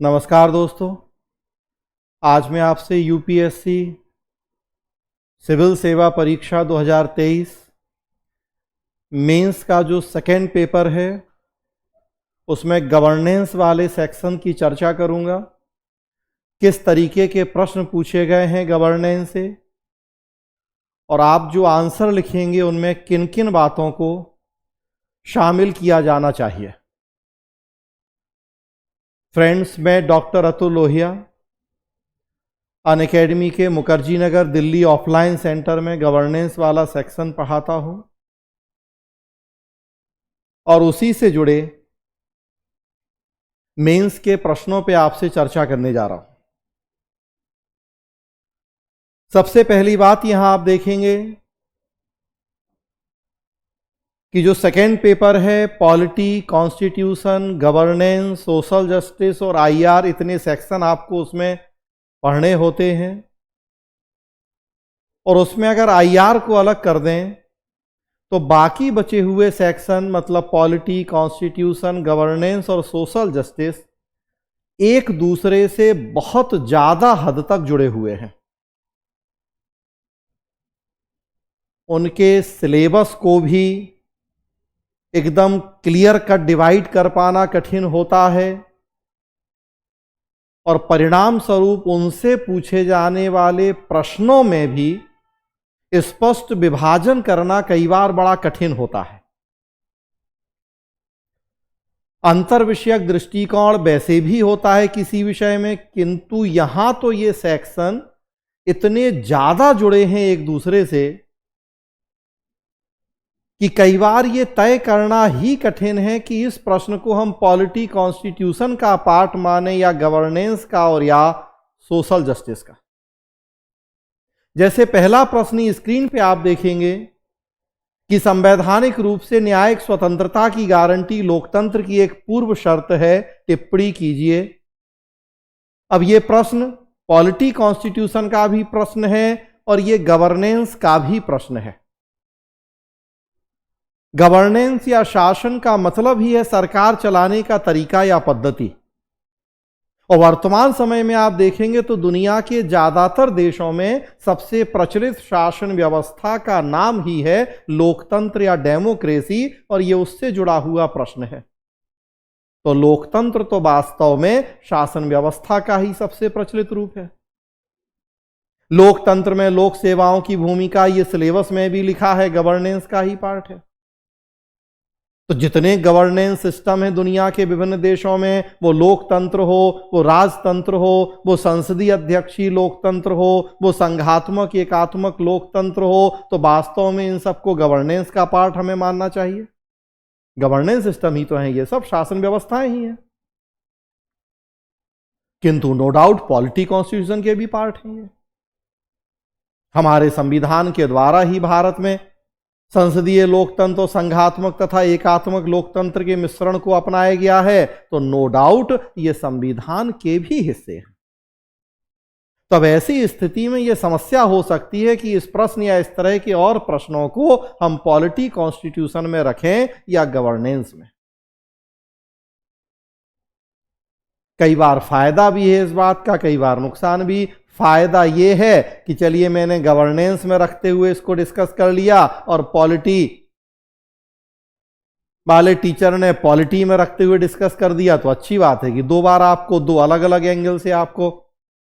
नमस्कार दोस्तों। आज मैं आपसे यूपीएससी सिविल सेवा परीक्षा 2023 मेंस का जो सेकेंड पेपर है उसमें गवर्नेंस वाले सेक्शन की चर्चा करूंगा। किस तरीके के प्रश्न पूछे गए हैं गवर्नेंस से और आप जो आंसर लिखेंगे उनमें किन किन बातों को शामिल किया जाना चाहिए। फ्रेंड्स, मैं डॉक्टर अतुल लोहिया अनअकैडमी के मुखर्जी नगर दिल्ली ऑफलाइन सेंटर में गवर्नेंस वाला सेक्शन पढ़ाता हूं और उसी से जुड़े मेंस के प्रश्नों पे आपसे चर्चा करने जा रहा हूं। सबसे पहली बात यहां आप देखेंगे कि जो सेकेंड पेपर है polity, constitution, governance, social justice और आईआर, इतने सेक्शन आपको उसमें पढ़ने होते हैं और उसमें अगर आईआर को अलग कर दें तो बाकी बचे हुए सेक्शन मतलब पॉलिटी, कॉन्स्टिट्यूशन, गवर्नेंस और सोशल जस्टिस एक दूसरे से बहुत ज्यादा हद तक जुड़े हुए हैं। उनके सिलेबस को भी एकदम क्लियर कट डिवाइड कर पाना कठिन होता है और परिणाम स्वरूप उनसे पूछे जाने वाले प्रश्नों में भी स्पष्ट विभाजन करना कई बार बड़ा कठिन होता है। अंतर विषयक दृष्टिकोण वैसे भी होता है किसी विषय में, किंतु यहां तो ये सेक्शन इतने ज्यादा जुड़े हैं एक दूसरे से कि कई बार ये तय करना ही कठिन है कि इस प्रश्न को हम पॉलिटी, कॉन्स्टिट्यूशन का पार्ट माने या गवर्नेंस का और या सोशल जस्टिस का। जैसे पहला प्रश्न स्क्रीन पे आप देखेंगे कि संवैधानिक रूप से न्यायिक स्वतंत्रता की गारंटी लोकतंत्र की एक पूर्व शर्त है, टिप्पणी कीजिए। अब ये प्रश्न पॉलिटी, कॉन्स्टिट्यूशन का भी प्रश्न है और ये गवर्नेंस का भी प्रश्न है। गवर्नेंस या शासन का मतलब ही है सरकार चलाने का तरीका या पद्धति, और वर्तमान समय में आप देखेंगे तो दुनिया के ज्यादातर देशों में सबसे प्रचलित शासन व्यवस्था का नाम ही है लोकतंत्र या डेमोक्रेसी, और यह उससे जुड़ा हुआ प्रश्न है। तो लोकतंत्र तो वास्तव में शासन व्यवस्था का ही सबसे प्रचलित रूप है। लोकतंत्र में लोक सेवाओं की भूमिका ये सिलेबस में भी लिखा है, गवर्नेंस का ही पार्ट है। तो जितने गवर्नेंस सिस्टम है दुनिया के विभिन्न देशों में, वो लोकतंत्र हो, वो राजतंत्र हो, वो संसदीय अध्यक्षीय लोकतंत्र हो, वो संघात्मक एकात्मक लोकतंत्र हो, तो वास्तव में इन सबको गवर्नेंस का पार्ट हमें मानना चाहिए। गवर्नेंस सिस्टम ही तो है, ये सब शासन व्यवस्थाएं ही हैं। किंतु नो डाउट पॉलिटी, कॉन्स्टिट्यूशन के भी पार्ट हैं ये। हमारे संविधान के द्वारा ही भारत में संसदीय लोकतंत्र और संघात्मक तथा एकात्मक लोकतंत्र के मिश्रण को अपनाया गया है, तो नो डाउट ये संविधान के भी हिस्से हैं। तब ऐसी स्थिति में यह समस्या हो सकती है कि इस प्रश्न या इस तरह के और प्रश्नों को हम पॉलिटी, कॉन्स्टिट्यूशन में रखें या गवर्नेंस में। कई बार फायदा भी है इस बात का, कई बार नुकसान भी। फायदा यह है कि चलिए मैंने गवर्नेंस में रखते हुए इसको डिस्कस कर लिया और पॉलिटी वाले टीचर ने पॉलिटी में रखते हुए डिस्कस कर दिया, तो अच्छी बात है कि दो बार आपको दो अलग अलग एंगल से आपको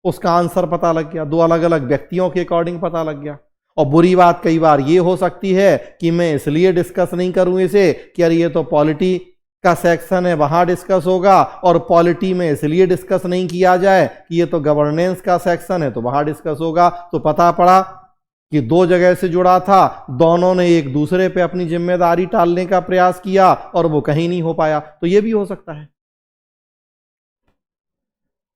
उसका आंसर पता लग गया, दो अलग अलग व्यक्तियों के अकॉर्डिंग पता लग गया। और बुरी बात कई बार ये हो सकती है कि मैं इसलिए डिस्कस नहीं करूं इसे कि अरे ये तो पॉलिटी का सेक्शन है, वहां डिस्कस होगा, और पॉलिटी में इसलिए डिस्कस नहीं किया जाए कि ये तो गवर्नेंस का सेक्शन है तो वहां डिस्कस होगा। तो पता पड़ा कि दो जगह से जुड़ा था, दोनों ने एक दूसरे पे अपनी जिम्मेदारी टालने का प्रयास किया और वो कहीं नहीं हो पाया। तो ये भी हो सकता है।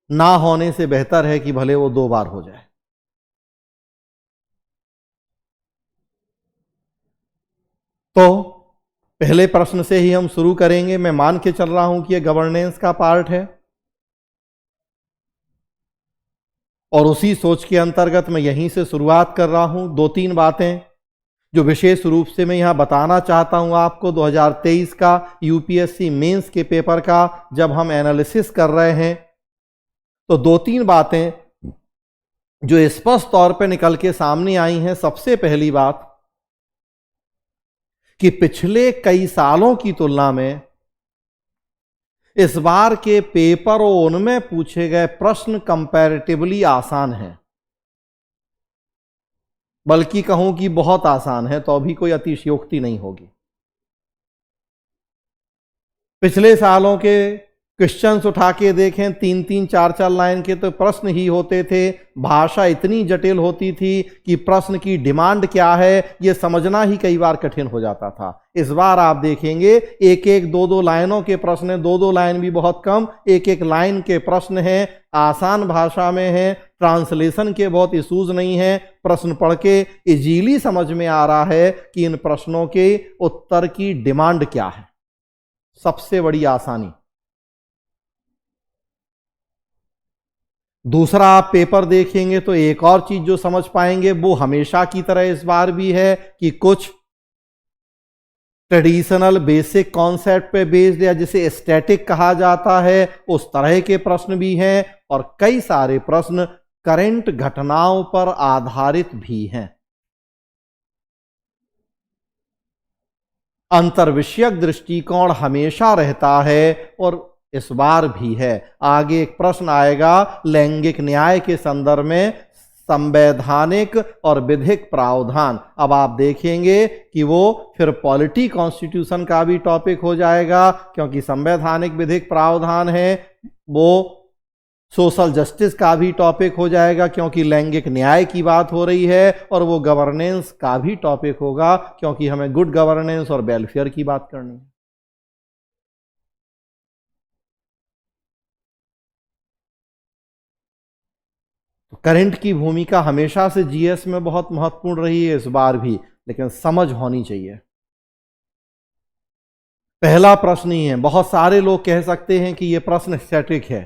ना होने से बेहतर है कि भले वो दो बार हो जाए। तो पहले प्रश्न से ही हम शुरू करेंगे। मैं मान के चल रहा हूं कि यह गवर्नेंस का पार्ट है और उसी सोच के अंतर्गत मैं यहीं से शुरुआत कर रहा हूं। दो तीन बातें जो विशेष रूप से मैं यहां बताना चाहता हूं आपको, 2023 का यूपीएससी मेंस के पेपर का जब हम एनालिसिस कर रहे हैं तो दो तीन बातें जो स्पष्ट तौर पे निकल के सामने आई हैं। सबसे पहली बात कि पिछले कई सालों की तुलना में इस बार के पेपर और उनमें पूछे गए प्रश्न कंपैरेटिवली आसान हैं, बल्कि कहूं कि बहुत आसान है, तो अभी कोई अतिशयोक्ति नहीं होगी। पिछले सालों के क्वेश्चंस उठा के देखें, 3-3, 4-4 लाइन के तो प्रश्न ही होते थे। भाषा इतनी जटिल होती थी कि प्रश्न की डिमांड क्या है यह समझना ही कई बार कठिन हो जाता था। इस बार आप देखेंगे एक एक 2-2 लाइनों के प्रश्न हैं, 2-2 लाइन भी बहुत कम, एक एक लाइन के प्रश्न हैं, आसान भाषा में है, ट्रांसलेशन के बहुत इश्यूज नहीं है। प्रश्न पढ़ के इजीली समझ में आ रहा है कि इन प्रश्नों के उत्तर की डिमांड क्या है। सबसे बड़ी आसानी। दूसरा, आप पेपर देखेंगे तो एक और चीज जो समझ पाएंगे वो हमेशा की तरह इस बार भी है कि कुछ ट्रेडिशनल बेसिक कॉन्सेप्ट पे बेस्ड या जिसे स्टैटिक कहा जाता है उस तरह के प्रश्न भी हैं, और कई सारे प्रश्न करंट घटनाओं पर आधारित भी हैं। अंतर्विषयक दृष्टिकोण हमेशा रहता है और इस बार भी है। आगे एक प्रश्न आएगा लैंगिक न्याय के संदर्भ में संवैधानिक और विधिक प्रावधान। अब आप देखेंगे कि वो फिर पॉलिटी कॉन्स्टिट्यूशन का भी टॉपिक हो जाएगा, क्योंकि संवैधानिक विधिक प्रावधान है वो सोशल जस्टिस का भी टॉपिक हो जाएगा, क्योंकि लैंगिक न्याय की बात हो रही है, और वो गवर्नेंस का भी टॉपिक होगा, क्योंकि हमें गुड गवर्नेंस और वेलफेयर की बात करनी है। तो करंट की भूमिका हमेशा से जीएस में बहुत महत्वपूर्ण रही है, इस बार भी, लेकिन समझ होनी चाहिए। पहला प्रश्न ही है, बहुत सारे लोग कह सकते हैं कि यह प्रश्न स्टैटिक है,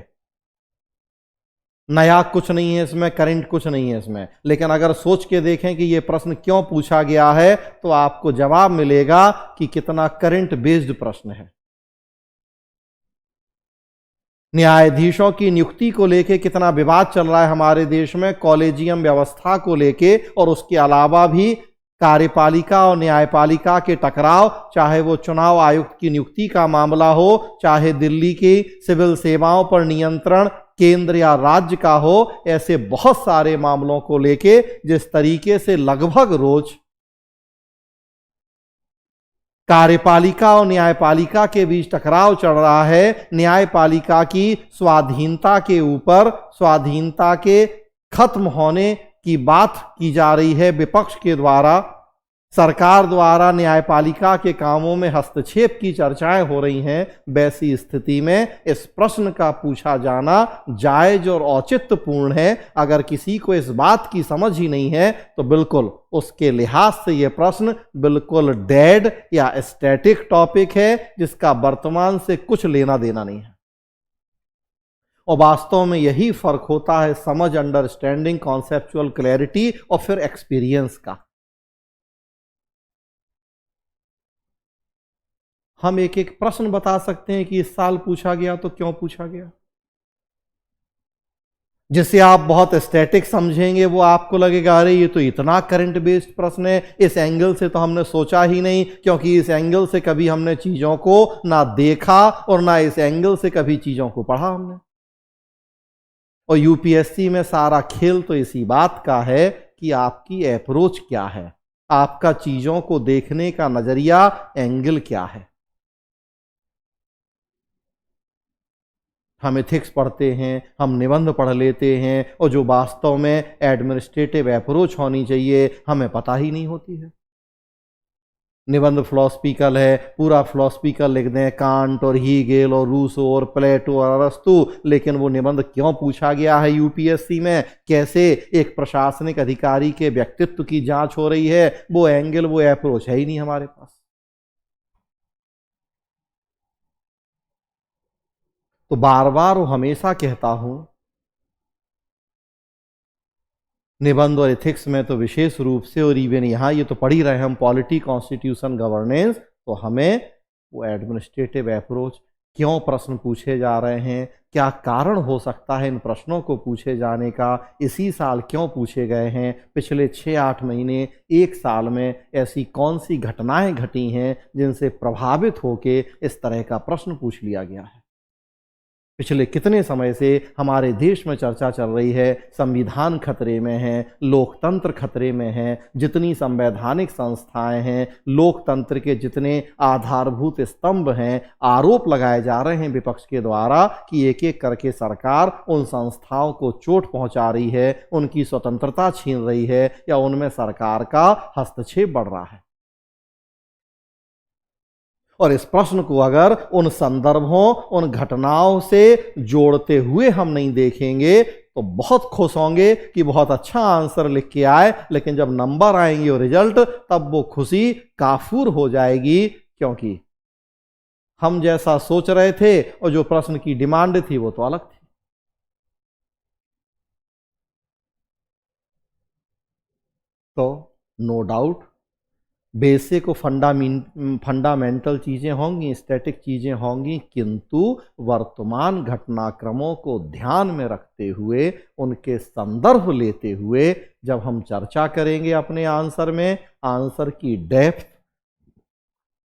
नया कुछ नहीं है इसमें, करंट कुछ नहीं है इसमें, लेकिन अगर सोच के देखें कि यह प्रश्न क्यों पूछा गया है तो आपको जवाब मिलेगा कि कितना करंट बेस्ड प्रश्न है। न्यायाधीशों की नियुक्ति को लेके कितना विवाद चल रहा है हमारे देश में, कॉलेजियम व्यवस्था को लेके, और उसके अलावा भी कार्यपालिका और न्यायपालिका के टकराव, चाहे वो चुनाव आयुक्त की नियुक्ति का मामला हो, चाहे दिल्ली की सिविल सेवाओं पर नियंत्रण केंद्र या राज्य का हो, ऐसे बहुत सारे मामलों को लेके जिस तरीके से लगभग रोज कार्यपालिका और न्यायपालिका के बीच टकराव चल रहा है, न्यायपालिका की स्वाधीनता के ऊपर स्वाधीनता के खत्म होने की बात की जा रही है विपक्ष के द्वारा, सरकार द्वारा न्यायपालिका के कामों में हस्तक्षेप की चर्चाएं हो रही हैं। वैसी स्थिति में इस प्रश्न का पूछा जाना जायज और औचित्यपूर्ण है। अगर किसी को इस बात की समझ ही नहीं है तो बिल्कुल उसके लिहाज से यह प्रश्न बिल्कुल डेड या स्टैटिक टॉपिक है, जिसका वर्तमान से कुछ लेना देना नहीं है। और वास्तव में यही फर्क होता है समझ, अंडरस्टैंडिंग, कॉन्सेप्चुअल क्लैरिटी और फिर एक्सपीरियंस का। हम एक एक प्रश्न बता सकते हैं कि इस साल पूछा गया तो क्यों पूछा गया। जिसे आप बहुत स्टैटिक समझेंगे वो आपको लगेगा अरे ये तो इतना करंट बेस्ड प्रश्न है, इस एंगल से तो हमने सोचा ही नहीं, क्योंकि इस एंगल से कभी हमने चीजों को ना देखा और ना इस एंगल से कभी चीजों को पढ़ा हमने। और यूपीएससी में सारा खेल तो इसी बात का है कि आपकी अप्रोच क्या है, आपका चीजों को देखने का नजरिया, एंगल क्या है। हम एथिक्स पढ़ते हैं, हम निबंध पढ़ लेते हैं, और जो वास्तव में एडमिनिस्ट्रेटिव अप्रोच होनी चाहिए हमें पता ही नहीं होती है। निबंध फिलोसफिकल है, पूरा फिलोसफिकल लिख दें, कांट और हीगेल और रूसो और प्लेटो और अरस्तु, लेकिन वो निबंध क्यों पूछा गया है यूपीएससी में, कैसे एक प्रशासनिक अधिकारी के व्यक्तित्व की जांच हो रही है, वो एंगल, वो अप्रोच है ही नहीं हमारे पास। तो बार बार वो हमेशा कहता हूं, निबंध और एथिक्स में तो विशेष रूप से, और इवन यहां ये तो पढ़ ही रहे हम पॉलिटी, कॉन्स्टिट्यूशन, गवर्नेंस, तो हमें वो एडमिनिस्ट्रेटिव अप्रोच, क्यों प्रश्न पूछे जा रहे हैं, क्या कारण हो सकता है इन प्रश्नों को पूछे जाने का, इसी साल क्यों पूछे गए हैं, पिछले 6-8 महीने, एक साल में ऐसी कौन सी घटनाएं घटी हैं जिनसे प्रभावित होके इस तरह का प्रश्न पूछ लिया गया है। पिछले कितने समय से हमारे देश में चर्चा चल रही है, संविधान खतरे में है, लोकतंत्र खतरे में है, जितनी संवैधानिक संस्थाएं हैं, लोकतंत्र के जितने आधारभूत स्तंभ हैं, आरोप लगाए जा रहे हैं विपक्ष के द्वारा कि एक एक करके सरकार उन संस्थाओं को चोट पहुंचा रही है, उनकी स्वतंत्रता छीन रही है या उनमें सरकार का हस्तक्षेप बढ़ रहा है। और इस प्रश्न को अगर उन संदर्भों, उन घटनाओं से जोड़ते हुए हम नहीं देखेंगे तो बहुत खुश होंगे कि बहुत अच्छा आंसर लिख के आए, लेकिन जब नंबर आएंगे और रिजल्ट, तब वो खुशी काफूर हो जाएगी, क्योंकि हम जैसा सोच रहे थे और जो प्रश्न की डिमांड थी वो तो अलग थी। तो नो डाउट बेसिक और फंडामेंटल चीज़ें होंगी, स्टैटिक चीज़ें होंगी, किंतु वर्तमान घटनाक्रमों को ध्यान में रखते हुए, उनके संदर्भ लेते हुए जब हम चर्चा करेंगे अपने आंसर में, आंसर की डेप्थ,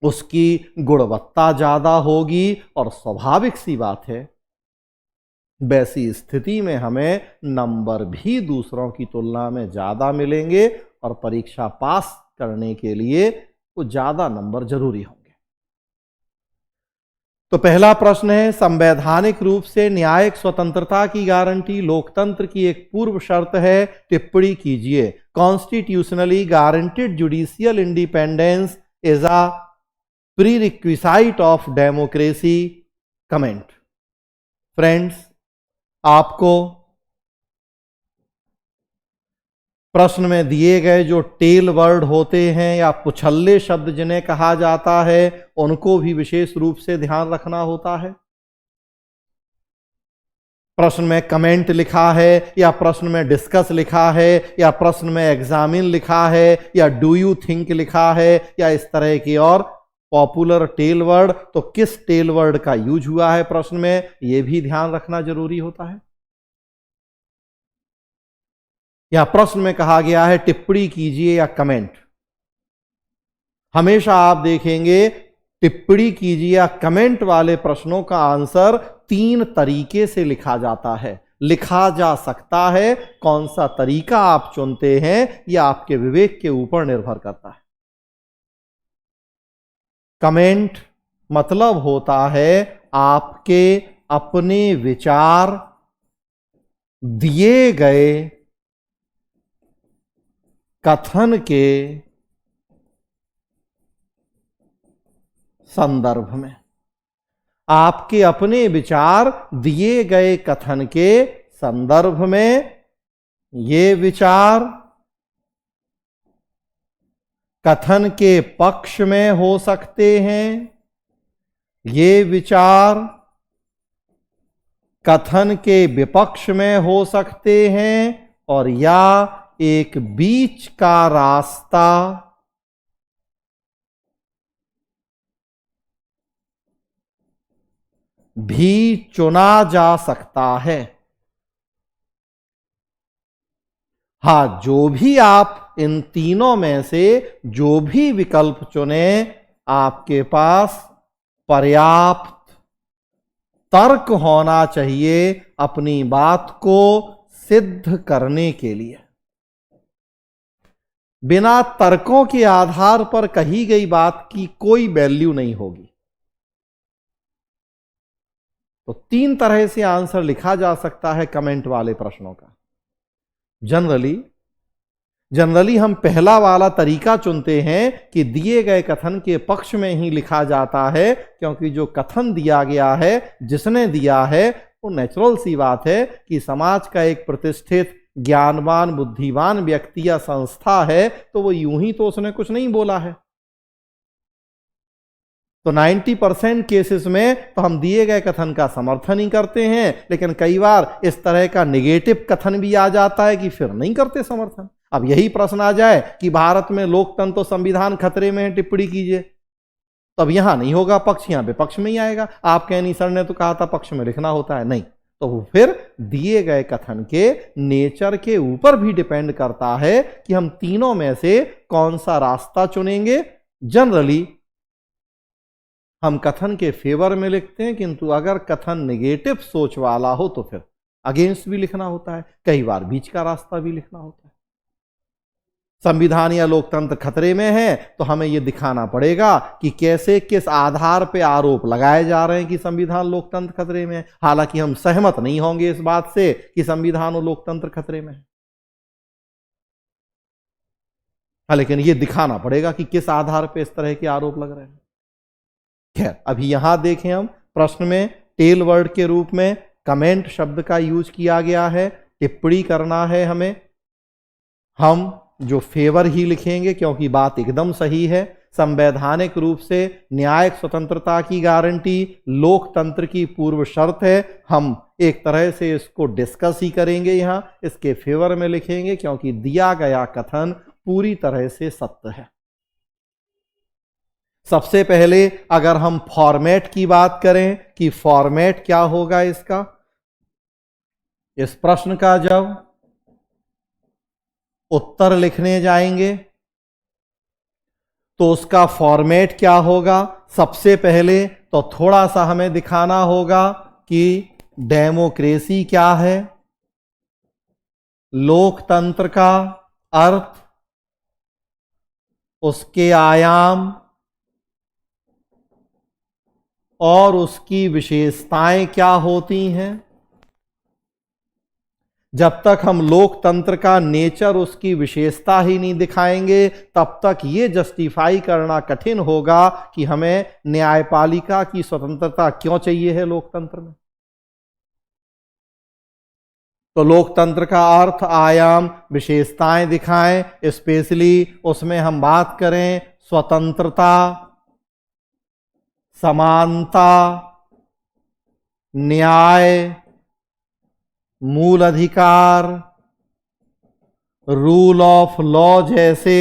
उसकी गुणवत्ता ज़्यादा होगी और स्वाभाविक सी बात है वैसी स्थिति में हमें नंबर भी दूसरों की तुलना में ज़्यादा मिलेंगे और परीक्षा पास करने के लिए वो ज़्यादा नंबर जरूरी होंगे। तो पहला प्रश्न है, संवैधानिक रूप से न्यायिक स्वतंत्रता की गारंटी लोकतंत्र की एक पूर्व शर्त है, टिप्पणी कीजिए। Constitutionally guaranteed judicial independence is a प्रीरिक्विसाइट of democracy, comment. Friends, आपको प्रश्न में दिए गए जो टेल वर्ड होते हैं या पुछल्ले शब्द जिन्हें कहा जाता है, उनको भी विशेष रूप से ध्यान रखना होता है। प्रश्न में कमेंट लिखा है या प्रश्न में डिस्कस लिखा है या प्रश्न में एग्जामिन लिखा है या डू यू थिंक लिखा है या इस तरह की और पॉपुलर टेल वर्ड, तो किस टेल वर्ड का यूज हुआ है प्रश्न में, यह भी ध्यान रखना जरूरी होता है। या प्रश्न में कहा गया है टिप्पणी कीजिए या कमेंट, हमेशा आप देखेंगे टिप्पणी कीजिए या कमेंट वाले प्रश्नों का आंसर 3 तरीके से लिखा जाता है, लिखा जा सकता है। कौन सा तरीका आप चुनते हैं यह आपके विवेक के ऊपर निर्भर करता है। कमेंट मतलब होता है आपके अपने विचार दिए गए कथन के संदर्भ में, आपके अपने विचार दिए गए कथन के संदर्भ में, ये विचार कथन के पक्ष में हो सकते हैं, ये विचार कथन के विपक्ष में हो सकते हैं, और या एक बीच का रास्ता भी चुना जा सकता है। हां, जो भी आप इन तीनों में से जो भी विकल्प चुने, आपके पास पर्याप्त तर्क होना चाहिए अपनी बात को सिद्ध करने के लिए। बिना तर्कों के आधार पर कही गई बात की कोई वैल्यू नहीं होगी। तो 3 तरह से आंसर लिखा जा सकता है कमेंट वाले प्रश्नों का। जनरली हम पहला वाला तरीका चुनते हैं कि दिए गए कथन के पक्ष में ही लिखा जाता है, क्योंकि जो कथन दिया गया है, जिसने दिया है, वो नेचुरल सी बात है कि समाज का एक प्रतिष्ठित ज्ञानवान बुद्धिमान व्यक्ति या संस्था है, तो वो यूं ही तो उसने कुछ नहीं बोला है। तो 90% केसेस में तो हम दिए गए कथन का समर्थन ही करते हैं, लेकिन कई बार इस तरह का नेगेटिव कथन भी आ जाता है कि फिर नहीं करते समर्थन। अब यही प्रश्न आ जाए कि भारत में लोकतंत्र तो संविधान खतरे में है, टिप्पणी कीजिए, तो अब यहां नहीं होगा पक्ष, यहां पे पक्ष में ही आएगा। आप कहें नहीं सर ने तो कहा था पक्ष में लिखना होता है, नहीं। तो वो फिर दिए गए कथन के नेचर के ऊपर भी डिपेंड करता है कि हम तीनों में से कौन सा रास्ता चुनेंगे। जनरली हम कथन के फेवर में लिखते हैं, किंतु अगर कथन नेगेटिव सोच वाला हो तो फिर अगेंस्ट भी लिखना होता है, कई बार बीच का रास्ता भी लिखना होता है। संविधान या लोकतंत्र खतरे में है तो हमें यह दिखाना पड़ेगा कि कैसे किस आधार पे आरोप लगाए जा रहे हैं कि संविधान लोकतंत्र खतरे में है। हालांकि हम सहमत नहीं होंगे इस बात से कि संविधान और लोकतंत्र खतरे में है, लेकिन यह दिखाना पड़ेगा कि किस आधार पे इस तरह के आरोप लग रहे हैं। खैर, अभी यहां देखें हम प्रश्न में टेल वर्ड के रूप में कमेंट शब्द का यूज किया गया है। टिप्पणी करना है हमें, हम जो फेवर ही लिखेंगे क्योंकि बात एकदम सही है। संवैधानिक रूप से न्यायिक स्वतंत्रता की गारंटी लोकतंत्र की पूर्व शर्त है। हम एक तरह से इसको डिस्कस ही करेंगे, यहां इसके फेवर में लिखेंगे क्योंकि दिया गया कथन पूरी तरह से सत्य है। सबसे पहले अगर हम फॉर्मेट की बात करें कि फॉर्मेट क्या होगा इसका, इस प्रश्न का जब उत्तर लिखने जाएंगे तो उसका फॉर्मेट क्या होगा। सबसे पहले तो थोड़ा सा हमें दिखाना होगा कि डेमोक्रेसी क्या है, लोकतंत्र का अर्थ, उसके आयाम और उसकी विशेषताएं क्या होती हैं। जब तक हम लोकतंत्र का नेचर, उसकी विशेषता ही नहीं दिखाएंगे, तब तक ये जस्टिफाई करना कठिन होगा कि हमें न्यायपालिका की स्वतंत्रता क्यों चाहिए है लोकतंत्र में। तो लोकतंत्र का अर्थ, आयाम, विशेषताएं दिखाएं। स्पेशली उसमें हम बात करें स्वतंत्रता, समानता, न्याय, मूल अधिकार, रूल ऑफ लॉ जैसे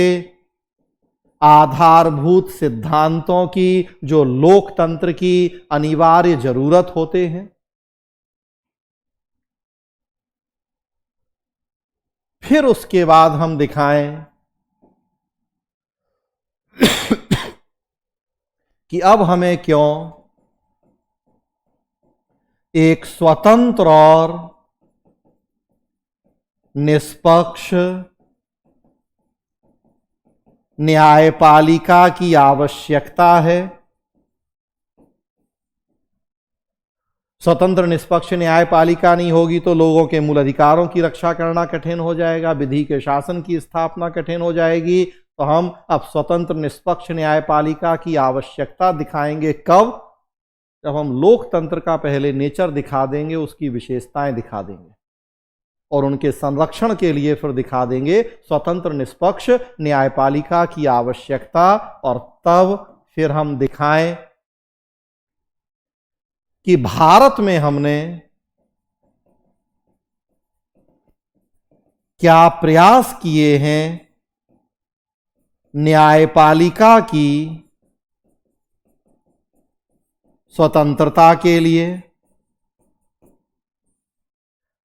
आधारभूत सिद्धांतों की जो लोकतंत्र की अनिवार्य जरूरत होते हैं। फिर उसके बाद हम दिखाएं कि अब हमें क्यों एक स्वतंत्र और निष्पक्ष न्यायपालिका की आवश्यकता है। स्वतंत्र निष्पक्ष न्यायपालिका नहीं होगी तो लोगों के मूल अधिकारों की रक्षा करना कठिन हो जाएगा, विधि के शासन की स्थापना कठिन हो जाएगी। तो हम अब स्वतंत्र निष्पक्ष न्यायपालिका की आवश्यकता दिखाएंगे कब, जब हम लोकतंत्र का पहले नेचर दिखा देंगे, उसकी विशेषताएं दिखा देंगे और उनके संरक्षण के लिए फिर दिखा देंगे स्वतंत्र निष्पक्ष न्यायपालिका की आवश्यकता। और तब फिर हम दिखाएं कि भारत में हमने क्या प्रयास किए हैं न्यायपालिका की स्वतंत्रता के लिए।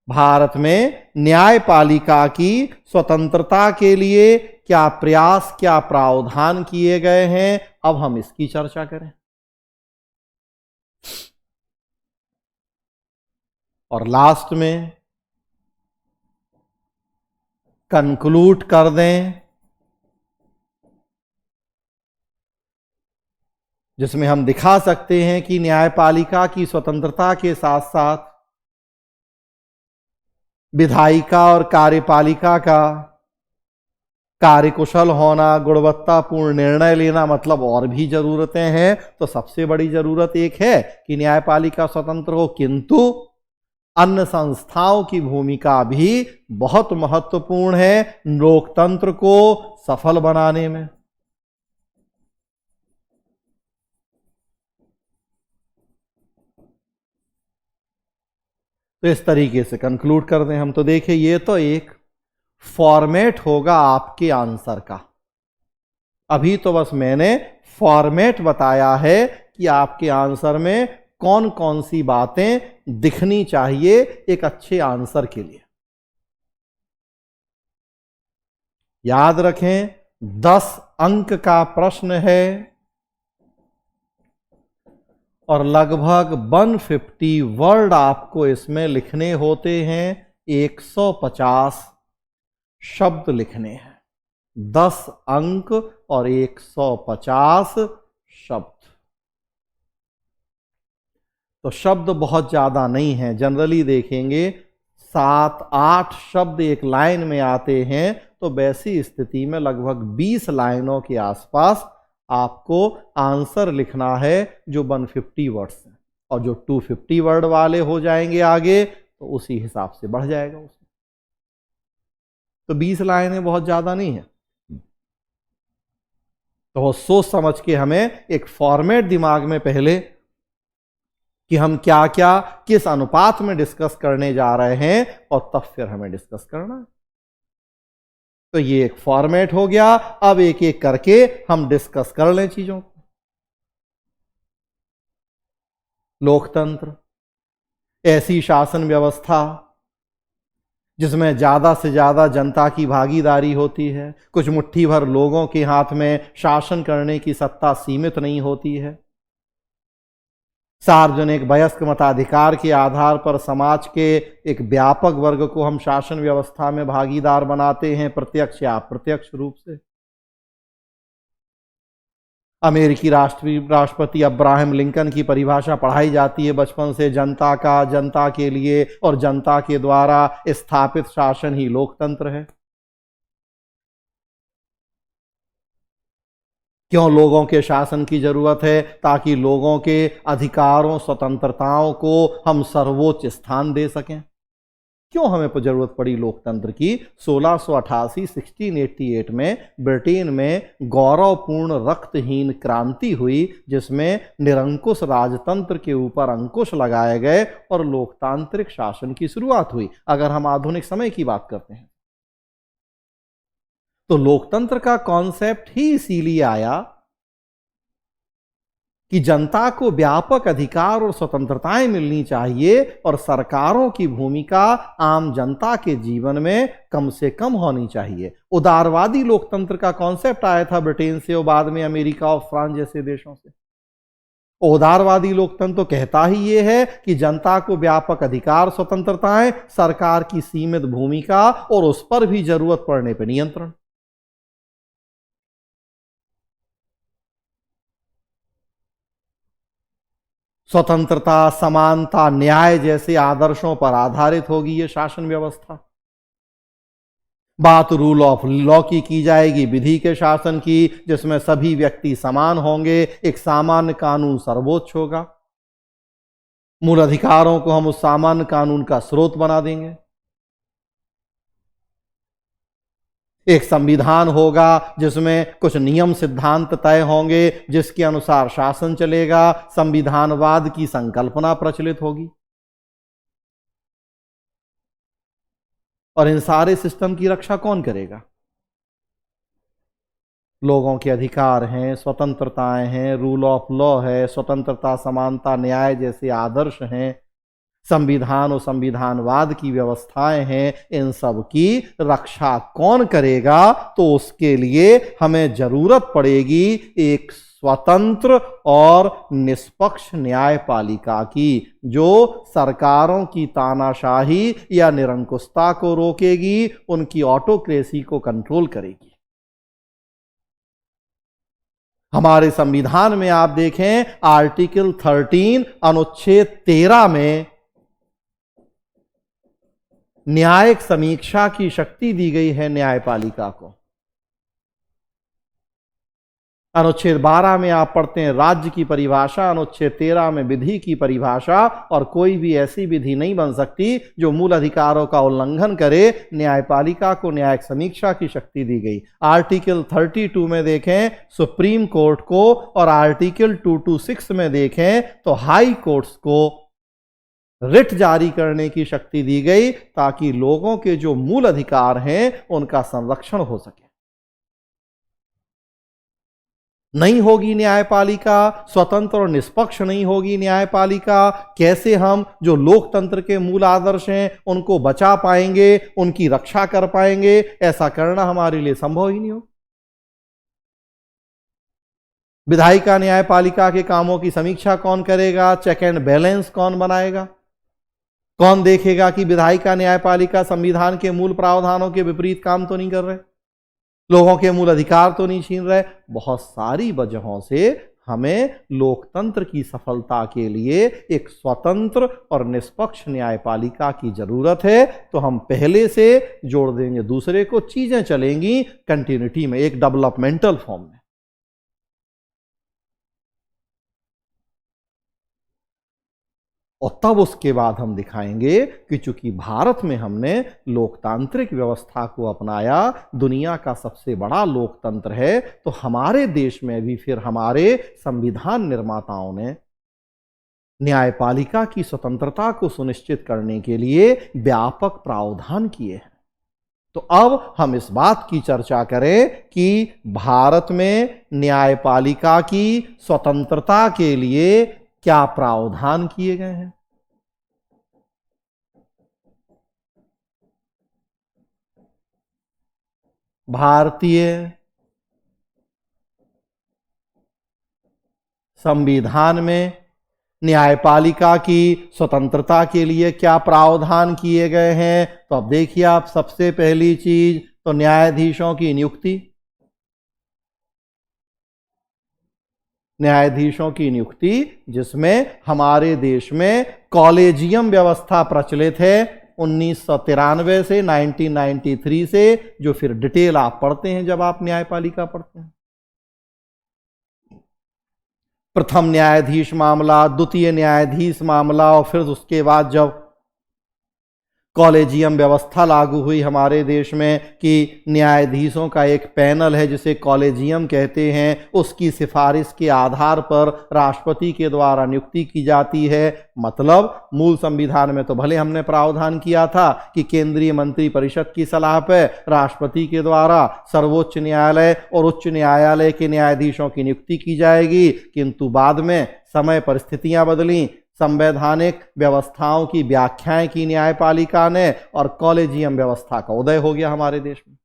भारत में न्यायपालिका की स्वतंत्रता के लिए क्या प्रयास, क्या प्रावधान किए गए हैं, अब हम इसकी चर्चा करें। और लास्ट में कंक्लूड कर दें, जिसमें हम दिखा सकते हैं कि न्यायपालिका की स्वतंत्रता के साथ साथ विधायिका और कार्यपालिका का कार्यकुशल होना, गुणवत्तापूर्ण निर्णय लेना, मतलब और भी जरूरतें हैं। तो सबसे बड़ी जरूरत एक है कि न्यायपालिका स्वतंत्र हो, किंतु अन्य संस्थाओं की भूमिका भी बहुत महत्वपूर्ण है लोकतंत्र को सफल बनाने में। तो इस तरीके से कंक्लूड कर दें हम। तो देखिए, ये तो एक फॉर्मेट होगा आपके आंसर का। अभी तो बस मैंने फॉर्मेट बताया है कि आपके आंसर में कौन कौन सी बातें दिखनी चाहिए एक अच्छे आंसर के लिए। याद रखें 10 अंक का प्रश्न है और लगभग 150 वर्ड आपको इसमें लिखने होते हैं, 150 शब्द लिखने हैं। 10 अंक और 150 शब्द। तो शब्द बहुत ज्यादा नहीं है, जनरली देखेंगे 7-8 शब्द एक लाइन में आते हैं, तो वैसी स्थिति में लगभग 20 लाइनों के आसपास आपको आंसर लिखना है जो 150 वर्ड्स हैं, और जो 250 वर्ड वाले हो जाएंगे आगे तो उसी हिसाब से बढ़ जाएगा उसमें। तो 20 लाइनें बहुत ज्यादा नहीं है। तो सोच समझ के हमें एक फॉर्मेट दिमाग में पहले कि हम क्या क्या किस अनुपात में डिस्कस करने जा रहे हैं, और तब फिर हमें डिस्कस करना है। तो ये एक फॉर्मेट हो गया। अब एक एक करके हम डिस्कस कर लें चीजों को। लोकतंत्र ऐसी शासन व्यवस्था जिसमें ज्यादा से ज्यादा जनता की भागीदारी होती है, कुछ मुट्ठी भर लोगों के हाथ में शासन करने की सत्ता सीमित नहीं होती है। सार्वजनिक वयस्क मताधिकार के आधार पर समाज के एक व्यापक वर्ग को हम शासन व्यवस्था में भागीदार बनाते हैं, प्रत्यक्ष या अप्रत्यक्ष रूप से। अमेरिकी राष्ट्रपति अब्राहम लिंकन की परिभाषा पढ़ाई जाती है बचपन से, जनता का, जनता के लिए और जनता के द्वारा स्थापित शासन ही लोकतंत्र है। क्यों लोगों के शासन की जरूरत है? ताकि लोगों के अधिकारों स्वतंत्रताओं को हम सर्वोच्च स्थान दे सकें। क्यों हमें जरूरत पड़ी लोकतंत्र की? 1688 में ब्रिटेन में गौरवपूर्ण रक्तहीन क्रांति हुई, जिसमें निरंकुश राजतंत्र के ऊपर अंकुश लगाए गए और लोकतांत्रिक शासन की शुरुआत हुई। अगर हम आधुनिक समय की बात करते हैं तो लोकतंत्र का कॉन्सेप्ट ही इसीलिए आया कि जनता को व्यापक अधिकार और स्वतंत्रताएं मिलनी चाहिए, और सरकारों की भूमिका आम जनता के जीवन में कम से कम होनी चाहिए। उदारवादी लोकतंत्र का कॉन्सेप्ट आया था ब्रिटेन से और बाद में अमेरिका और फ्रांस जैसे देशों से। उदारवादी लोकतंत्र तो कहता ही यह है कि जनता को व्यापक अधिकार, स्वतंत्रताएं, सरकार की सीमित भूमिका और उस पर भी जरूरत पड़ने पर नियंत्रण। स्वतंत्रता, समानता, न्याय जैसे आदर्शों पर आधारित होगी ये शासन व्यवस्था। बात रूल ऑफ लॉ की जाएगी, विधि के शासन की, जिसमें सभी व्यक्ति समान होंगे, एक सामान्य कानून सर्वोच्च होगा। मूल अधिकारों को हम उस सामान्य कानून का स्रोत बना देंगे। एक संविधान होगा जिसमें कुछ नियम सिद्धांत तय होंगे, जिसके अनुसार शासन चलेगा। संविधानवाद की संकल्पना प्रचलित होगी। और इन सारे सिस्टम की रक्षा कौन करेगा? लोगों के अधिकार हैं, स्वतंत्रताएं हैं, रूल ऑफ लॉ है, स्वतंत्रता, समानता, न्याय जैसे आदर्श हैं, संविधान और संविधानवाद की व्यवस्थाएं हैं। इन सब की रक्षा कौन करेगा? तो उसके लिए हमें जरूरत पड़ेगी एक स्वतंत्र और निष्पक्ष न्यायपालिका की, जो सरकारों की तानाशाही या निरंकुशता को रोकेगी, उनकी ऑटोक्रेसी को कंट्रोल करेगी। हमारे संविधान में आप देखें आर्टिकल 13 अनुच्छेद 13 में न्यायिक समीक्षा की शक्ति दी गई है न्यायपालिका को। अनुच्छेद 12 में आप पढ़ते हैं राज्य की परिभाषा, अनुच्छेद 13 में विधि की परिभाषा, और कोई भी ऐसी विधि नहीं बन सकती जो मूल अधिकारों का उल्लंघन करे। न्यायपालिका को न्यायिक समीक्षा की शक्ति दी गई। आर्टिकल 32 में देखें सुप्रीम कोर्ट को, और आर्टिकल 226 में देखें तो हाई कोर्ट्स को रिट जारी करने की शक्ति दी गई, ताकि लोगों के जो मूल अधिकार हैं उनका संरक्षण हो सके। नहीं होगी न्यायपालिका, स्वतंत्र और निष्पक्ष नहीं होगी न्यायपालिका, कैसे हम जो लोकतंत्र के मूल आदर्श हैं उनको बचा पाएंगे, उनकी रक्षा कर पाएंगे? ऐसा करना हमारे लिए संभव ही नहीं हो। विधायिका न्यायपालिका के कामों की समीक्षा कौन करेगा? चेक एंड बैलेंस कौन बनाएगा? कौन देखेगा कि विधायिका न्यायपालिका संविधान के मूल प्रावधानों के विपरीत काम तो नहीं कर रहे, लोगों के मूल अधिकार तो नहीं छीन रहे? बहुत सारी वजहों से हमें लोकतंत्र की सफलता के लिए एक स्वतंत्र और निष्पक्ष न्यायपालिका की जरूरत है। तो हम पहले से जोड़ देंगे दूसरे को, चीजें चलेंगी कंटिन्यूटी में, एक डेवलपमेंटल फॉर्म में। और तब उसके बाद हम दिखाएंगे कि चूंकि भारत में हमने लोकतांत्रिक व्यवस्था को अपनाया, दुनिया का सबसे बड़ा लोकतंत्र है, तो हमारे देश में भी फिर हमारे संविधान निर्माताओं ने न्यायपालिका की स्वतंत्रता को सुनिश्चित करने के लिए व्यापक प्रावधान किए हैं। तो अब हम इस बात की चर्चा करें कि भारत में न्यायपालिका की स्वतंत्रता के लिए क्या प्रावधान किए गए हैं। भारतीय संविधान में न्यायपालिका की स्वतंत्रता के लिए क्या प्रावधान किए गए हैं? तो अब देखिए आप, सबसे पहली चीज तो न्यायाधीशों की नियुक्ति। न्यायाधीशों की नियुक्ति जिसमें हमारे देश में कॉलेजियम व्यवस्था प्रचलित है 1993 से, 1993 से, जो फिर डिटेल आप पढ़ते हैं जब आप न्यायपालिका पढ़ते हैं। प्रथम न्यायाधीश मामला, द्वितीय न्यायाधीश मामला, और फिर उसके बाद जब कॉलेजियम व्यवस्था लागू हुई हमारे देश में कि न्यायाधीशों का एक पैनल है जिसे कॉलेजियम कहते हैं, उसकी सिफारिश के आधार पर राष्ट्रपति के द्वारा नियुक्ति की जाती है। मतलब मूल संविधान में तो भले हमने प्रावधान किया था कि केंद्रीय मंत्रिपरिषद की सलाह पर राष्ट्रपति के द्वारा सर्वोच्च न्यायालय और उच्च न्यायालय के न्यायाधीशों की नियुक्ति की जाएगी, किंतु बाद में समय परिस्थितियां बदली, संवैधानिक व्यवस्थाओं की व्याख्याएं की न्यायपालिका ने, और कॉलेजियम व्यवस्था का उदय हो गया हमारे देश में।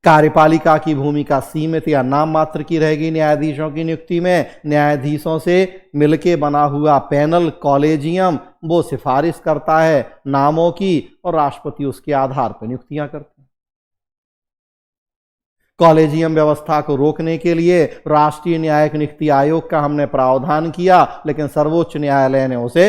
कार्यपालिका की भूमिका सीमित या नाम मात्र की रहेगी न्यायाधीशों की नियुक्ति में। न्यायाधीशों से मिलके बना हुआ पैनल कॉलेजियम वो सिफारिश करता है नामों की, और राष्ट्रपति उसके आधार पर नियुक्तियां करते हैं। कॉलेजियम व्यवस्था को रोकने के लिए राष्ट्रीय न्यायिक नियुक्ति आयोग का हमने प्रावधान किया, लेकिन सर्वोच्च न्यायालय ने उसे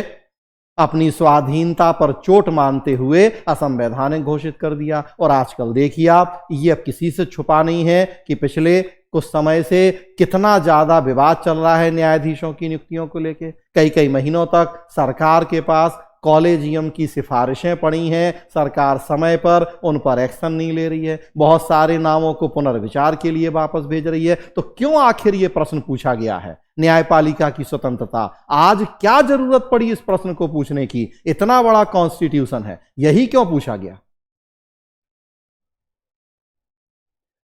अपनी स्वाधीनता पर चोट मानते हुए असंवैधानिक घोषित कर दिया। और आजकल देखिए आप, ये अब किसी से छुपा नहीं है कि पिछले कुछ समय से कितना ज्यादा विवाद चल रहा है न्यायाधीशों की नियुक्तियों को लेकर। कई कई महीनों तक सरकार के पास कॉलेजियम की सिफारिशें पड़ी हैं, सरकार समय पर उन पर एक्शन नहीं ले रही है, बहुत सारे नामों को पुनर्विचार के लिए वापस भेज रही है। तो क्यों आखिर ये प्रश्न पूछा गया है, न्यायपालिका की स्वतंत्रता? आज क्या जरूरत पड़ी इस प्रश्न को पूछने की? इतना बड़ा कॉन्स्टिट्यूशन है, यही क्यों पूछा गया?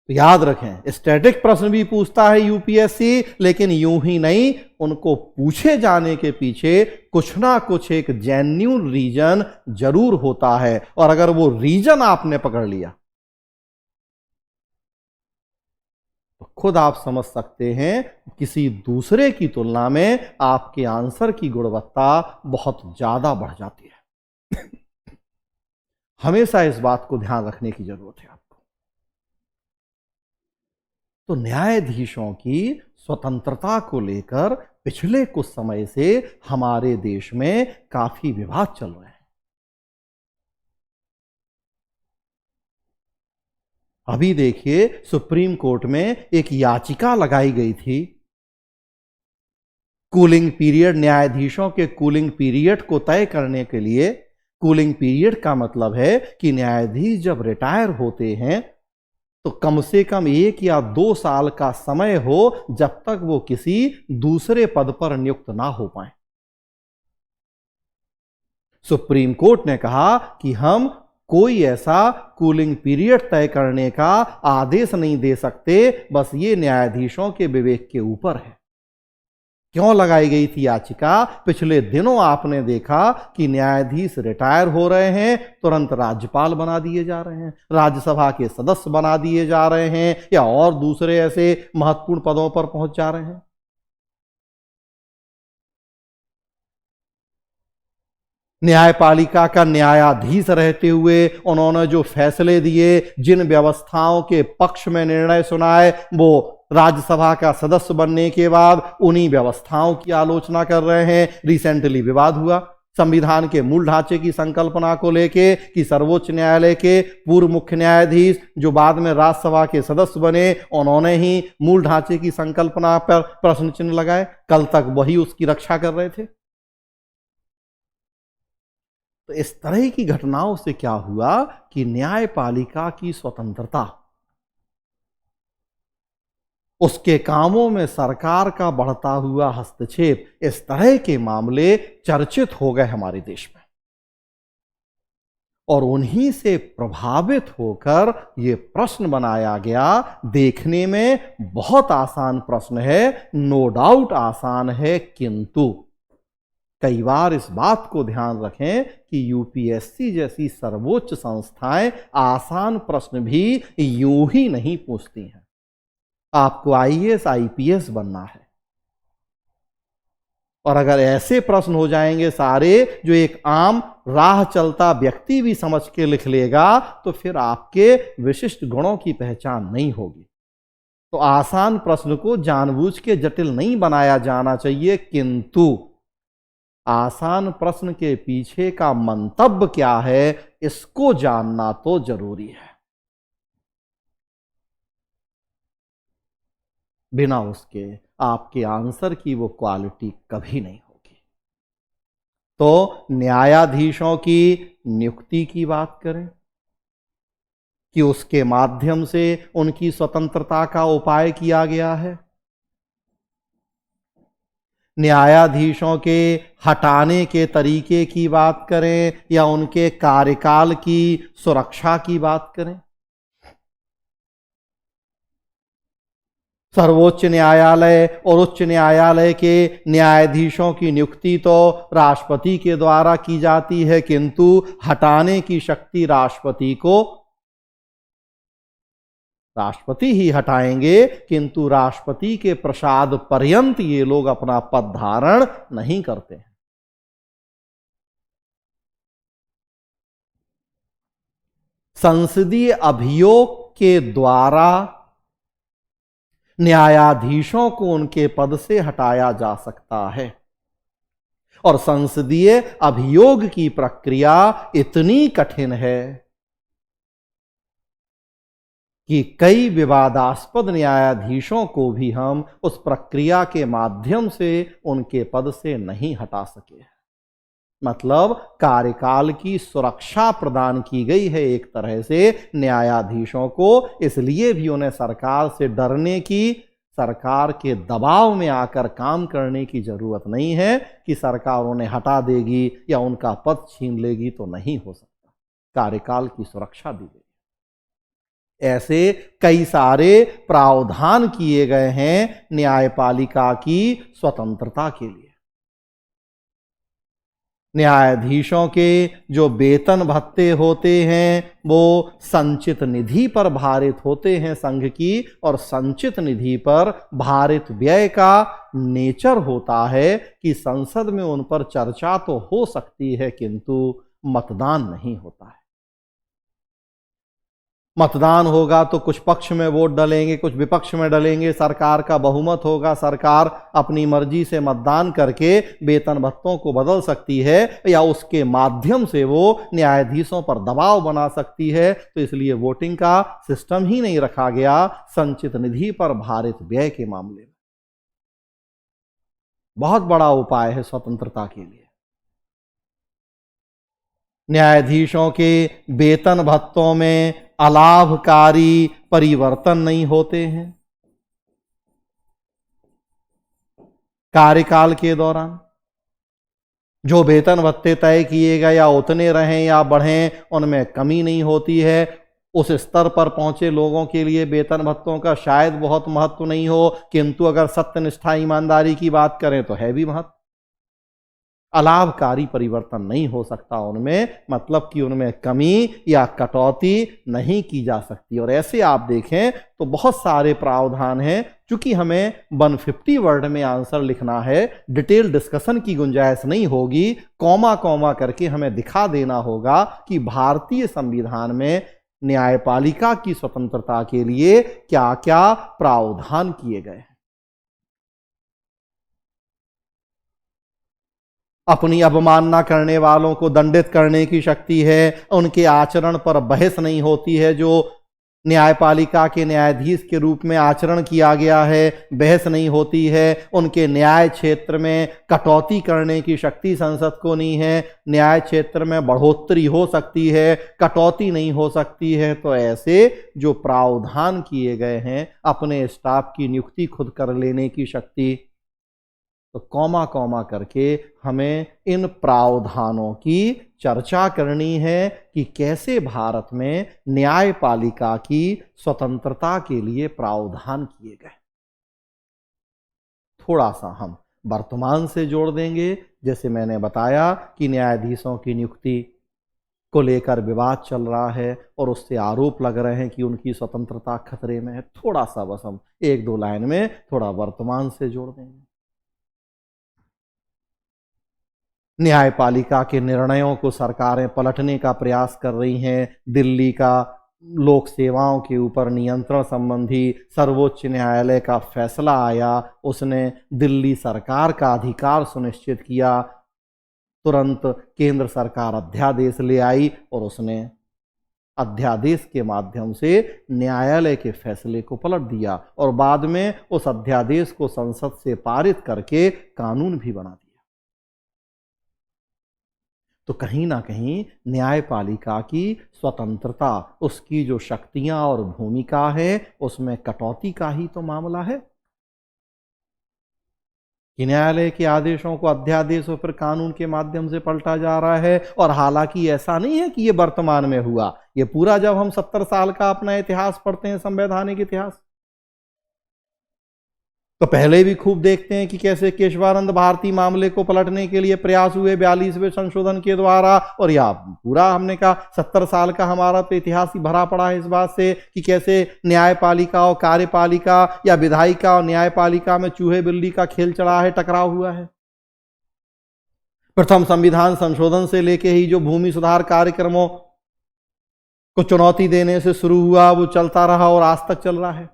तो याद रखें, स्टैटिक प्रश्न भी पूछता है यूपीएससी, लेकिन यूं ही नहीं, उनको पूछे जाने के पीछे कुछ ना कुछ एक जेन्युइन रीजन जरूर होता है। और अगर वो रीजन आपने पकड़ लिया तो खुद आप समझ सकते हैं किसी दूसरे की तुलना में आपके आंसर की गुणवत्ता बहुत ज्यादा बढ़ जाती है। हमेशा इस बात को ध्यान रखने की जरूरत है आपको। तो न्यायाधीशों की स्वतंत्रता को लेकर पिछले कुछ समय से हमारे देश में काफी विवाद चल रहे हैं। अभी देखिए, सुप्रीम कोर्ट में एक याचिका लगाई गई थी, कूलिंग पीरियड, न्यायाधीशों के कूलिंग पीरियड को तय करने के लिए। कूलिंग पीरियड का मतलब है कि न्यायाधीश जब रिटायर होते हैं तो कम से कम 1 या 2 साल का समय हो जब तक वो किसी दूसरे पद पर नियुक्त ना हो पाए। सुप्रीम कोर्ट ने कहा कि हम कोई ऐसा कूलिंग पीरियड तय करने का आदेश नहीं दे सकते, बस ये न्यायाधीशों के विवेक के ऊपर है। क्यों लगाई गई थी याचिका? पिछले दिनों आपने देखा कि न्यायाधीश रिटायर हो रहे हैं, तुरंत राज्यपाल बना दिए जा रहे हैं, राज्यसभा के सदस्य बना दिए जा रहे हैं, या और दूसरे ऐसे महत्वपूर्ण पदों पर पहुंच जा रहे हैं। न्यायपालिका का न्यायाधीश रहते हुए उन्होंने जो फैसले दिए, जिन व्यवस्थाओं के पक्ष में निर्णय सुनाए, वो राज्यसभा का सदस्य बनने के बाद उन्हीं व्यवस्थाओं की आलोचना कर रहे हैं। रिसेंटली विवाद हुआ संविधान के मूल ढांचे की संकल्पना को लेके कि सर्वोच्च न्यायालय के पूर्व मुख्य न्यायाधीश जो बाद में राज्यसभा के सदस्य बने, उन्होंने ही मूल ढांचे की संकल्पना पर प्रश्न चिन्ह लगाए। कल तक वही उसकी रक्षा कर रहे थे। तो इस तरह की घटनाओं से क्या हुआ कि न्यायपालिका की स्वतंत्रता, उसके कामों में सरकार का बढ़ता हुआ हस्तक्षेप, इस तरह के मामले चर्चित हो गए हमारे देश में। और उन्हीं से प्रभावित होकर यह प्रश्न बनाया गया। देखने में बहुत आसान प्रश्न है, नो डाउट आसान है, किंतु कई बार इस बात को ध्यान रखें कि यूपीएससी जैसी सर्वोच्च संस्थाएं आसान प्रश्न भी यूं ही नहीं पूछती हैं। आपको आईएएस आईपीएस बनना है, और अगर ऐसे प्रश्न हो जाएंगे सारे जो एक आम राह चलता व्यक्ति भी समझ के लिख लेगा, तो फिर आपके विशिष्ट गुणों की पहचान नहीं होगी। तो आसान प्रश्न को जानबूझ के जटिल नहीं बनाया जाना चाहिए, किंतु आसान प्रश्न के पीछे का मंतव्य क्या है, इसको जानना तो जरूरी है। बिना उसके आपके आंसर की वो क्वालिटी कभी नहीं होगी। तो न्यायाधीशों की नियुक्ति की बात करें कि उसके माध्यम से उनकी स्वतंत्रता का उपाय किया गया है। न्यायाधीशों के हटाने के तरीके की बात करें या उनके कार्यकाल की सुरक्षा की बात करें। सर्वोच्च न्यायालय और उच्च न्यायालय के न्यायाधीशों की नियुक्ति तो राष्ट्रपति के द्वारा की जाती है, किंतु हटाने की शक्ति राष्ट्रपति ही हटाएंगे, किंतु राष्ट्रपति के प्रसाद पर्यंत ये लोग अपना पद धारण नहीं करते हैं। संसदीय अभियोग के द्वारा न्यायाधीशों को उनके पद से हटाया जा सकता है, और संसदीय अभियोग की प्रक्रिया इतनी कठिन है कि कई विवादास्पद न्यायाधीशों को भी हम उस प्रक्रिया के माध्यम से उनके पद से नहीं हटा सके। मतलब कार्यकाल की सुरक्षा प्रदान की गई है एक तरह से न्यायाधीशों को, इसलिए भी उन्हें सरकार से डरने की, सरकार के दबाव में आकर काम करने की जरूरत नहीं है कि सरकार उन्हें हटा देगी या उनका पद छीन लेगी, तो नहीं हो सकता। कार्यकाल की सुरक्षा दी गई। ऐसे कई सारे प्रावधान किए गए हैं न्यायपालिका की स्वतंत्रता के लिए। न्यायाधीशों के जो वेतन भत्ते होते हैं वो संचित निधि पर भारित होते हैं संघ की, और संचित निधि पर भारित व्यय का नेचर होता है कि संसद में उन पर चर्चा तो हो सकती है, किंतु मतदान नहीं होता है। मतदान होगा तो कुछ पक्ष में वोट डलेंगे, कुछ विपक्ष में डलेंगे, सरकार का बहुमत होगा, सरकार अपनी मर्जी से मतदान करके वेतन भत्तों को बदल सकती है या उसके माध्यम से वो न्यायाधीशों पर दबाव बना सकती है। तो इसलिए वोटिंग का सिस्टम ही नहीं रखा गया संचित निधि पर भारित व्यय के मामले में। बहुत बड़ा उपाय है स्वतंत्रता के लिए। न्यायाधीशों के वेतन भत्तों में अलाभकारी परिवर्तन नहीं होते हैं कार्यकाल के दौरान। जो वेतन भत्ते तय किए गए या उतने रहें या बढ़ें, उनमें कमी नहीं होती है। उस स्तर पर पहुंचे लोगों के लिए वेतन भत्तों का शायद बहुत महत्व नहीं हो, किंतु अगर सत्यनिष्ठा ईमानदारी की बात करें तो है भी महत्व। अलाभकारी परिवर्तन नहीं हो सकता उनमें, मतलब कि उनमें कमी या कटौती नहीं की जा सकती। और ऐसे आप देखें तो बहुत सारे प्रावधान हैं। चूंकि हमें 150 वर्ड में आंसर लिखना है, डिटेल डिस्कशन की गुंजाइश नहीं होगी, कॉमा कॉमा करके हमें दिखा देना होगा कि भारतीय संविधान में न्यायपालिका की स्वतंत्रता के लिए क्या क्या प्रावधान किए गए हैं। अपनी अवमानना करने वालों को दंडित करने की शक्ति है। उनके आचरण पर बहस नहीं होती है। जो न्यायपालिका के न्यायाधीश के रूप में आचरण किया गया है, बहस नहीं होती है। उनके न्याय क्षेत्र में कटौती करने की शक्ति संसद को नहीं है। न्याय क्षेत्र में बढ़ोतरी हो सकती है, कटौती नहीं हो सकती है। तो ऐसे जो प्रावधान किए गए हैं, अपने स्टाफ की नियुक्ति खुद कर लेने की शक्ति, तो कॉमा कॉमा करके हमें इन प्रावधानों की चर्चा करनी है कि कैसे भारत में न्यायपालिका की स्वतंत्रता के लिए प्रावधान किए गए। थोड़ा सा हम वर्तमान से जोड़ देंगे। जैसे मैंने बताया कि न्यायाधीशों की नियुक्ति को लेकर विवाद चल रहा है और उससे आरोप लग रहे हैं कि उनकी स्वतंत्रता खतरे में है। थोड़ा सा बस हम एक दो लाइन में थोड़ा वर्तमान से जोड़ देंगे। न्यायपालिका के निर्णयों को सरकारें पलटने का प्रयास कर रही हैं। दिल्ली का लोक सेवाओं के ऊपर नियंत्रण संबंधी सर्वोच्च न्यायालय का फैसला आया, उसने दिल्ली सरकार का अधिकार सुनिश्चित किया। तुरंत केंद्र सरकार अध्यादेश ले आई और उसने अध्यादेश के माध्यम से न्यायालय के फैसले को पलट दिया और बाद में उस अध्यादेश को संसद से पारित करके कानून भी बना दिया। तो कहीं ना कहीं न्यायपालिका की स्वतंत्रता, उसकी जो शक्तियां और भूमिका है, उसमें कटौती का ही तो मामला है कि न्यायालय के आदेशों को अध्यादेश और फिर कानून के माध्यम से पलटा जा रहा है। और हालांकि ऐसा नहीं है कि ये वर्तमान में हुआ, ये पूरा जब हम 70 साल का अपना इतिहास पढ़ते हैं, संवैधानिक इतिहास, तो पहले भी खूब देखते हैं कि कैसे केशवानंद भारती मामले को पलटने के लिए प्रयास हुए 42वें संशोधन के द्वारा। और या पूरा हमने कहा 70 साल का हमारा तो इतिहास ही भरा पड़ा है इस बात से कि कैसे न्यायपालिका और कार्यपालिका या विधायिका और न्यायपालिका में चूहे बिल्ली का खेल चला है, टकराव हुआ है। प्रथम संविधान संशोधन से लेके ही जो भूमि सुधार कार्यक्रमों को चुनौती देने से शुरू हुआ, वो चलता रहा और आज तक चल रहा है।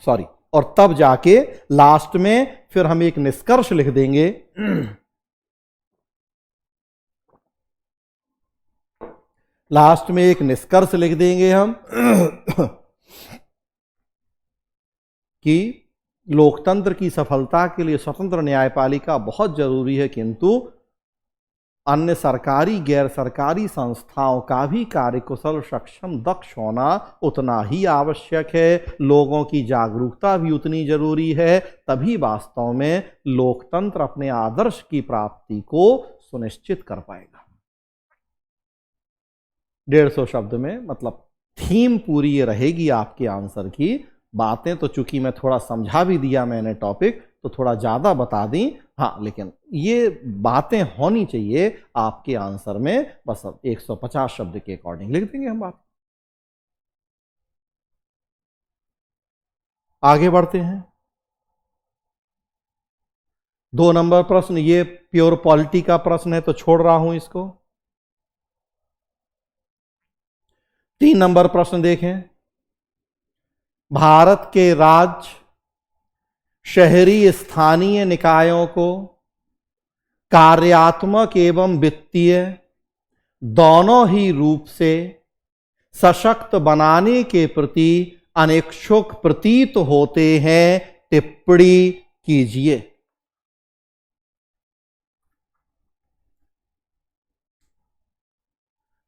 सॉरी। और तब जाके लास्ट में फिर हम एक निष्कर्ष लिख देंगे। लास्ट में एक निष्कर्ष लिख देंगे हम कि लोकतंत्र की सफलता के लिए स्वतंत्र न्यायपालिका बहुत जरूरी है, किंतु अन्य सरकारी गैर सरकारी संस्थाओं का भी कार्यकुशल, सक्षम, दक्ष होना उतना ही आवश्यक है। लोगों की जागरूकता भी उतनी जरूरी है। तभी वास्तव में लोकतंत्र अपने आदर्श की प्राप्ति को सुनिश्चित कर पाएगा। 150 शब्द में मतलब थीम पूरी ये रहेगी आपके आंसर की। बातें तो चूंकि मैं थोड़ा समझा भी दिया मैंने टॉपिक, तो थोड़ा ज्यादा बता दी, हाँ, लेकिन ये बातें होनी चाहिए आपके आंसर में। बस 150 शब्द के अकॉर्डिंग लिख देंगे हम बात। आगे बढ़ते हैं। 2 नंबर प्रश्न, ये प्योर पॉलिटी का प्रश्न है तो छोड़ रहा हूं इसको। 3 नंबर प्रश्न देखें। भारत के राज्य, शहरी स्थानीय निकायों को कार्यात्मक एवं वित्तीय दोनों ही रूप से सशक्त बनाने के प्रति अनिच्छुक प्रतीत होते हैं। टिप्पणी कीजिए।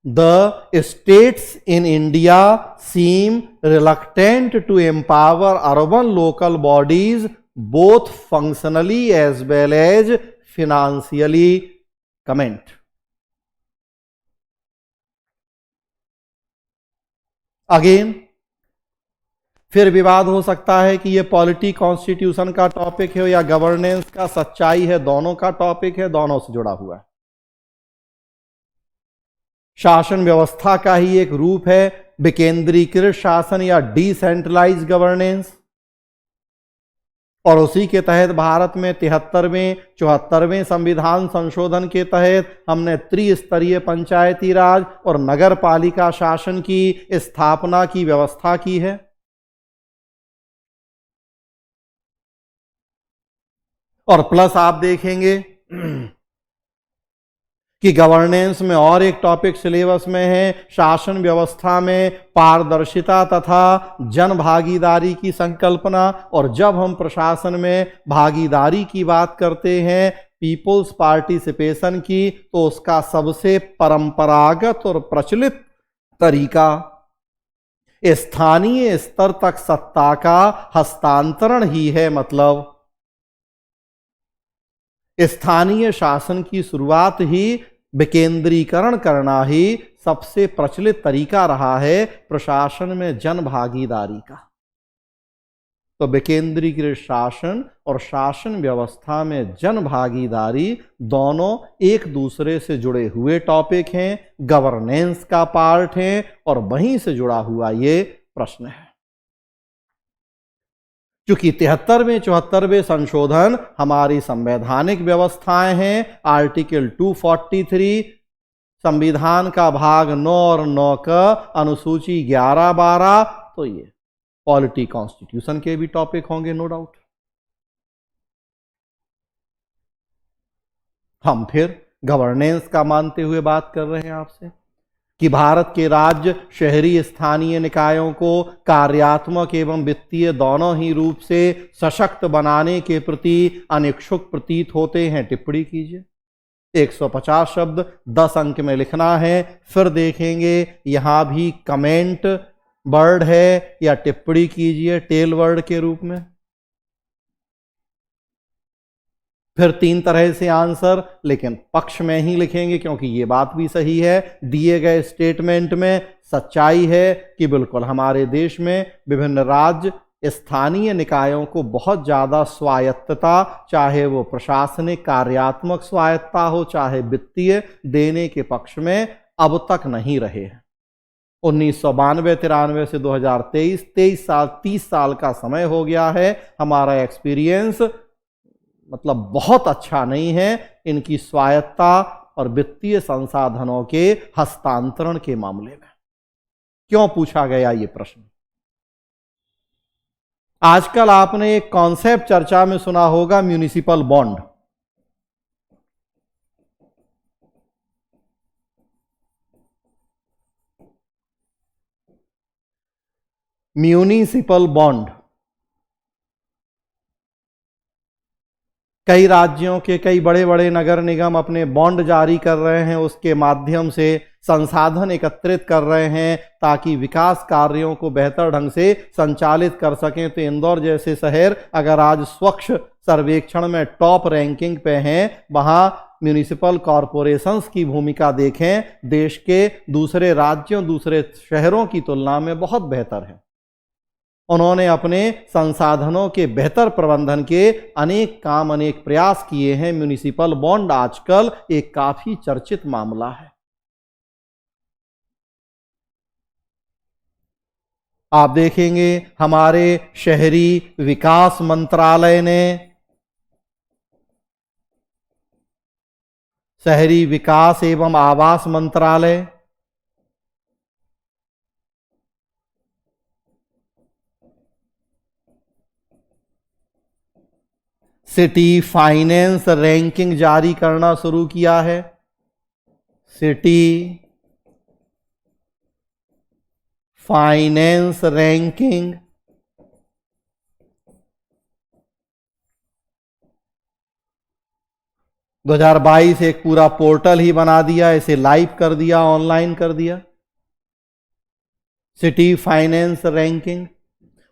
the states in India seem reluctant to empower urban local bodies both functionally as well as financially. Comment. Again फिर विवाद हो सकता है कि यह पॉलिटी कॉन्स्टिट्यूशन का टॉपिक है या गवर्नेंस का। सच्चाई है दोनों का टॉपिक है, दोनों से जुड़ा हुआ है। शासन व्यवस्था का ही एक रूप है विकेंद्रीकृत शासन या डिसेंट्रलाइज गवर्नेंस, और उसी के तहत भारत में 73वें 74वें संविधान संशोधन के तहत हमने त्रिस्तरीय पंचायती राज और नगर पालिका शासन की स्थापना की व्यवस्था की है। और प्लस आप देखेंगे कि गवर्नेंस में और एक टॉपिक सिलेबस में है, शासन व्यवस्था में पारदर्शिता तथा जन भागीदारी की संकल्पना। और जब हम प्रशासन में भागीदारी की बात करते हैं, पीपुल्स पार्टिसिपेशन की, तो उसका सबसे परंपरागत और प्रचलित तरीका स्थानीय स्तर तक सत्ता का हस्तांतरण ही है। मतलब स्थानीय शासन की शुरुआत ही विकेंद्रीकरण करना ही सबसे प्रचलित तरीका रहा है प्रशासन में जन भागीदारी का। तो विकेंद्रीकृत शासन और शासन व्यवस्था में जन भागीदारी दोनों एक दूसरे से जुड़े हुए टॉपिक हैं, गवर्नेंस का पार्ट हैं, और वहीं से जुड़ा हुआ ये प्रश्न है। क्योंकि 73वें 74वें संशोधन हमारी संवैधानिक व्यवस्थाएं हैं। आर्टिकल 243 संविधान का भाग 9 और 9 का अनुसूची 11, 12, तो ये पॉलिटी कॉन्स्टिट्यूशन के भी टॉपिक होंगे नो डाउट। हम फिर गवर्नेंस का मानते हुए बात कर रहे हैं आपसे कि भारत के राज्य शहरी स्थानीय निकायों को कार्यात्मक एवं वित्तीय दोनों ही रूप से सशक्त बनाने के प्रति अनिच्छुक प्रतीत होते हैं। टिप्पणी कीजिए। 150 शब्द 10 अंक में लिखना है। फिर देखेंगे यहां भी कमेंट वर्ड है या टिप्पणी कीजिए टेल वर्ड के रूप में। फिर 3 तरह से आंसर, लेकिन पक्ष में ही लिखेंगे क्योंकि ये बात भी सही है। दिए गए स्टेटमेंट में सच्चाई है कि बिल्कुल हमारे देश में विभिन्न राज्य स्थानीय निकायों को बहुत ज़्यादा स्वायत्तता, चाहे वो प्रशासनिक कार्यात्मक स्वायत्तता हो चाहे वित्तीय, देने के पक्ष में अब तक नहीं रहे हैं। 1992-93 से 2023 23 साल 30 साल का समय हो गया है। हमारा एक्सपीरियंस मतलब बहुत अच्छा नहीं है इनकी स्वायत्तता और वित्तीय संसाधनों के हस्तांतरण के मामले में। क्यों पूछा गया ये प्रश्न? आजकल आपने एक कॉन्सेप्ट चर्चा में सुना होगा, म्युनिसिपल बॉन्ड। म्युनिसिपल बॉन्ड कई राज्यों के कई बड़े बड़े नगर निगम अपने बॉन्ड जारी कर रहे हैं, उसके माध्यम से संसाधन एकत्रित कर रहे हैं ताकि विकास कार्यों को बेहतर ढंग से संचालित कर सकें। तो इंदौर जैसे शहर अगर आज स्वच्छ सर्वेक्षण में टॉप रैंकिंग पे हैं, वहां म्युनिसिपल कॉरपोरेशंस की भूमिका देखें, देश के दूसरे राज्यों दूसरे शहरों की तुलना में बहुत बेहतर है। उन्होंने अपने संसाधनों के बेहतर प्रबंधन के अनेक काम अनेक प्रयास किए हैं। म्युनिसिपल बॉन्ड आजकल एक काफी चर्चित मामला है। आप देखेंगे हमारे शहरी विकास मंत्रालय ने, शहरी विकास एवं आवास मंत्रालय, सिटी फाइनेंस रैंकिंग जारी करना शुरू किया है। सिटी फाइनेंस रैंकिंग 2022 एक पूरा पोर्टल ही बना दिया, इसे लाइव कर दिया, ऑनलाइन कर दिया, सिटी फाइनेंस रैंकिंग।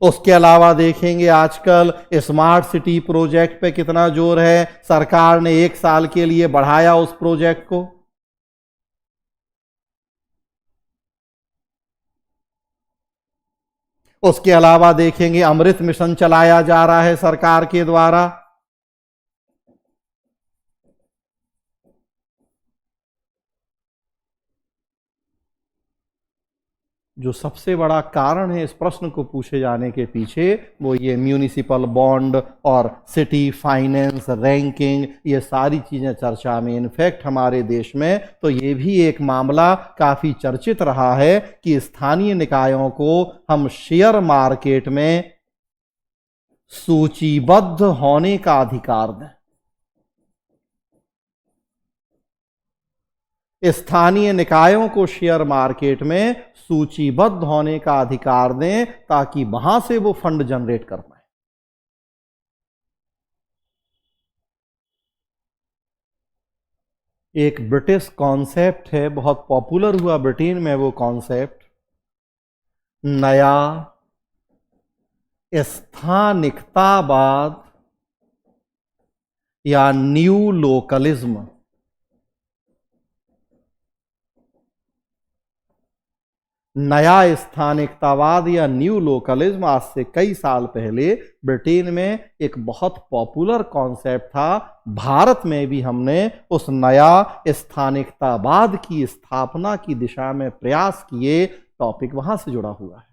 उसके अलावा देखेंगे आजकल स्मार्ट सिटी प्रोजेक्ट पे कितना जोर है, सरकार ने 1 साल के लिए बढ़ाया उस प्रोजेक्ट को। उसके अलावा देखेंगे अमृत मिशन चलाया जा रहा है सरकार के द्वारा। जो सबसे बड़ा कारण है इस प्रश्न को पूछे जाने के पीछे, वो ये म्यूनिसिपल बॉन्ड और सिटी फाइनेंस रैंकिंग, ये सारी चीजें चर्चा में। इनफैक्ट हमारे देश में तो ये भी एक मामला काफी चर्चित रहा है कि स्थानीय निकायों को हम शेयर मार्केट में सूचीबद्ध होने का अधिकार दें। स्थानीय निकायों को शेयर मार्केट में सूचीबद्ध होने का अधिकार दें ताकि वहां से वो फंड जनरेट कर पाए। एक ब्रिटिश कॉन्सेप्ट है, बहुत पॉपुलर हुआ ब्रिटेन में वो कॉन्सेप्ट, नया स्थानिकतावाद या न्यू लोकलिज्म। नया स्थानिकतावाद या न्यू लोकलिज्म आज से कई साल पहले ब्रिटेन में एक बहुत पॉपुलर कॉन्सेप्ट था। भारत में भी हमने उस नया स्थानिकतावाद की स्थापना की दिशा में प्रयास किए। टॉपिक वहां से जुड़ा हुआ है।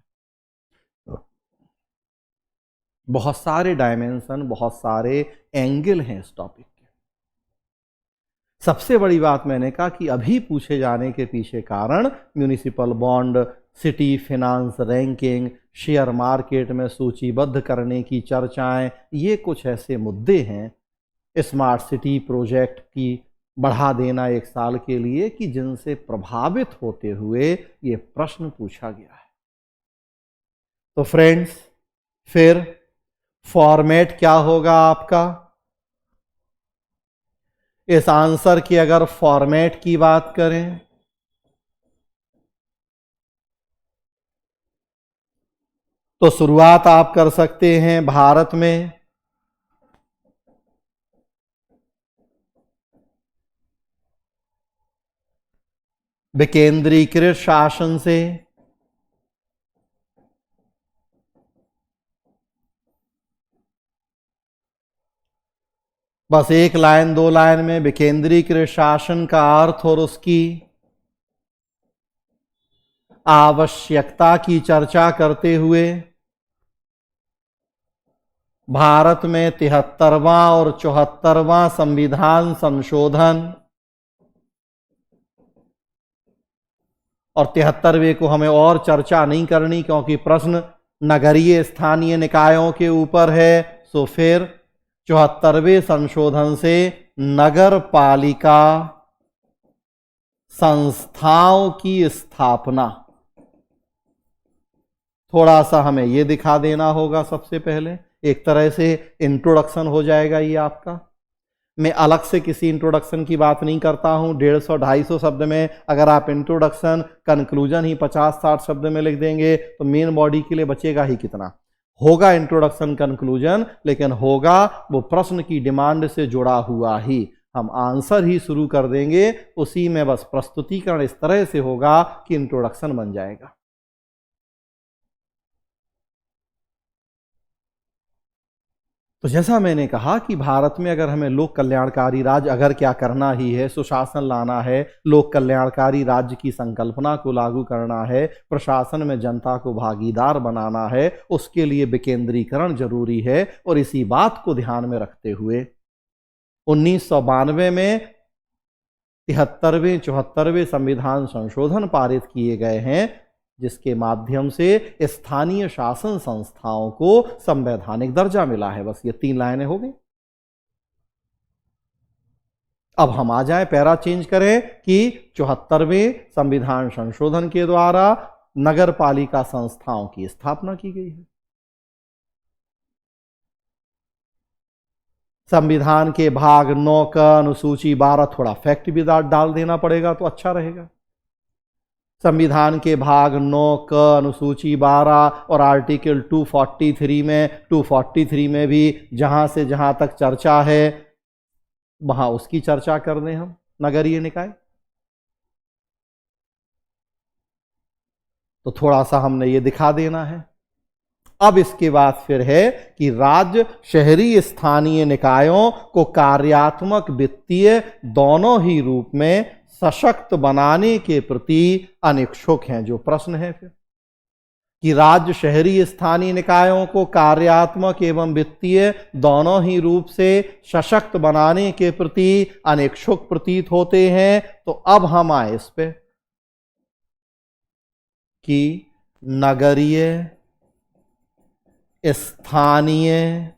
बहुत सारे डायमेंशन, बहुत सारे एंगल हैं इस टॉपिक के। सबसे बड़ी बात मैंने कहा कि अभी पूछे जाने के पीछे कारण municipal bond, city finance ranking, share market में सूचीबद्ध करने की चर्चाएं, ये कुछ ऐसे मुद्दे हैं स्मार्ट सिटी प्रोजेक्ट की बढ़ा देना 1 साल के लिए कि जिनसे प्रभावित होते हुए ये प्रश्न पूछा गया है। तो फ्रेंड्स, फिर फॉर्मेट क्या होगा आपका? इस आंसर की अगर फॉर्मेट की बात करें तो शुरुआत आप कर सकते हैं भारत में विकेंद्रीकृत शासन से। बस 1 लाइन 2 लाइन में विकेंद्रीकृत शासन का अर्थ और उसकी आवश्यकता की चर्चा करते हुए भारत में 73वां और 74वां संविधान संशोधन, और 73वें को हमें और चर्चा नहीं करनी क्योंकि प्रश्न नगरीय स्थानीय निकायों के ऊपर है। सो फिर 74वें संशोधन से नगर पालिका संस्थाओं की स्थापना, थोड़ा सा हमें यह दिखा देना होगा। सबसे पहले एक तरह से इंट्रोडक्शन हो जाएगा ये आपका। मैं अलग से किसी इंट्रोडक्शन की बात नहीं करता हूं। 150-250 शब्द में अगर आप इंट्रोडक्शन कंक्लूजन ही 50-60 शब्द में लिख देंगे तो मेन बॉडी के लिए बचेगा ही कितना। होगा इंट्रोडक्शन कंक्लूजन, लेकिन होगा वो प्रश्न की डिमांड से जुड़ा हुआ ही। हम आंसर ही शुरू कर देंगे, उसी में बस प्रस्तुतिकरण इस तरह से होगा कि इंट्रोडक्शन बन जाएगा। तो जैसा मैंने कहा कि भारत में अगर हमें लोक कल्याणकारी राज्य अगर क्या करना ही है, सुशासन लाना है, लोक कल्याणकारी राज्य की संकल्पना को लागू करना है, प्रशासन में जनता को भागीदार बनाना है, उसके लिए विकेंद्रीकरण जरूरी है। और इसी बात को ध्यान में रखते हुए 1992 में 73वें 74वें संविधान संशोधन पारित किए गए हैं, जिसके माध्यम से स्थानीय शासन संस्थाओं को संवैधानिक दर्जा मिला है। बस ये 3 लाइनें हो गई। अब हम आ जाएं, पैरा चेंज करें कि 74वें संविधान संशोधन के द्वारा नगर पालिका संस्थाओं की स्थापना की गई है। संविधान के भाग 9 का अनुसूची 12 थोड़ा फैक्ट भी डाल देना पड़ेगा तो अच्छा रहेगा। संविधान के भाग 9 का अनुसूची 12 और आर्टिकल 243 में भी जहां से जहां तक चर्चा है वहां उसकी चर्चा कर दें हम नगरीय निकाय। तो थोड़ा सा हमने ये दिखा देना है। अब इसके बाद फिर है कि राज्य शहरी स्थानीय निकायों को कार्यात्मक वित्तीय दोनों ही रूप में सशक्त बनाने के प्रति अनिच्छुक हैं। जो प्रश्न है फिर कि राज्य शहरी स्थानीय निकायों को कार्यात्मक एवं वित्तीय दोनों ही रूप से सशक्त बनाने के प्रति अनिच्छुक प्रतीत होते हैं। तो अब हम आए इस पे कि नगरीय स्थानीय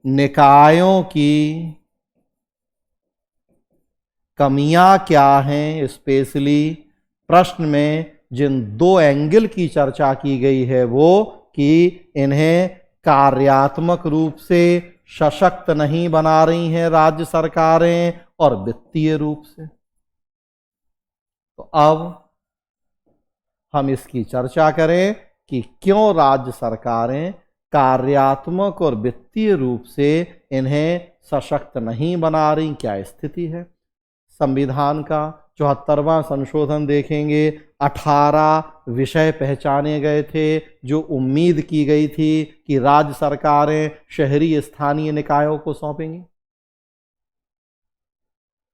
निकायों की कमियां क्या हैं। स्पेशली प्रश्न में जिन 2 एंगल की चर्चा की गई है वो कि इन्हें कार्यात्मक रूप से सशक्त नहीं बना रही हैं राज्य सरकारें और वित्तीय रूप से। तो अब हम इसकी चर्चा करें कि क्यों राज्य सरकारें कार्यात्मक और वित्तीय रूप से इन्हें सशक्त नहीं बना रही, क्या स्थिति है। संविधान का 74वां संशोधन देखेंगे। 18 विषय पहचाने गए थे जो उम्मीद की गई थी कि राज्य सरकारें शहरी स्थानीय निकायों को सौंपेंगी।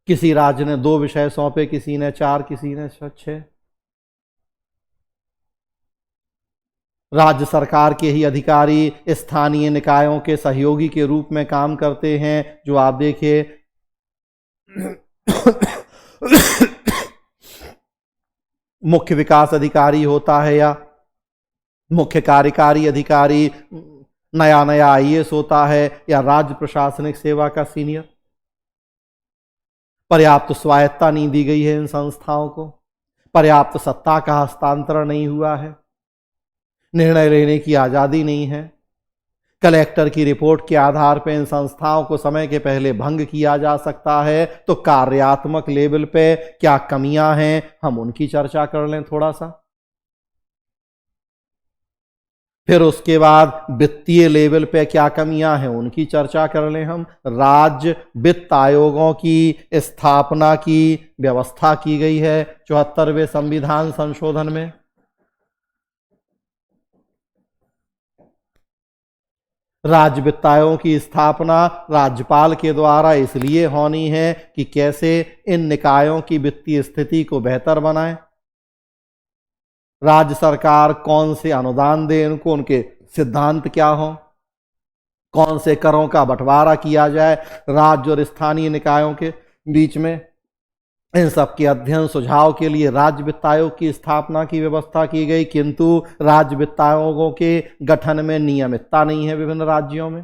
किसी राज्य ने 2 विषय सौंपे, किसी ने 4, किसी ने 6। राज्य सरकार के ही अधिकारी स्थानीय निकायों के सहयोगी के रूप में काम करते हैं। जो आप देखिए मुख्य विकास अधिकारी होता है या मुख्य कार्यकारी अधिकारी, नया नया आईएएस होता है या राज्य प्रशासनिक सेवा का सीनियर। पर्याप्त स्वायत्ता नहीं दी गई है इन संस्थाओं को, पर्याप्त सत्ता का हस्तांतरण नहीं हुआ है, निर्णय लेने की आजादी नहीं है। कलेक्टर की रिपोर्ट के आधार पर इन संस्थाओं को समय के पहले भंग किया जा सकता है। तो कार्यात्मक लेवल पे क्या कमियां हैं, हम उनकी चर्चा कर लें थोड़ा सा। फिर उसके बाद वित्तीय लेवल पे क्या कमियां हैं उनकी चर्चा कर लें हम। राज्य वित्त आयोगों की स्थापना की व्यवस्था की गई है 74वें संविधान संशोधन में। राज्य वित्त आयोग की स्थापना राज्यपाल के द्वारा इसलिए होनी है कि कैसे इन निकायों की वित्तीय स्थिति को बेहतर बनाए, राज्य सरकार कौन से अनुदान दे इनको, उनके सिद्धांत क्या हो, कौन से करों का बंटवारा किया जाए राज्य और स्थानीय निकायों के बीच में। इन सब के अध्ययन सुझाव के लिए राज्य वित्त आयोग की स्थापना की व्यवस्था की गई। किंतु राज्य वित्त आयोगों के गठन में नियमितता नहीं है विभिन्न राज्यों में।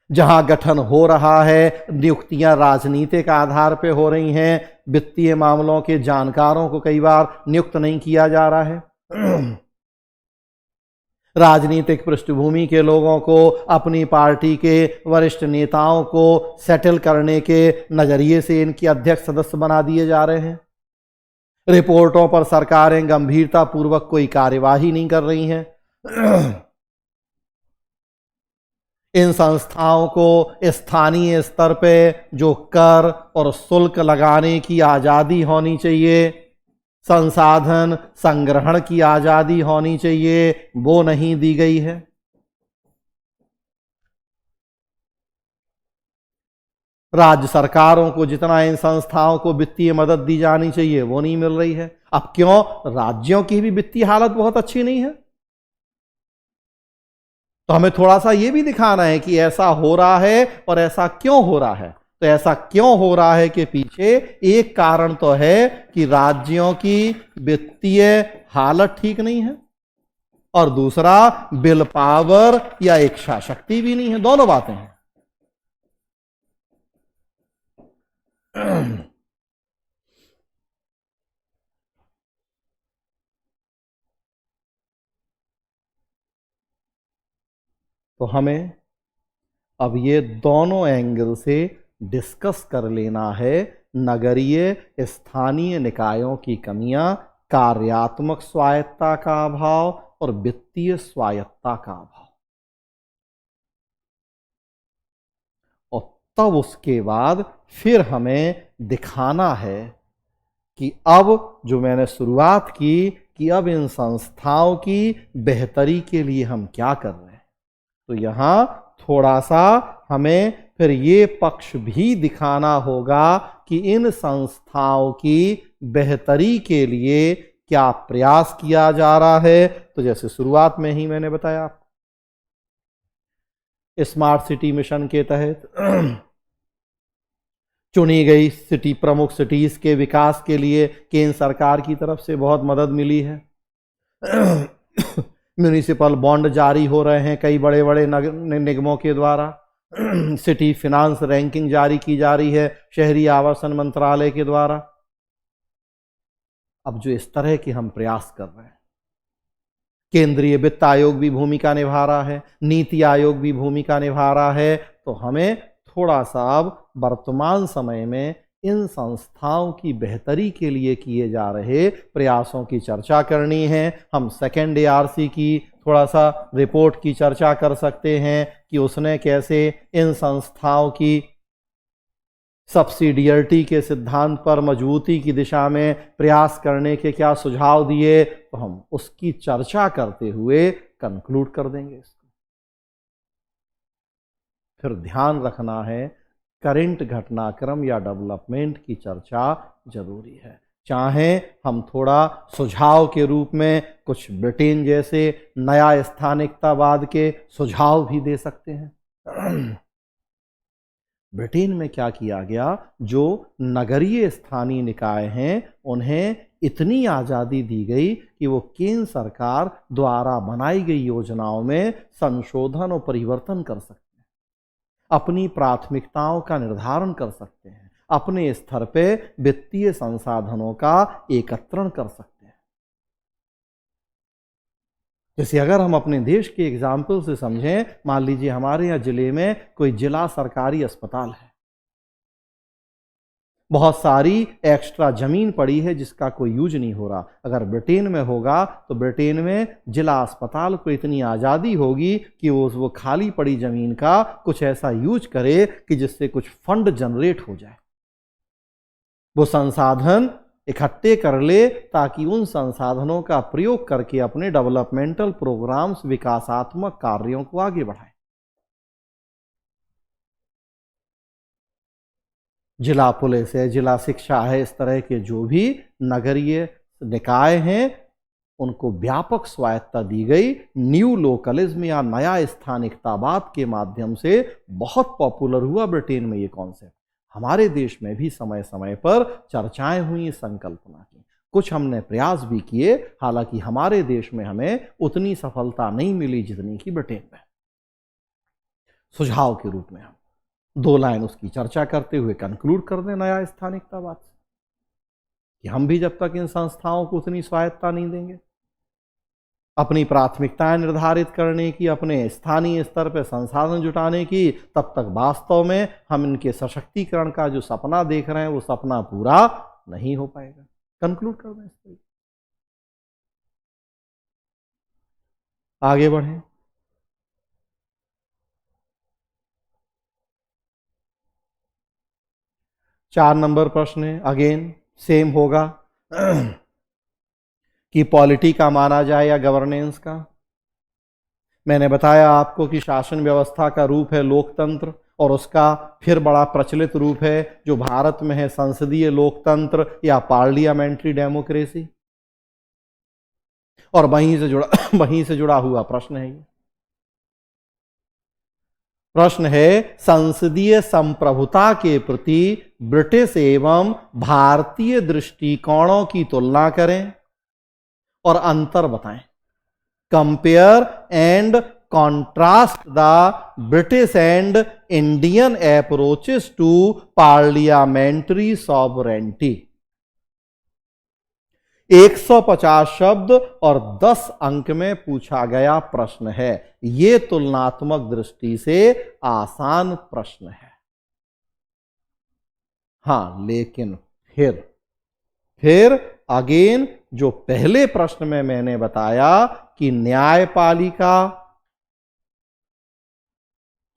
जहां गठन हो रहा है नियुक्तियां राजनीतिक आधार पर हो रही हैं, वित्तीय मामलों के जानकारों को कई बार नियुक्त नहीं किया जा रहा है। राजनीतिक पृष्ठभूमि के लोगों को अपनी पार्टी के वरिष्ठ नेताओं को सेटल करने के नजरिए से इनके अध्यक्ष सदस्य बना दिए जा रहे हैं। रिपोर्टों पर सरकारें गंभीरता पूर्वक कोई कार्यवाही नहीं कर रही हैं। इन संस्थाओं को स्थानीय स्तर पे जो कर और शुल्क लगाने की आजादी होनी चाहिए, संसाधन संग्रहण की आजादी होनी चाहिए, वो नहीं दी गई है। राज्य सरकारों को जितना इन संस्थाओं को वित्तीय मदद दी जानी चाहिए वो नहीं मिल रही है। अब क्यों? राज्यों की भी वित्तीय हालत बहुत अच्छी नहीं है। तो हमें थोड़ा सा ये भी दिखाना है कि ऐसा हो रहा है और ऐसा क्यों हो रहा है। तो ऐसा क्यों हो रहा है कि पीछे एक कारण तो है कि राज्यों की वित्तीय हालत ठीक नहीं है और दूसरा विल पावर या इच्छा शक्ति भी नहीं है। दोनों बातें हैं। तो हमें अब ये दोनों एंगल से डिस्कस कर लेना है नगरीय स्थानीय निकायों की कमियां, कार्यात्मक स्वायत्ता का अभाव और वित्तीय स्वायत्ता का अभाव। और तब उसके बाद फिर हमें दिखाना है कि अब जो मैंने शुरुआत की कि अब इन संस्थाओं की बेहतरी के लिए हम क्या कर रहे हैं। तो यहां थोड़ा सा हमें फिर ये पक्ष भी दिखाना होगा कि इन संस्थाओं की बेहतरी के लिए क्या प्रयास किया जा रहा है। तो जैसे शुरुआत में ही मैंने बताया, स्मार्ट सिटी मिशन के तहत चुनी गई सिटी, प्रमुख सिटीज के विकास के लिए केंद्र सरकार की तरफ से बहुत मदद मिली है। म्यूनिसिपल बॉन्ड जारी हो रहे हैं कई बड़े बड़े निगमों के द्वारा। सिटी फिनांस रैंकिंग जारी की जा रही है शहरी आवासन मंत्रालय के द्वारा। अब जो इस तरह के हम प्रयास कर रहे हैं, केंद्रीय वित्त आयोग भी भूमिका निभा रहा है, नीति आयोग भी भूमिका निभा रहा है। तो हमें थोड़ा सा अब वर्तमान समय में इन संस्थाओं की बेहतरी के लिए किए जा रहे प्रयासों की चर्चा करनी है। हम सेकेंड ARC की थोड़ा सा रिपोर्ट की चर्चा कर सकते हैं कि उसने कैसे इन संस्थाओं की सब्सिडियरिटी के सिद्धांत पर मजबूती की दिशा में प्रयास करने के क्या सुझाव दिए। तो हम उसकी चर्चा करते हुए कंक्लूड कर देंगे इसको। फिर ध्यान रखना है करंट घटनाक्रम या डेवलपमेंट की चर्चा जरूरी है। चाहे हम थोड़ा सुझाव के रूप में कुछ ब्रिटेन जैसे नया स्थानिकतावाद के सुझाव भी दे सकते हैं। ब्रिटेन में क्या किया गया, जो नगरीय स्थानीय निकाय हैं उन्हें इतनी आज़ादी दी गई कि वो केंद्र सरकार द्वारा बनाई गई योजनाओं में संशोधन और परिवर्तन कर सकते हैं, अपनी प्राथमिकताओं का निर्धारण कर सकते हैं, अपने स्तर पे वित्तीय संसाधनों का एकत्रण कर सकते हैं। जैसे अगर हम अपने देश के एग्जाम्पल से समझें, मान लीजिए हमारे यहाँ जिले में कोई जिला सरकारी अस्पताल है, बहुत सारी एक्स्ट्रा जमीन पड़ी है जिसका कोई यूज नहीं हो रहा। अगर ब्रिटेन में होगा तो ब्रिटेन में जिला अस्पताल को इतनी आज़ादी होगी कि वो खाली पड़ी जमीन का कुछ ऐसा यूज करे कि जिससे कुछ फंड जनरेट हो जाए, वो संसाधन इकट्ठे कर ले ताकि उन संसाधनों का प्रयोग करके अपने डेवलपमेंटल प्रोग्राम्स, विकासात्मक कार्यों को आगे बढ़ाए। जिला पुलिस है, जिला शिक्षा है, इस तरह के जो भी नगरीय निकाय हैं उनको व्यापक स्वायत्ता दी गई। न्यू लोकलिज्म या नया स्थानिकतावाद के माध्यम से बहुत पॉपुलर हुआ ब्रिटेन में ये कॉन्सेप्ट। हमारे देश में भी समय समय पर चर्चाएं हुई इस संकल्पना की, कुछ हमने प्रयास भी किए, हालांकि हमारे देश में हमें उतनी सफलता नहीं मिली जितनी कि ब्रिटेन में। सुझाव के रूप में हम 2 लाइन उसकी चर्चा करते हुए कंक्लूड कर दें नया स्थानिकतावाद से, कि हम भी जब तक इन संस्थाओं को उतनी स्वायत्ता नहीं देंगे, अपनी प्राथमिकताएं निर्धारित करने की, अपने स्थानीय स्तर पर संसाधन जुटाने की, तब तक वास्तव में हम इनके सशक्तिकरण का जो सपना देख रहे हैं वो सपना पूरा नहीं हो पाएगा। कंक्लूड कर दें इसको, आगे बढ़ें। चार नंबर प्रश्न है, अगेन सेम होगा कि पॉलिटी का माना जाए या गवर्नेंस का। मैंने बताया आपको कि शासन व्यवस्था का रूप है लोकतंत्र, और उसका फिर बड़ा प्रचलित रूप है जो भारत में है संसदीय लोकतंत्र या पार्लियामेंट्री डेमोक्रेसी। और वहीं से जुड़ा हुआ प्रश्न है ये। प्रश्न है, संसदीय संप्रभुता के प्रति ब्रिटिश एवं भारतीय दृष्टिकोणों की तुलना करें और अंतर बताएं। Compare and contrast the British and Indian approaches to parliamentary sovereignty. 150 शब्द और 10 अंक में पूछा गया प्रश्न है। यह तुलनात्मक दृष्टि से आसान प्रश्न है। हां, लेकिन फिर अगेन जो पहले प्रश्न में मैंने बताया कि न्यायपालिका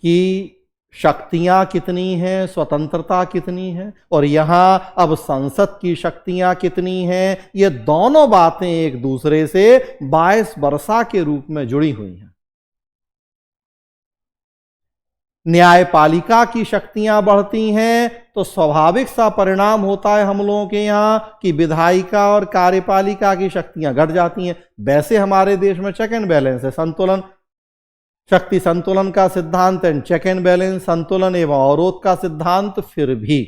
की शक्तियां कितनी हैं, स्वतंत्रता कितनी है, और यहां अब संसद की शक्तियां कितनी हैं, ये दोनों बातें एक दूसरे से बायस वर्षा के रूप में जुड़ी हुई हैं। न्यायपालिका की शक्तियां बढ़ती हैं तो स्वाभाविक सा परिणाम होता है हम लोगों के यहां कि विधायिका और कार्यपालिका की शक्तियां घट जाती हैं। वैसे हमारे देश में चेक एंड बैलेंस है, संतुलन, शक्ति संतुलन का सिद्धांत एंड चेक एंड बैलेंस, संतुलन एवं अवरोध का सिद्धांत। फिर भी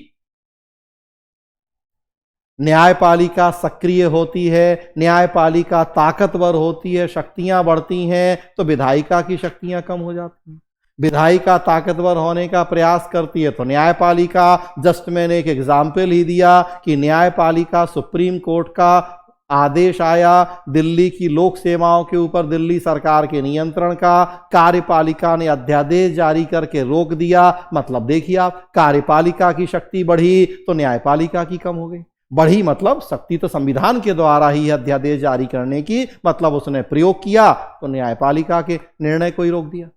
न्यायपालिका सक्रिय होती है, न्यायपालिका ताकतवर होती है, शक्तियां बढ़ती हैं तो विधायिका की शक्तियां कम हो जाती हैं। विधायिका ताकतवर होने का प्रयास करती है तो न्यायपालिका, जस्ट मैंने एक एग्जाम्पल ही दिया कि न्यायपालिका, सुप्रीम कोर्ट का आदेश आया दिल्ली की लोक सेवाओं के ऊपर दिल्ली सरकार के नियंत्रण का, कार्यपालिका ने अध्यादेश जारी करके रोक दिया। मतलब देखिए आप, कार्यपालिका की शक्ति बढ़ी तो न्यायपालिका की कम हो गई। बढ़ी मतलब शक्ति तो संविधान के द्वारा ही अध्यादेश जारी करने की, मतलब उसने प्रयोग किया तो न्यायपालिका के निर्णय को ही रोक दिया।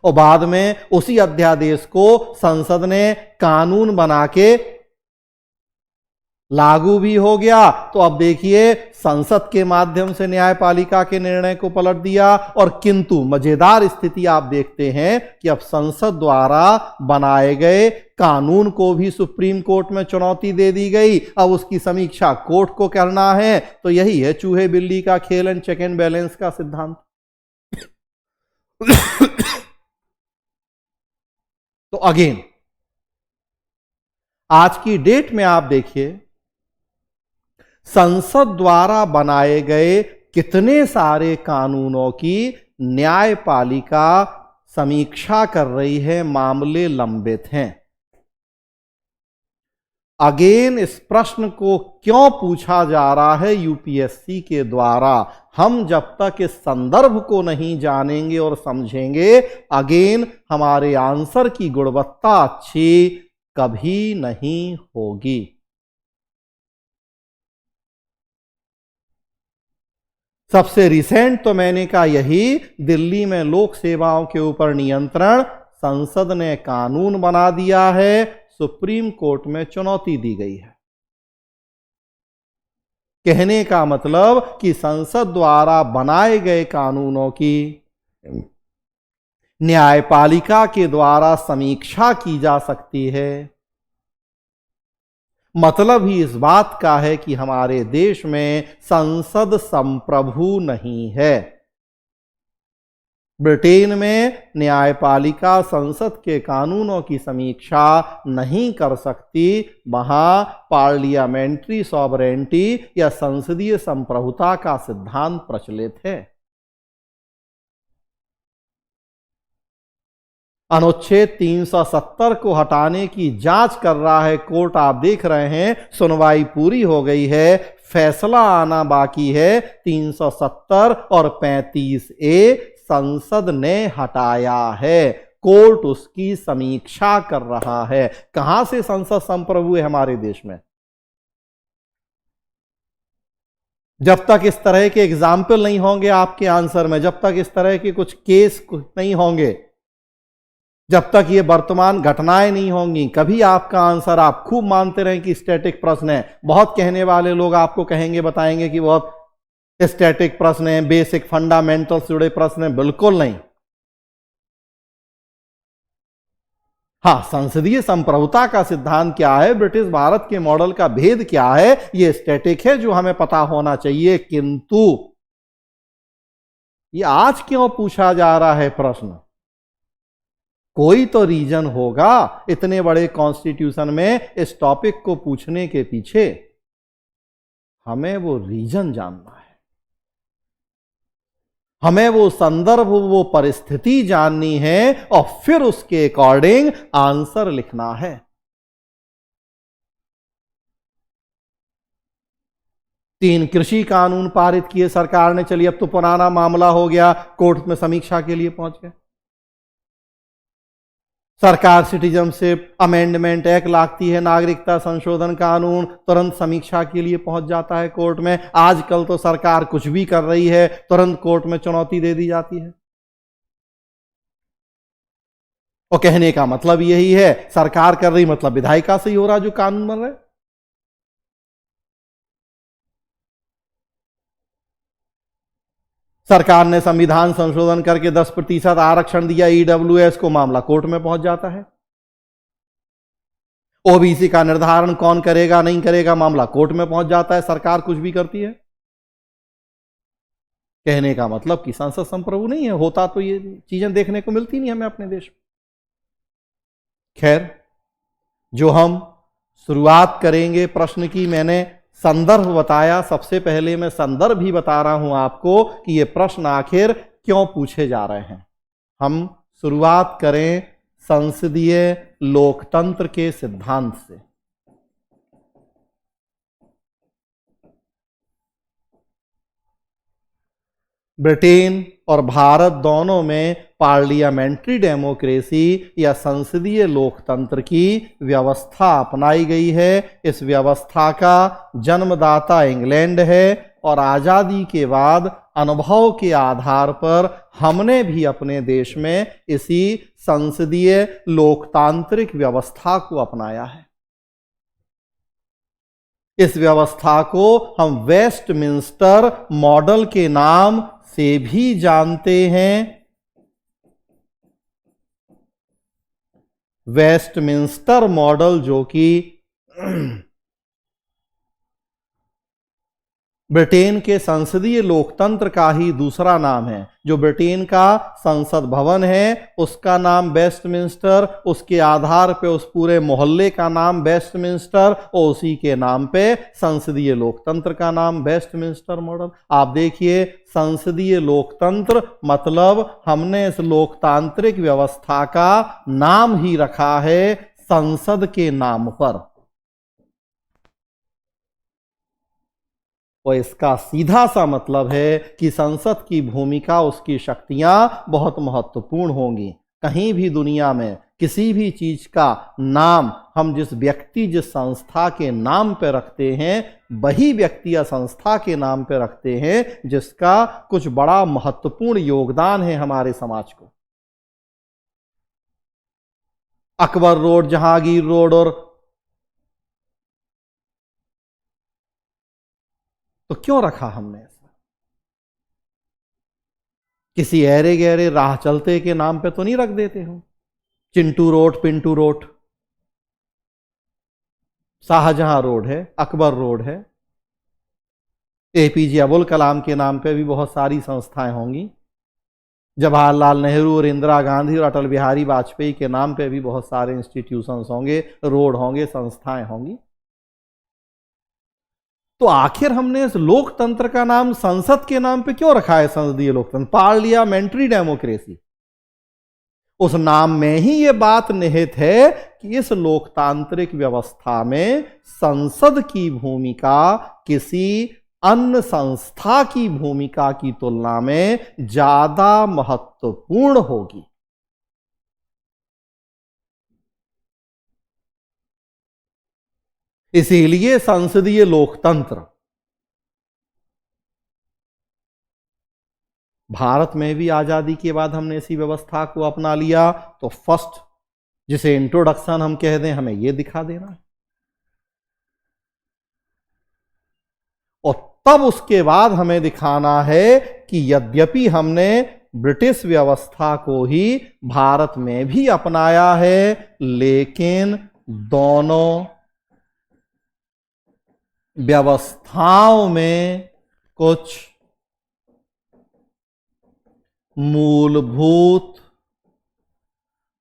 और बाद में उसी अध्यादेश को संसद ने कानून बना के लागू भी हो गया। तो अब देखिए, संसद के माध्यम से न्यायपालिका के निर्णय को पलट दिया। और किंतु मजेदार स्थिति आप देखते हैं कि अब संसद द्वारा बनाए गए कानून को भी सुप्रीम कोर्ट में चुनौती दे दी गई। अब उसकी समीक्षा कोर्ट को करना है। तो यही है चूहे बिल्ली का खेल एंड चेक एंड बैलेंस का सिद्धांत। तो अगेन आज की डेट में आप देखिए, संसद द्वारा बनाए गए कितने सारे कानूनों की न्यायपालिका समीक्षा कर रही है, मामले लंबित हैं। अगेन इस प्रश्न को क्यों पूछा जा रहा है यूपीएससी के द्वारा, हम जब तक इस संदर्भ को नहीं जानेंगे और समझेंगे, अगेन हमारे आंसर की गुणवत्ता अच्छी कभी नहीं होगी। सबसे रिसेंट तो मैंने कहा यही, दिल्ली में लोक सेवाओं के ऊपर नियंत्रण संसद ने कानून बना दिया है, सुप्रीम कोर्ट में चुनौती दी गई है। कहने का मतलब कि संसद द्वारा बनाए गए कानूनों की न्यायपालिका के द्वारा समीक्षा की जा सकती है। मतलब ही इस बात का है कि हमारे देश में संसद संप्रभु नहीं है। ब्रिटेन में न्यायपालिका संसद के कानूनों की समीक्षा नहीं कर सकती, वहां पार्लियामेंट्री सॉवरेंटी या संसदीय संप्रभुता का सिद्धांत प्रचलित है। अनुच्छेद 370 को हटाने की जांच कर रहा है कोर्ट, आप देख रहे हैं, सुनवाई पूरी हो गई है, फैसला आना बाकी है। 370 और 35A संसद ने हटाया है, कोर्ट उसकी समीक्षा कर रहा है। कहां से संसद संप्रभु है हमारे देश में? जब तक इस तरह के एग्जाम्पल नहीं होंगे आपके आंसर में, जब तक इस तरह के कुछ केस नहीं होंगे, जब तक ये वर्तमान घटनाएं नहीं होंगी, कभी आपका आंसर आप खूब मानते रहें कि स्टैटिक प्रश्न है। बहुत कहने वाले लोग आपको कहेंगे, बताएंगे कि बहुत स्टैटिक प्रश्न है, बेसिक फंडामेंटल से जुड़े प्रश्न है। बिल्कुल नहीं। हाँ, संसदीय संप्रभुता का सिद्धांत क्या है, ब्रिटिश भारत के मॉडल का भेद क्या है, ये स्टैटिक है जो हमें पता होना चाहिए। किंतु ये आज क्यों पूछा जा रहा है प्रश्न? कोई तो रीजन होगा इतने बड़े कॉन्स्टिट्यूशन में इस टॉपिक को पूछने के पीछे। हमें वो रीजन जानना है, हमें वो संदर्भ, वो परिस्थिति जाननी है और फिर उसके अकॉर्डिंग आंसर लिखना है। 3 कृषि कानून पारित किए सरकार ने, चलिए अब तो पुराना मामला हो गया, कोर्ट में समीक्षा के लिए पहुंच गए। सरकार सिटीजनशिप अमेंडमेंट एक्ट लाती है, नागरिकता संशोधन कानून, तुरंत समीक्षा के लिए पहुंच जाता है कोर्ट में। आजकल तो सरकार कुछ भी कर रही है तुरंत कोर्ट में चुनौती दे दी जाती है। और कहने का मतलब यही है, सरकार कर रही मतलब विधायिका से ही हो रहा जो कानून बन रहे। सरकार ने संविधान संशोधन करके 10% आरक्षण दिया ईडब्ल्यूएस को, मामला कोर्ट में पहुंच जाता है। ओबीसी का निर्धारण कौन करेगा नहीं करेगा, मामला कोर्ट में पहुंच जाता है, सरकार कुछ भी करती है। कहने का मतलब कि संसद संप्रभु नहीं है, होता तो ये चीजें देखने को मिलती नहीं हमें अपने देश में। खैर, जो हम शुरुआत करेंगे प्रश्न की, मैंने संदर्भ बताया, सबसे पहले मैं संदर्भ भी बता रहा हूं आपको कि ये प्रश्न आखिर क्यों पूछे जा रहे हैं। हम शुरुआत करें संसदीय लोकतंत्र के सिद्धांत से। ब्रिटेन और भारत दोनों में पार्लियामेंट्री डेमोक्रेसी या संसदीय लोकतंत्र की व्यवस्था अपनाई गई है। इस व्यवस्था का जन्मदाता इंग्लैंड है और आजादी के बाद अनुभव के आधार पर हमने भी अपने देश में इसी संसदीय लोकतांत्रिक व्यवस्था को अपनाया है। इस व्यवस्था को हम वेस्टमिंस्टर मॉडल के नाम से भी जानते हैं। वेस्टमिंस्टर मॉडल जो कि ब्रिटेन के संसदीय लोकतंत्र का ही दूसरा नाम है। जो ब्रिटेन का संसद भवन है उसका नाम वेस्टमिंस्टर, उसके आधार पे उस पूरे मोहल्ले का नाम वेस्टमिंस्टर और उसी के नाम पे संसदीय लोकतंत्र का नाम वेस्टमिंस्टर मॉडल। आप देखिए, संसदीय लोकतंत्र मतलब हमने इस लोकतांत्रिक व्यवस्था का नाम ही रखा है संसद के नाम पर। और इसका सीधा सा मतलब है कि संसद की भूमिका, उसकी शक्तियां बहुत महत्वपूर्ण होंगी। कहीं भी दुनिया में किसी भी चीज का नाम हम जिस व्यक्ति जिस संस्था के नाम पे रखते हैं, वही व्यक्ति या संस्था के नाम पे रखते हैं जिसका कुछ बड़ा महत्वपूर्ण योगदान है हमारे समाज को। अकबर रोड, जहांगीर रोड, और तो क्यों रखा हमने ऐसा? किसी ऐरे गहरे राह चलते के नाम पे तो नहीं रख देते हो। Chintu road, Pintu road, Shahjahan road है, अकबर रोड है। एपीजे अबुल कलाम के नाम पे भी बहुत सारी संस्थाएं होंगी। जवाहरलाल नेहरू और इंदिरा गांधी और अटल बिहारी वाजपेयी के नाम पे भी बहुत सारे इंस्टीट्यूशंस होंगे, रोड होंगे, संस्थाएं होंगी। तो आखिर हमने इस लोकतंत्र का नाम संसद के नाम पे क्यों रखा है? संसदीय लोकतंत्र, पार्लियामेंट्री डेमोक्रेसी। उस नाम में ही यह बात निहित है कि इस लोकतांत्रिक व्यवस्था में संसद की भूमिका किसी अन्य संस्था की भूमिका की तुलना में ज्यादा महत्वपूर्ण होगी। इसीलिए संसदीय लोकतंत्र भारत में भी आजादी के बाद हमने इसी व्यवस्था को अपना लिया। तो फर्स्ट, जिसे इंट्रोडक्शन हम कह दें, हमें यह दिखा देना है, और तब उसके बाद हमें दिखाना है कि यद्यपि हमने ब्रिटिश व्यवस्था को ही भारत में भी अपनाया है, लेकिन दोनों व्यवस्थाओं में कुछ मूलभूत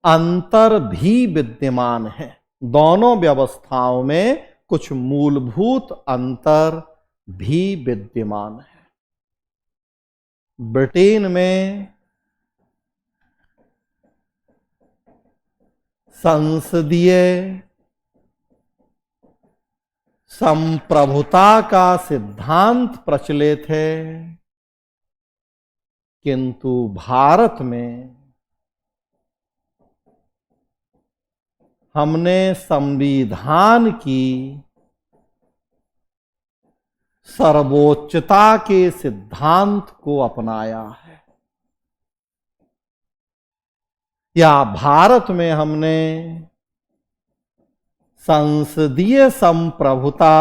अंतर भी विद्यमान है। दोनों व्यवस्थाओं में कुछ मूलभूत अंतर भी विद्यमान है। ब्रिटेन में संसदीय संप्रभुता का सिद्धांत प्रचलित है, किंतु भारत में हमने संविधान की सर्वोच्चता के सिद्धांत को अपनाया है, या भारत में हमने संसदीय संप्रभुता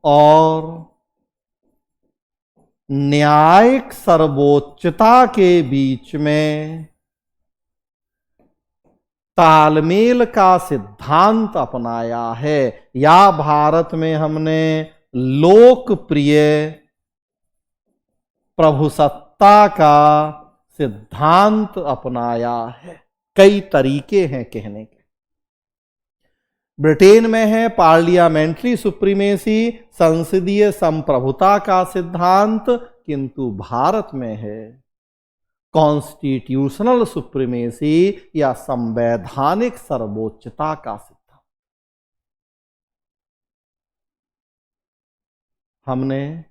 और न्यायिक सर्वोच्चता के बीच में तालमेल का सिद्धांत अपनाया है, या भारत में हमने लोकप्रिय प्रभुसत्ता का सिद्धांत अपनाया है। कई तरीके हैं कहने के। ब्रिटेन में है पार्लियामेंट्री सुप्रीमेसी, संसदीय संप्रभुता का सिद्धांत, किंतु भारत में है कॉन्स्टिट्यूशनल सुप्रीमेसी या संवैधानिक सर्वोच्चता का सिद्धांत। हमने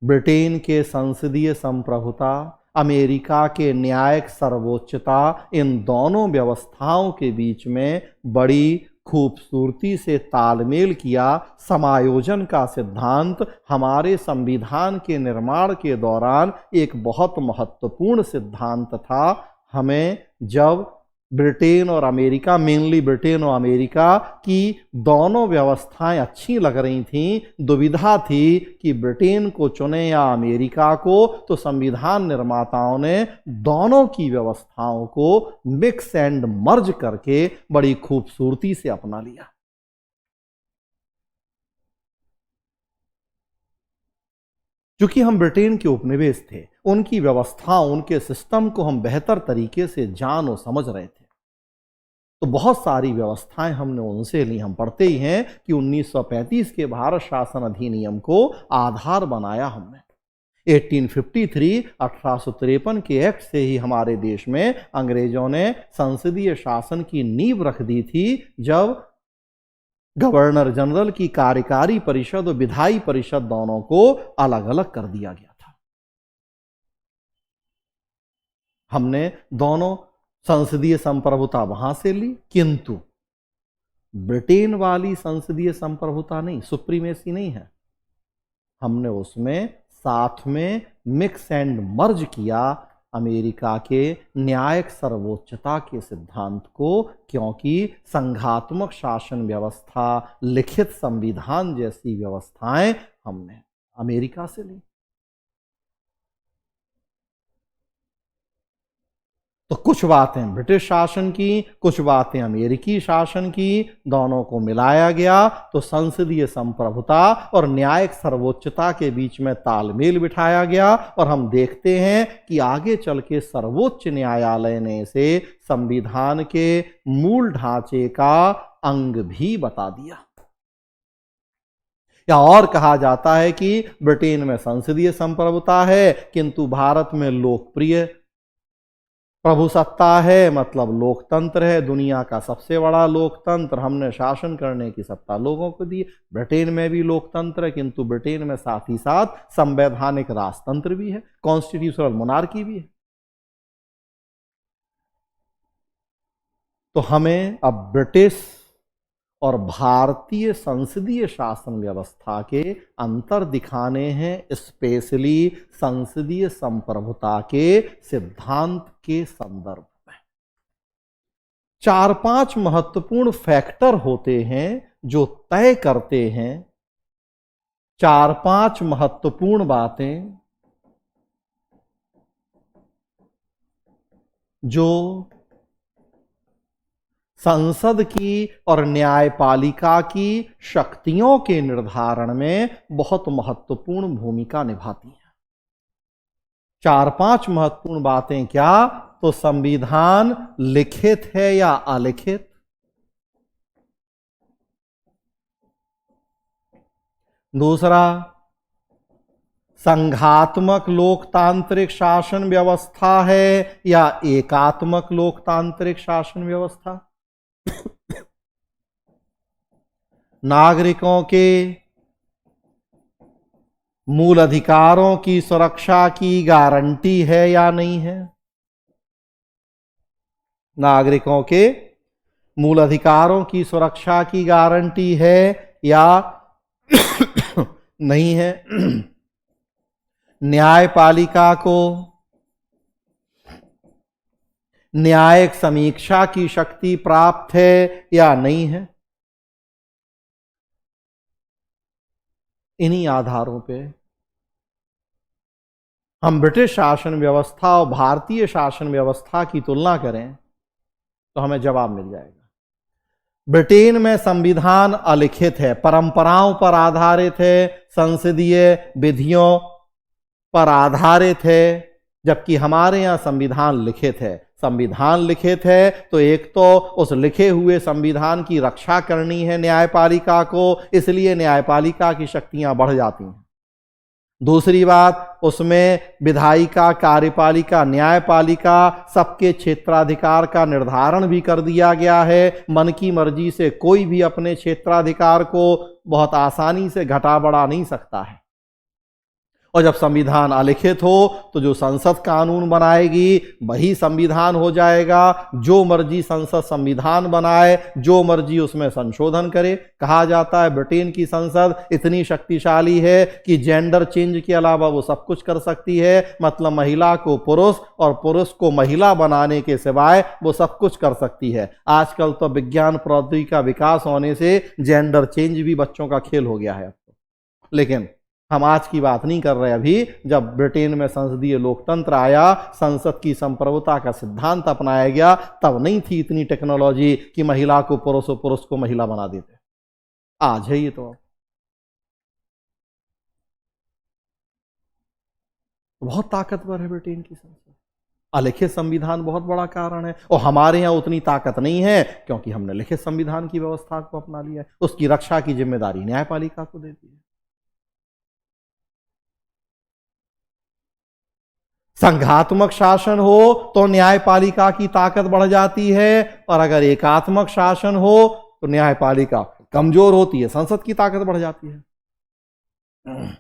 ब्रिटेन के संसदीय संप्रभुता, अमेरिका के न्यायिक सर्वोच्चता, इन दोनों व्यवस्थाओं के बीच में बड़ी खूबसूरती से तालमेल किया। समायोजन का सिद्धांत हमारे संविधान के निर्माण के दौरान एक बहुत महत्वपूर्ण सिद्धांत था। हमें जब ब्रिटेन और अमेरिका, मेनली ब्रिटेन और अमेरिका की दोनों व्यवस्थाएं अच्छी लग रही थीं, दुविधा थी कि ब्रिटेन को चुने या अमेरिका को, तो संविधान निर्माताओं ने दोनों की व्यवस्थाओं को मिक्स एंड मर्ज करके बड़ी खूबसूरती से अपना लिया। क्योंकि हम ब्रिटेन के उपनिवेश थे, उनकी व्यवस्थाओं, उनके सिस्टम को हम बेहतर तरीके से जान और समझ रहे थे, तो बहुत सारी व्यवस्थाएं हमने उनसे ली। हम पढ़ते ही हैं कि 1935 के भारत शासन अधिनियम को आधार बनाया हमने। 1853 1853 के एक्ट से ही हमारे देश में अंग्रेजों ने संसदीय शासन की नींव रख दी थी, जब गवर्नर जनरल की कार्यकारी परिषद और विधायी परिषद दोनों को अलग अलग कर दिया गया था। हमने दोनों संसदीय संप्रभुता वहां से ली, किंतु ब्रिटेन वाली संसदीय संप्रभुता नहीं, सुप्रीमेसी नहीं है। हमने उसमें साथ में मिक्स एंड मर्ज किया अमेरिका के न्यायिक सर्वोच्चता के सिद्धांत को, क्योंकि संघात्मक शासन व्यवस्था, लिखित संविधान जैसी व्यवस्थाएं हमने अमेरिका से ली। तो कुछ बातें ब्रिटिश शासन की, कुछ बातें अमेरिकी शासन की, दोनों को मिलाया गया तो संसदीय संप्रभुता और न्यायिक सर्वोच्चता के बीच में तालमेल बिठाया गया। और हम देखते हैं कि आगे चल के सर्वोच्च न्यायालय ने इसे संविधान के मूल ढांचे का अंग भी बता दिया। या और कहा जाता है कि ब्रिटेन में संसदीय संप्रभुता है, किंतु भारत में लोकप्रिय प्रभुसत्ता है, मतलब लोकतंत्र है, दुनिया का सबसे बड़ा लोकतंत्र। हमने शासन करने की सत्ता लोगों को दी। ब्रिटेन में भी लोकतंत्र है, किंतु ब्रिटेन में साथ ही साथ संवैधानिक राजतंत्र भी है, कॉन्स्टिट्यूशनल मोनार्की भी है। तो हमें अब ब्रिटिश और भारतीय संसदीय शासन व्यवस्था के अंतर दिखाने हैं, स्पेशली संसदीय संप्रभुता के सिद्धांत के संदर्भ में। 4-5 महत्वपूर्ण फैक्टर होते हैं जो तय करते हैं, 4-5 महत्वपूर्ण बातें जो संसद की और न्यायपालिका की शक्तियों के निर्धारण में बहुत महत्वपूर्ण भूमिका निभाती हैं। 4-5 महत्वपूर्ण बातें क्या? तो संविधान लिखित है या अलिखित, दूसरा संघात्मक लोकतांत्रिक शासन व्यवस्था है या एकात्मक लोकतांत्रिक शासन व्यवस्था, नागरिकों के मूल अधिकारों की सुरक्षा की गारंटी है या नहीं है? नागरिकों के मूल अधिकारों की सुरक्षा की गारंटी है या नहीं है? न्यायपालिका को न्यायिक समीक्षा की शक्ति प्राप्त है या नहीं है? इन्हीं आधारों पे हम ब्रिटिश शासन व्यवस्था और भारतीय शासन व्यवस्था की तुलना करें तो हमें जवाब मिल जाएगा। ब्रिटेन में संविधान अलिखित है, परंपराओं पर आधारित है, संसदीय विधियों पर आधारित है, जबकि हमारे यहां संविधान लिखित है। संविधान लिखित है तो एक तो उस लिखे हुए संविधान की रक्षा करनी है न्यायपालिका को, इसलिए न्यायपालिका की शक्तियां बढ़ जाती हैं। दूसरी बात, उसमें विधायिका, कार्यपालिका, न्यायपालिका सबके क्षेत्राधिकार का निर्धारण भी कर दिया गया है। मन की मर्जी से कोई भी अपने क्षेत्राधिकार को बहुत आसानी से घटा बढ़ा नहीं सकता है। और जब संविधान अलिखित हो तो जो संसद कानून बनाएगी वही संविधान हो जाएगा। जो मर्जी संसद संविधान बनाए, जो मर्जी उसमें संशोधन करे। कहा जाता है ब्रिटेन की संसद इतनी शक्तिशाली है कि जेंडर चेंज के अलावा वो सब कुछ कर सकती है, मतलब महिला को पुरुष और पुरुष को महिला बनाने के सिवाय वो सब कुछ कर सकती है। आजकल तो विज्ञान प्रौद्योगिकी का विकास होने से जेंडर चेंज भी बच्चों का खेल हो गया है। लेकिन हम आज की बात नहीं कर रहे। अभी जब ब्रिटेन में संसदीय लोकतंत्र आया, संसद की संप्रभुता का सिद्धांत अपनाया गया, तब नहीं थी इतनी टेक्नोलॉजी कि महिला को पुरुष और पुरुष को महिला बना देते। आज है ये तो बहुत ताकतवर है ब्रिटेन की संसद। अलिखित संविधान बहुत बड़ा कारण है। और हमारे यहां उतनी ताकत नहीं है क्योंकि हमने लिखित संविधान की व्यवस्था को अपना लिया है। उसकी रक्षा की जिम्मेदारी न्यायपालिका को देती है। संघात्मक शासन हो तो न्यायपालिका की ताकत बढ़ जाती है, और अगर एकात्मक शासन हो तो न्यायपालिका कमजोर होती है, संसद की ताकत बढ़ जाती है।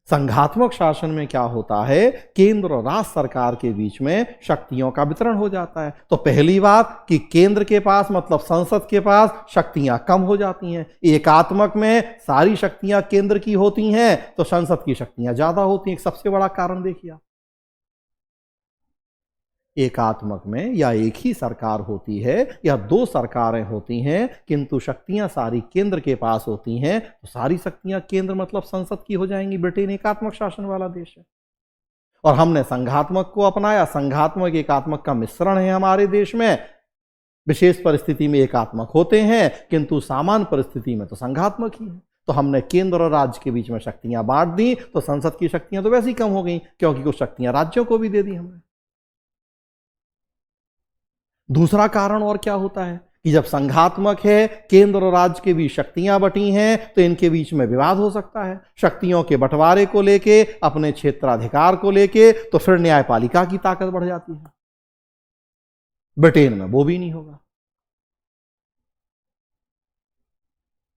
संघात्मक शासन में क्या होता है, केंद्र और राज्य सरकार के बीच में शक्तियों का वितरण हो जाता है। तो पहली बात कि केंद्र के पास मतलब संसद के पास शक्तियां कम हो जाती हैं। एकात्मक में सारी शक्तियां केंद्र की होती हैं तो संसद की शक्तियां ज्यादा होती हैं। एक सबसे बड़ा कारण देखिए, एकात्मक में या एक ही सरकार होती है या दो सरकारें होती हैं, किंतु शक्तियां सारी केंद्र के पास होती हैं, तो सारी शक्तियां केंद्र मतलब संसद की हो जाएंगी। ब्रिटेन एकात्मक शासन वाला देश है और हमने संघात्मक को अपनाया। संघात्मक एकात्मक का मिश्रण है हमारे देश में। विशेष परिस्थिति में एकात्मक होते हैं किंतु सामान्य परिस्थिति में तो संघात्मक ही है। तो हमने केंद्र और राज्य के बीच में शक्तियां बांट दी, तो संसद की शक्तियां तो वैसे ही कम हो गई क्योंकि कुछ शक्तियां राज्यों को भी दे दी हमने। दूसरा कारण और क्या होता है कि जब संघात्मक है, केंद्र और राज्य के बीच शक्तियां बटी हैं, तो इनके बीच में विवाद हो सकता है शक्तियों के बंटवारे को लेके, अपने क्षेत्राधिकार को लेके, तो फिर न्यायपालिका की ताकत बढ़ जाती है। ब्रिटेन में वो भी नहीं होगा।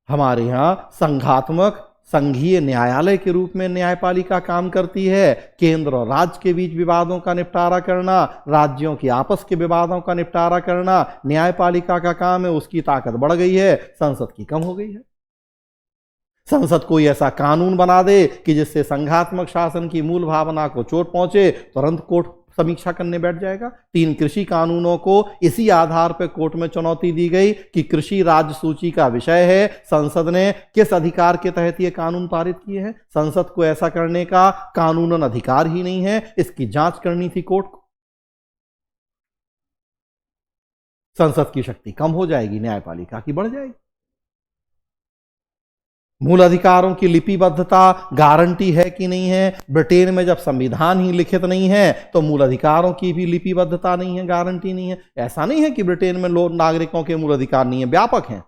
हमारे यहां संघात्मक संघीय न्यायालय के रूप में न्यायपालिका काम करती है। केंद्र और राज्य के बीच विवादों का निपटारा करना, राज्यों के आपस के विवादों का निपटारा करना न्यायपालिका का काम है। उसकी ताकत बढ़ गई है, संसद की कम हो गई है। संसद कोई ऐसा कानून बना दे कि जिससे संघात्मक शासन की मूल भावना को चोट पहुंचे, तुरंत कोर्ट समीक्षा करने बैठ जाएगा। 3 कृषि कानूनों को इसी आधार पर कोर्ट में चुनौती दी गई कि कृषि राज्य सूची का विषय है, संसद ने किस अधिकार के तहत ये कानून पारित किए हैं। संसद को ऐसा करने का कानूनन अधिकार ही नहीं है, इसकी जांच करनी थी कोर्ट को। संसद की शक्ति कम हो जाएगी, न्यायपालिका की बढ़ जाएगी। मूल अधिकारों की लिपिबद्धता गारंटी है कि नहीं है। ब्रिटेन में जब संविधान ही लिखित नहीं है तो मूल अधिकारों की भी लिपिबद्धता नहीं है, गारंटी नहीं है। ऐसा नहीं है कि ब्रिटेन में लोग नागरिकों के मूल अधिकार नहीं है, व्यापक हैं,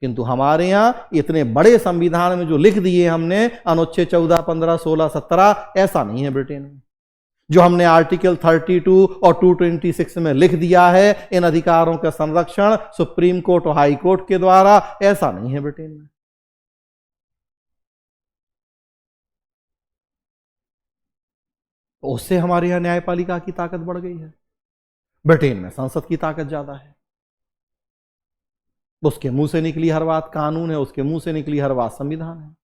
किंतु हमारे यहाँ इतने बड़े संविधान में जो लिख दिए हमने अनुच्छेद 14, 15, 16, 17, ऐसा नहीं है ब्रिटेन में। जो हमने आर्टिकल 32 और 226 में लिख दिया है, इन अधिकारों का संरक्षण सुप्रीम कोर्ट और हाई कोर्ट के द्वारा, ऐसा नहीं है ब्रिटेन में। तो उससे हमारे यहां न्यायपालिका की ताकत बढ़ गई है। ब्रिटेन में संसद की ताकत ज्यादा है। उसके मुंह से निकली हर बात कानून है, उसके मुंह से निकली हर बात संविधान है।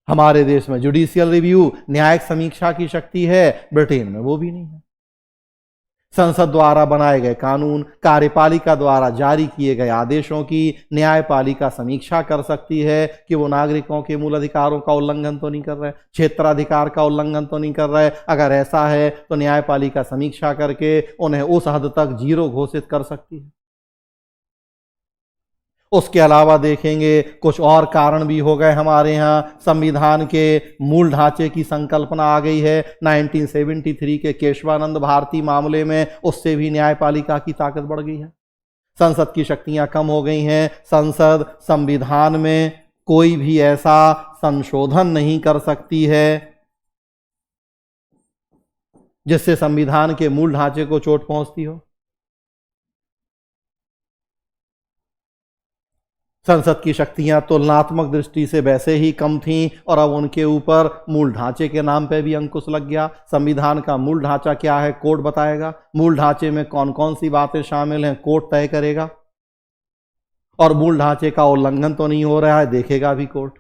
हमारे देश में जुडिशियल रिव्यू, न्यायिक समीक्षा की शक्ति है, ब्रिटेन में वो भी नहीं है। संसद द्वारा बनाए गए कानून, कार्यपालिका द्वारा जारी किए गए आदेशों की न्यायपालिका समीक्षा कर सकती है कि वो नागरिकों के मूल अधिकारों का उल्लंघन तो नहीं कर रहे, क्षेत्राधिकार का उल्लंघन तो नहीं कर रहे। अगर ऐसा है तो न्यायपालिका समीक्षा करके उन्हें उस हद तक जीरो घोषित कर सकती है। उसके अलावा देखेंगे कुछ और कारण भी हो गए हमारे यहाँ। संविधान के मूल ढांचे की संकल्पना आ गई है 1973 के केशवानंद भारती मामले में, उससे भी न्यायपालिका की ताकत बढ़ गई है। संसद की शक्तियां कम हो गई हैं। संसद संविधान में कोई भी ऐसा संशोधन नहीं कर सकती है जिससे संविधान के मूल ढांचे को चोट पहुंचती हो। संसद की शक्तियां तुलनात्मक दृष्टि से वैसे ही कम थीं और अब उनके ऊपर मूल ढांचे के नाम पे भी अंकुश लग गया। संविधान का मूल ढांचा क्या है, कोर्ट बताएगा। मूल ढांचे में कौन कौन सी बातें शामिल हैं, कोर्ट तय करेगा। और मूल ढांचे का उल्लंघन तो नहीं हो रहा है, देखेगा भी कोर्ट।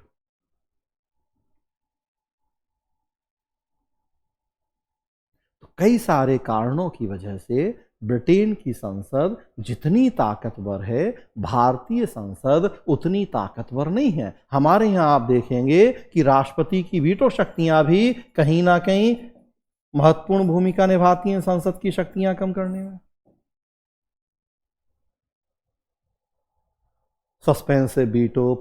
तो कई सारे कारणों की वजह से ब्रिटेन की संसद जितनी ताकतवर है, भारतीय संसद उतनी ताकतवर नहीं है। हमारे यहां आप देखेंगे कि राष्ट्रपति की वीटो शक्तियां भी कहीं ना कहीं महत्वपूर्ण भूमिका निभाती हैं संसद की शक्तियां कम करने में। सस्पेंसिव वीटो,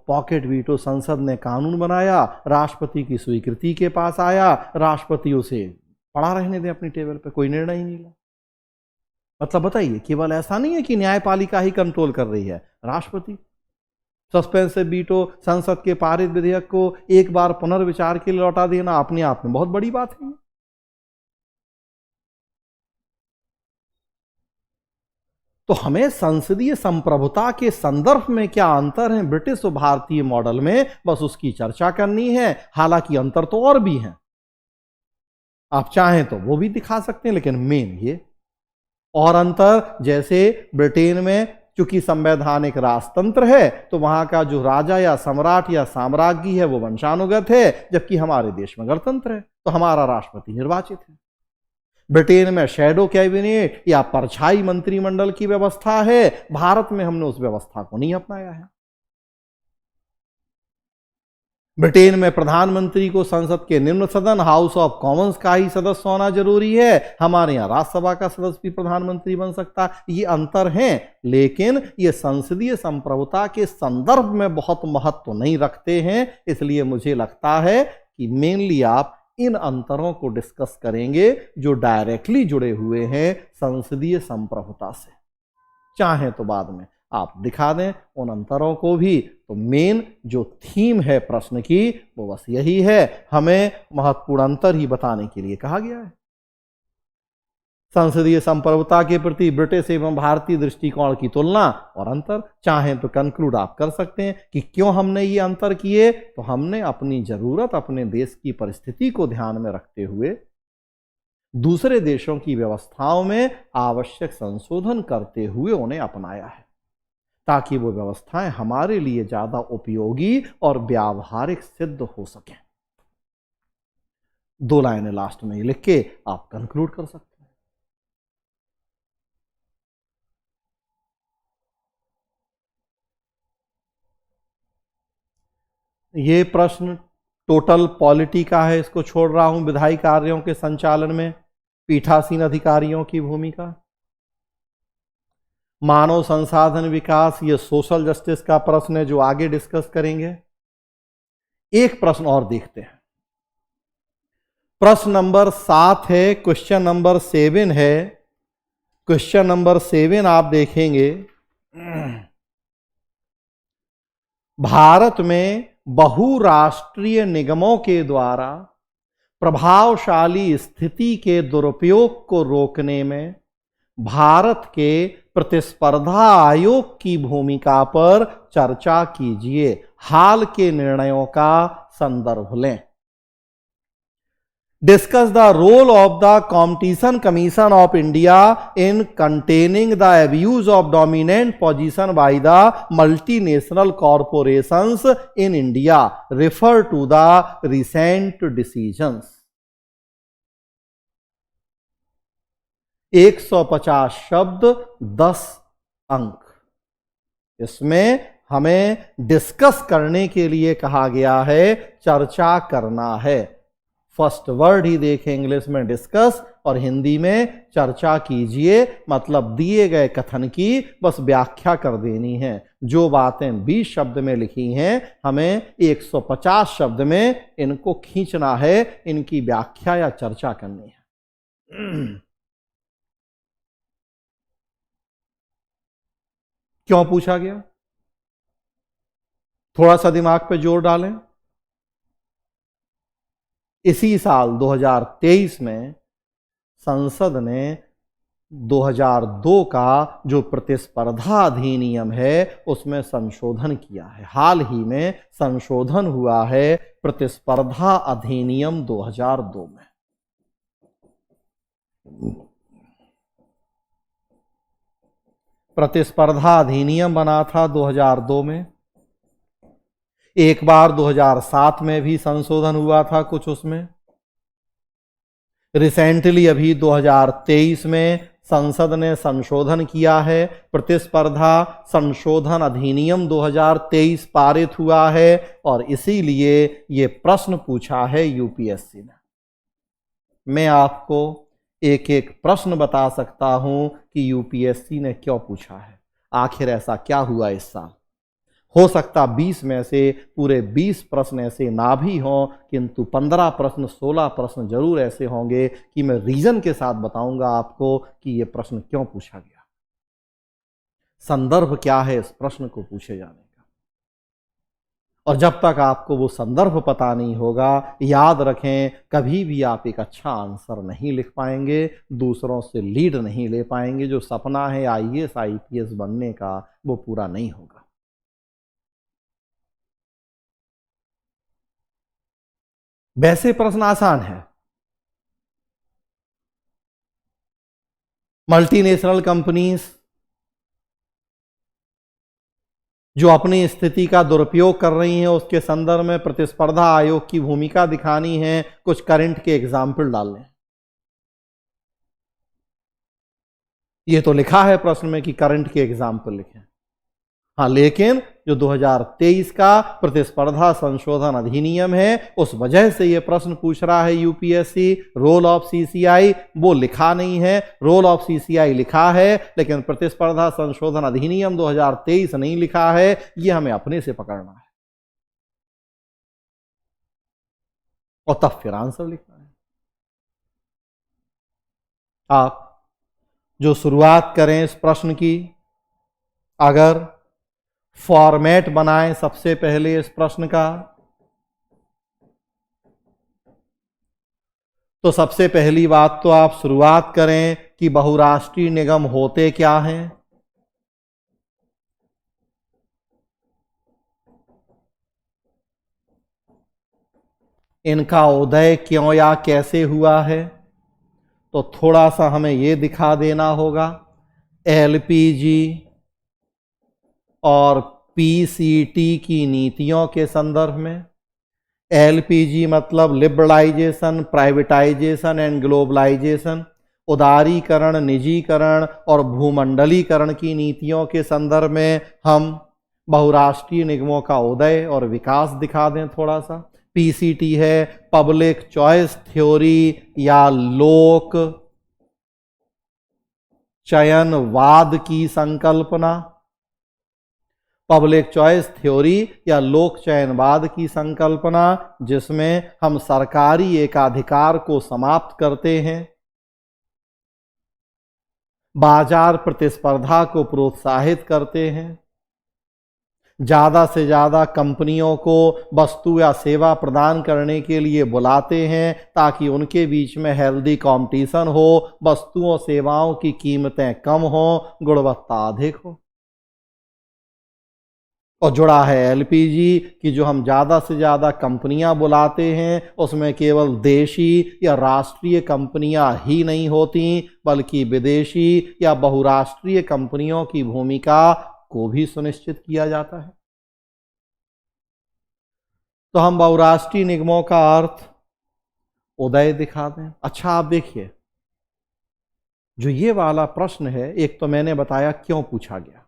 पॉकेट वीटो संसद ने कानून बनाया, राष्ट्रपति की स्वीकृति के पास आया, राष्ट्रपति उसे पड़ा रहने दें अपनी टेबल पे, कोई निर्णय ही नहीं लिया। मतलब बताइए, केवल ऐसा नहीं है कि न्यायपालिका ही कंट्रोल कर रही है, राष्ट्रपति। सस्पेंसिव वीटो, संसद के पारित विधेयक को एक बार पुनर्विचार के लिए लौटा देना अपने आप में बहुत बड़ी बात है। तो हमें संसदीय संप्रभुता के संदर्भ में क्या अंतर है ब्रिटिश और भारतीय मॉडल में, बस उसकी चर्चा करनी है। हालांकि अंतर तो और भी हैं, आप चाहें तो वो भी दिखा सकते हैं, लेकिन मेन ये और अंतर, जैसे ब्रिटेन में चूंकि संवैधानिक राजतंत्र है तो वहां का जो राजा या सम्राट या साम्राज्ञी है वो वंशानुगत है, जबकि हमारे देश में गणतंत्र है तो हमारा राष्ट्रपति निर्वाचित है। ब्रिटेन में शैडो कैबिनेट या परछाई मंत्रिमंडल की व्यवस्था है, भारत में हमने उस व्यवस्था को नहीं अपनाया है। ब्रिटेन में प्रधानमंत्री को संसद के निम्न सदन हाउस ऑफ कॉमन्स का ही सदस्य होना जरूरी है, हमारे यहां राज्यसभा का सदस्य भी प्रधानमंत्री बन सकता है। ये अंतर हैं, लेकिन ये संसदीय संप्रभुता के संदर्भ में बहुत महत्व नहीं रखते हैं। इसलिए मुझे लगता है कि मेनली आप इन अंतरों को डिस्कस करेंगे जो डायरेक्टली जुड़े हुए हैं संसदीय संप्रभुता से। चाहे तो बाद में आप दिखा दें उन अंतरों को भी। तो मेन जो थीम है प्रश्न की वो बस यही है, हमें महत्वपूर्ण अंतर ही बताने के लिए कहा गया है। संसदीय संप्रभुता के प्रति ब्रिटिश एवं भारतीय दृष्टिकोण की तुलना और अंतर। चाहें तो कंक्लूड आप कर सकते हैं कि क्यों हमने ये अंतर किए। तो हमने अपनी जरूरत, अपने देश की परिस्थिति को ध्यान में रखते हुए दूसरे देशों की व्यवस्थाओं में आवश्यक संशोधन करते हुए उन्हें अपनाया है, ताकि वो व्यवस्थाएं हमारे लिए ज्यादा उपयोगी और व्यावहारिक सिद्ध हो सकें। 2 लाइनें लास्ट में लिख के आप कंक्लूड कर सकते हैं। ये प्रश्न टोटल पॉलिटी का है, इसको छोड़ रहा हूं। विधायी कार्यों के संचालन में पीठासीन अधिकारियों की भूमिका, मानव संसाधन विकास, ये सोशल जस्टिस का प्रश्न है जो आगे डिस्कस करेंगे। एक प्रश्न और देखते हैं, प्रश्न नंबर 7 है, क्वेश्चन नंबर 7 है। क्वेश्चन नंबर 7 आप देखेंगे, भारत में बहुराष्ट्रीय निगमों के द्वारा प्रभावशाली स्थिति के दुरुपयोग को रोकने में भारत के प्रतिस्पर्धा आयोग की भूमिका पर चर्चा कीजिए। हाल के निर्णयों का संदर्भ लें। Discuss the role of the Competition Commission of India in containing the abuse of dominant position by the multinational corporations in India. Refer to the recent decisions. 150 शब्द 10 अंक। इसमें हमें डिस्कस करने के लिए कहा गया है, चर्चा करना है। फर्स्ट वर्ड ही देखें इंग्लिश में डिस्कस और हिंदी में चर्चा कीजिए, मतलब दिए गए कथन की बस व्याख्या कर देनी है। जो बातें 20 शब्द में लिखी हैं हमें 150 शब्द में इनको खींचना है, इनकी व्याख्या या चर्चा करनी है। क्यों पूछा गया? थोड़ा सा दिमाग पे जोर डालें। इसी साल 2023 में संसद ने 2002 का जो प्रतिस्पर्धा अधिनियम है उसमें संशोधन किया है। हाल ही में संशोधन हुआ है प्रतिस्पर्धा अधिनियम 2002 में। प्रतिस्पर्धा अधिनियम बना था 2002 में। एक बार 2007 में भी संशोधन हुआ था कुछ उसमें। रिसेंटली अभी 2023 में संसद ने संशोधन किया है। प्रतिस्पर्धा संशोधन अधिनियम 2023 पारित हुआ है और इसीलिए ये प्रश्न पूछा है यूपीएससी ने। मैं आपको एक एक प्रश्न बता सकता हूं कि यूपीएससी ने क्यों पूछा है, आखिर ऐसा क्या हुआ इस साल। हो सकता 20 में से पूरे 20 प्रश्न ऐसे ना भी हों, किंतु 15 प्रश्न 16 प्रश्न जरूर ऐसे होंगे कि मैं रीजन के साथ बताऊंगा आपको कि यह प्रश्न क्यों पूछा गया, संदर्भ क्या है इस प्रश्न को पूछे जाने का। और जब तक आपको वो संदर्भ पता नहीं होगा, याद रखें कभी भी आप एक अच्छा आंसर नहीं लिख पाएंगे, दूसरों से लीड नहीं ले पाएंगे। जो सपना है आईएएस आईपीएस बनने का वो पूरा नहीं होगा। वैसे प्रश्न आसान है। मल्टीनेशनल कंपनीज जो अपनी स्थिति का दुरुपयोग कर रही हैं उसके संदर्भ में प्रतिस्पर्धा आयोग की भूमिका दिखानी है। कुछ करंट के एग्जाम्पल डालने। ये तो लिखा है प्रश्न में कि करंट के एग्जाम्पल लिखें। हाँ, लेकिन जो 2023 का प्रतिस्पर्धा संशोधन अधिनियम है उस वजह से यह प्रश्न पूछ रहा है यूपीएससी। रोल ऑफ सीसीआई वो लिखा नहीं है, रोल ऑफ सीसीआई लिखा है लेकिन प्रतिस्पर्धा संशोधन अधिनियम 2023 नहीं लिखा है। यह हमें अपने से पकड़ना है और तब फिर आंसर लिखना है। आप जो शुरुआत करें इस प्रश्न की, अगर फॉर्मेट बनाएं सबसे पहले इस प्रश्न का, तो सबसे पहली बात तो आप शुरुआत करें कि बहुराष्ट्रीय निगम होते क्या हैं। इनका उदय क्यों या कैसे हुआ है, तो थोड़ा सा हमें यह दिखा देना होगा। एलपीजी और पीसीटी की नीतियों के संदर्भ में। एलपीजी मतलब लिबरलाइजेशन, प्राइवेटाइजेशन एंड ग्लोबलाइजेशन, उदारीकरण, निजीकरण और भूमंडलीकरण की नीतियों के संदर्भ में हम बहुराष्ट्रीय निगमों का उदय और विकास दिखा दें थोड़ा सा। पीसीटी है पब्लिक चॉइस थ्योरी या लोक चयनवाद की संकल्पना। पब्लिक चॉइस थ्योरी या लोक चयनवाद की संकल्पना जिसमें हम सरकारी एकाधिकार को समाप्त करते हैं, बाजार प्रतिस्पर्धा को प्रोत्साहित करते हैं, ज्यादा से ज्यादा कंपनियों को वस्तु या सेवा प्रदान करने के लिए बुलाते हैं ताकि उनके बीच में हेल्दी कंपटीशन हो, वस्तुओं सेवाओं की कीमतें कम हो, गुणवत्ता अधिक हो। और जुड़ा है एलपीजी कि जो हम ज्यादा से ज्यादा कंपनियां बुलाते हैं उसमें केवल देशी या राष्ट्रीय कंपनियां ही नहीं होती बल्कि विदेशी या बहुराष्ट्रीय कंपनियों की भूमिका को भी सुनिश्चित किया जाता है। तो हम बहुराष्ट्रीय निगमों का अर्थ उदय दिखा दें। अच्छा, आप देखिए, जो ये वाला प्रश्न है, एक तो मैंने बताया क्यों पूछा गया,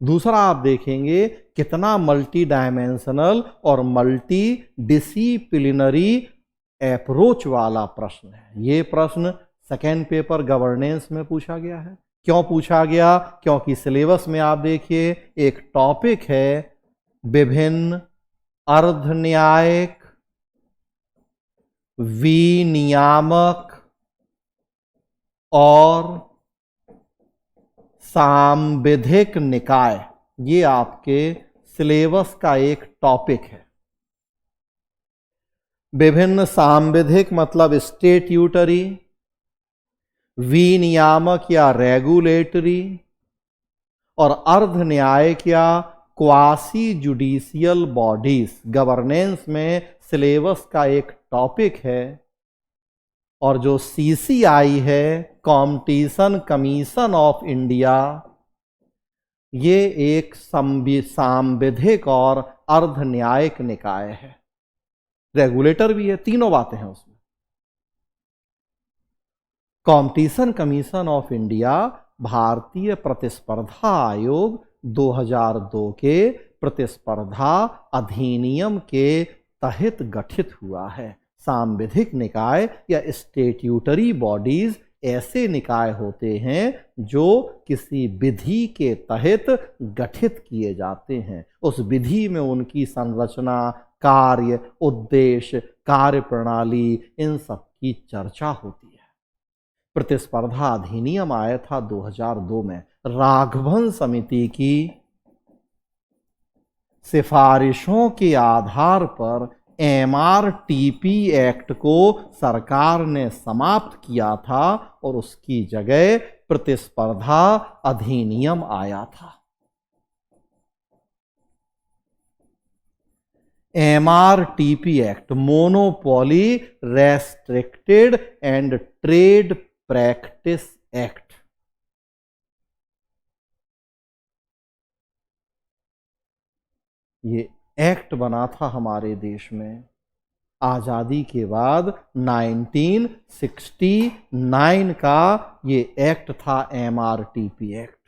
दूसरा आप देखेंगे कितना मल्टी डायमेंशनल और मल्टी डिसिप्लिनरी अप्रोच वाला प्रश्न है। ये प्रश्न सेकेंड पेपर गवर्नेंस में पूछा गया है। क्यों पूछा गया? क्योंकि सिलेबस में आप देखिए एक टॉपिक है विभिन्न अर्ध न्यायिक, विनियामक और सांविधिक निकाय। ये आपके सिलेबस का एक टॉपिक है। विभिन्न सांविधिक मतलब स्टेट्यूटरी, विनियामक या रेगुलेटरी, और अर्ध न्यायिक या क्वासी जुडिशियल बॉडीज गवर्नेंस में सिलेबस का एक टॉपिक है। और जो सीसीआई है, कॉम्पिटिशन कमीशन ऑफ इंडिया, ये एक सांविधिक और अर्ध न्यायिक निकाय है। रेगुलेटर भी है, तीनों बातें हैं उसमें। कॉम्पिटिशन कमीशन ऑफ इंडिया भारतीय प्रतिस्पर्धा आयोग 2002 के प्रतिस्पर्धा अधिनियम के तहत गठित हुआ है। सांविधिक निकाय या स्टेट्यूटरी बॉडीज ऐसे निकाय होते हैं जो किसी विधि के तहत गठित किए जाते हैं। उस विधि में उनकी संरचना, कार्य, उद्देश्य, कार्य प्रणाली, इन सब की चर्चा होती है। प्रतिस्पर्धा अधिनियम आया था 2002 में। राघवन समिति की सिफारिशों के आधार पर एमआरटीपी एक्ट को सरकार ने समाप्त किया था और उसकी जगह प्रतिस्पर्धा अधिनियम आया था। MRTP act, monopoly restricted and trade practice act. ये एक्ट बना था हमारे देश में आजादी के बाद 1969 का। ये एक्ट था एमआरटीपी एक्ट,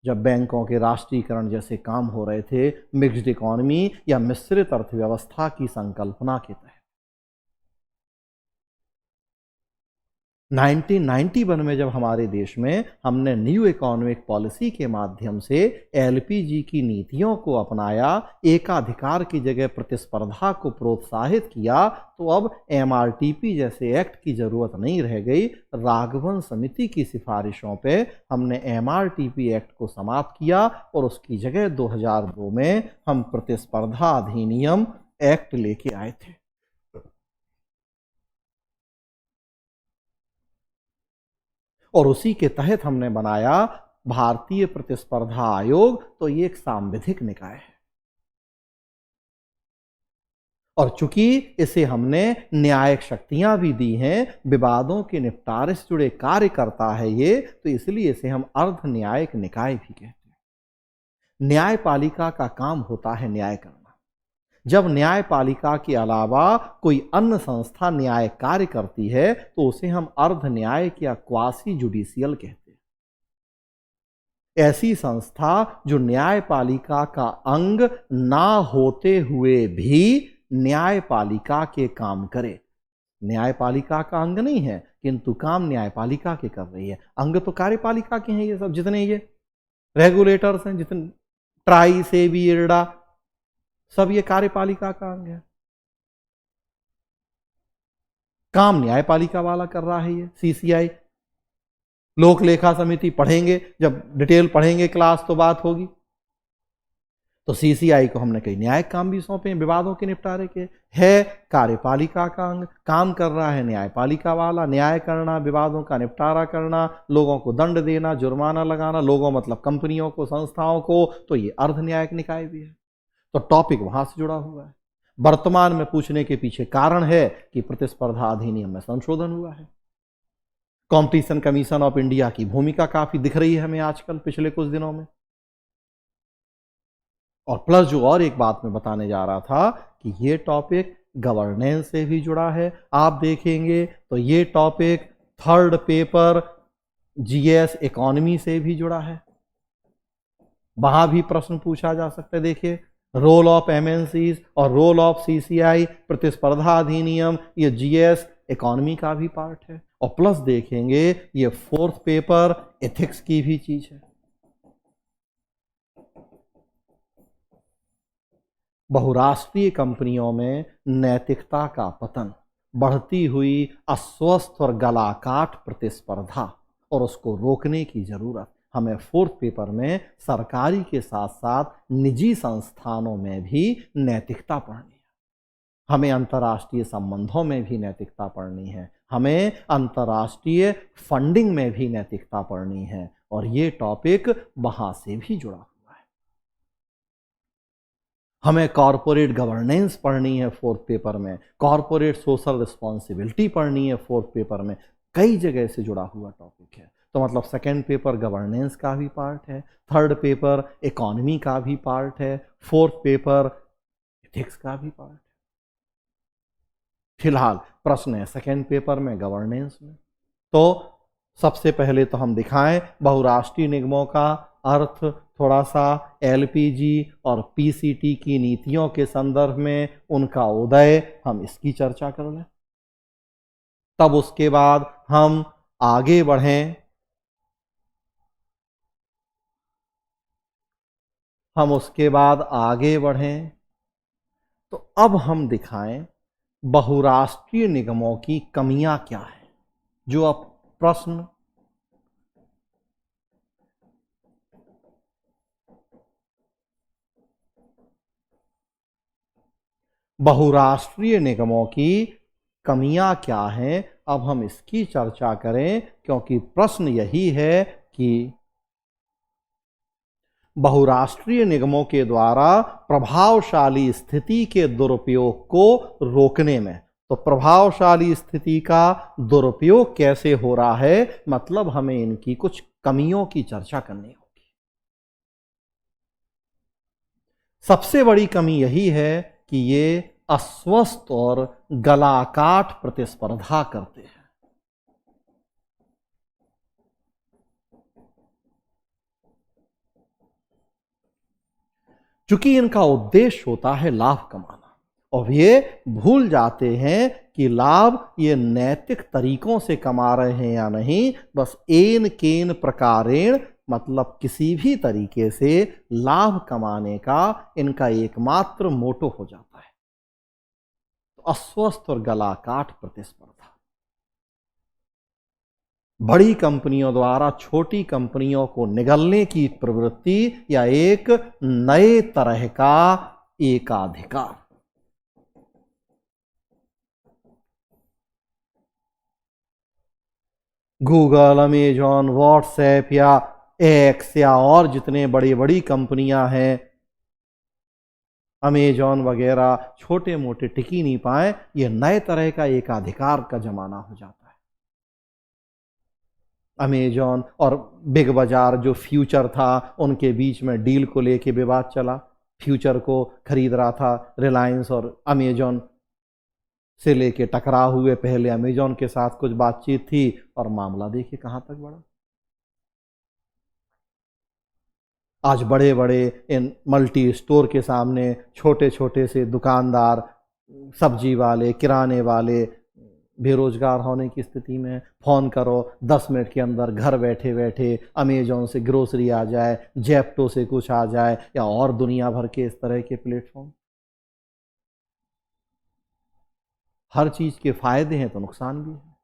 जब बैंकों के राष्ट्रीयकरण जैसे काम हो रहे थे, मिक्स्ड इकोनॉमी या मिश्रित अर्थव्यवस्था की संकल्पना के तहत। 1991 में जब हमारे देश में हमने न्यू इकोनॉमिक पॉलिसी के माध्यम से एलपीजी की नीतियों को अपनाया, एकाधिकार की जगह प्रतिस्पर्धा को प्रोत्साहित किया, तो अब एमआरटीपी जैसे एक्ट की जरूरत नहीं रह गई। राघवन समिति की सिफारिशों पे हमने एमआरटीपी एक्ट को समाप्त किया और उसकी जगह 2002 में हम प्रतिस्पर्धा अधिनियम एक्ट लेके आए थे। और उसी के तहत हमने बनाया भारतीय प्रतिस्पर्धा आयोग। तो ये एक सांविधिक निकाय है और चूंकि इसे हमने न्यायिक शक्तियां भी दी हैं, विवादों के निपटारे से जुड़े कार्य करता है ये, तो इसलिए इसे हम अर्ध न्यायिक निकाय भी कहते हैं। न्यायपालिका का काम होता है न्याय करना। जब न्यायपालिका के अलावा कोई अन्य संस्था न्याय कार्य करती है तो उसे हम अर्ध न्यायिक या क्वासी जुडिशियल कहते हैं। ऐसी संस्था जो न्यायपालिका का अंग ना होते हुए भी न्यायपालिका के काम करे। न्यायपालिका का अंग नहीं है किंतु काम न्यायपालिका के कर रही है। अंग तो कार्यपालिका के हैं ये सब, जितने ये रेगुलेटर्स हैं, जितने ट्राई, सेबी, इरडा, सब ये कार्यपालिका का अंग है। काम न्यायपालिका वाला कर रहा है ये सीसीआई। लोक लेखा समिति पढ़ेंगे, जब डिटेल पढ़ेंगे क्लास तो बात होगी। तो सीसीआई को हमने कई न्यायिक काम भी सौंपे हैं विवादों के निपटारे के। है कार्यपालिका का अंग, काम कर रहा है न्यायपालिका वाला, न्याय करना, विवादों का निपटारा करना, लोगों को दंड देना, जुर्माना लगाना, लोगों मतलब कंपनियों को, संस्थाओं को, तो ये अर्ध न्यायिक निकाय भी है। तो टॉपिक वहां से जुड़ा हुआ है। वर्तमान में पूछने के पीछे कारण है कि प्रतिस्पर्धा अधिनियम में संशोधन हुआ है। कॉम्पिटिशन कमीशन ऑफ इंडिया की भूमिका काफी दिख रही है हमें आजकल पिछले कुछ दिनों में। और प्लस जो और एक बात मैं बताने जा रहा था कि ये टॉपिक गवर्नेंस से भी जुड़ा है। आप देखेंगे तो ये topic third paper GS economy से भी जुड़ा है। वहां भी प्रश्न पूछा जा सकता है। देखिए, रोल ऑफ एमएनसीज और रोल ऑफ सीसीआई, प्रतिस्पर्धा अधिनियम, ये जीएस इकोनॉमी का भी पार्ट है। और प्लस देखेंगे ये फोर्थ पेपर एथिक्स की भी चीज है। बहुराष्ट्रीय कंपनियों में नैतिकता का पतन, बढ़ती हुई अस्वस्थ और गलाकाट प्रतिस्पर्धा और उसको रोकने की जरूरत। हमें फोर्थ पेपर में सरकारी के साथ साथ निजी संस्थानों में भी नैतिकता पढ़नी है। हमें अंतर्राष्ट्रीय संबंधों में भी नैतिकता पढ़नी है। हमें अंतर्राष्ट्रीय फंडिंग में भी नैतिकता पढ़नी है। और ये टॉपिक वहां से भी जुड़ा हुआ है। हमें कॉरपोरेट गवर्नेंस पढ़नी है फोर्थ पेपर में, कॉरपोरेट सोशल रिस्पॉन्सिबिलिटी पढ़नी है फोर्थ पेपर में। कई जगह से जुड़ा हुआ टॉपिक है। तो मतलब सेकेंड पेपर गवर्नेंस का भी पार्ट है, थर्ड पेपर इकोनॉमी का भी पार्ट है, फोर्थ पेपर एथिक्स का भी पार्ट है। फिलहाल प्रश्न है सेकेंड पेपर में गवर्नेंस में। तो सबसे पहले तो हम दिखाएं बहुराष्ट्रीय निगमों का अर्थ, थोड़ा सा एलपीजी और पीसीटी की नीतियों के संदर्भ में उनका उदय, हम इसकी चर्चा कर लें। तब उसके बाद हम आगे बढ़ें, तो अब हम दिखाएं बहुराष्ट्रीय निगमों की कमियां क्या है। जो अब प्रश्न बहुराष्ट्रीय निगमों की कमियां क्या हैं, अब हम इसकी चर्चा करें। क्योंकि प्रश्न यही है कि बहुराष्ट्रीय निगमों के द्वारा प्रभावशाली स्थिति के दुरुपयोग को रोकने में, तो प्रभावशाली स्थिति का दुरुपयोग कैसे हो रहा है, मतलब हमें इनकी कुछ कमियों की चर्चा करनी होगी। सबसे बड़ी कमी यही है कि ये अस्वस्थ और गलाकाट प्रतिस्पर्धा करते हैं। चूंकि इनका उद्देश्य होता है लाभ कमाना, और ये भूल जाते हैं कि लाभ ये नैतिक तरीकों से कमा रहे हैं या नहीं, बस एन केन प्रकारेण, मतलब किसी भी तरीके से लाभ कमाने का इनका एकमात्र मोटो हो जाता है। तो अस्वस्थ और गलाकाट प्रतिस्पर्धा, बड़ी कंपनियों द्वारा छोटी कंपनियों को निगलने की प्रवृत्ति या एक नए तरह का एकाधिकार। गूगल, अमेजॉन, व्हाट्सएप या एक्स या और जितने बड़ी बड़ी कंपनियां हैं, अमेजॉन वगैरह, छोटे मोटे टिक ही नहीं पाए। ये नए तरह का एकाधिकार का जमाना हो जाता है। अमेजॉन और बिग बाजार जो फ्यूचर था, उनके बीच में डील को लेके विवाद चला। फ्यूचर को खरीद रहा था रिलायंस और अमेजॉन से लेके टकराव हुए। पहले अमेजॉन के साथ कुछ बातचीत थी और मामला देखिए कहां तक बढ़ा। आज बड़े बड़े इन मल्टी स्टोर के सामने छोटे छोटे से दुकानदार, सब्जी वाले, किराने वाले बेरोजगार होने की स्थिति में। फोन करो 10 मिनट के अंदर घर बैठे बैठे अमेजॉन से ग्रोसरी आ जाए, जेप्टो से कुछ आ जाए, या और दुनिया भर के इस तरह के प्लेटफॉर्म। हर चीज के फायदे हैं तो नुकसान भी है।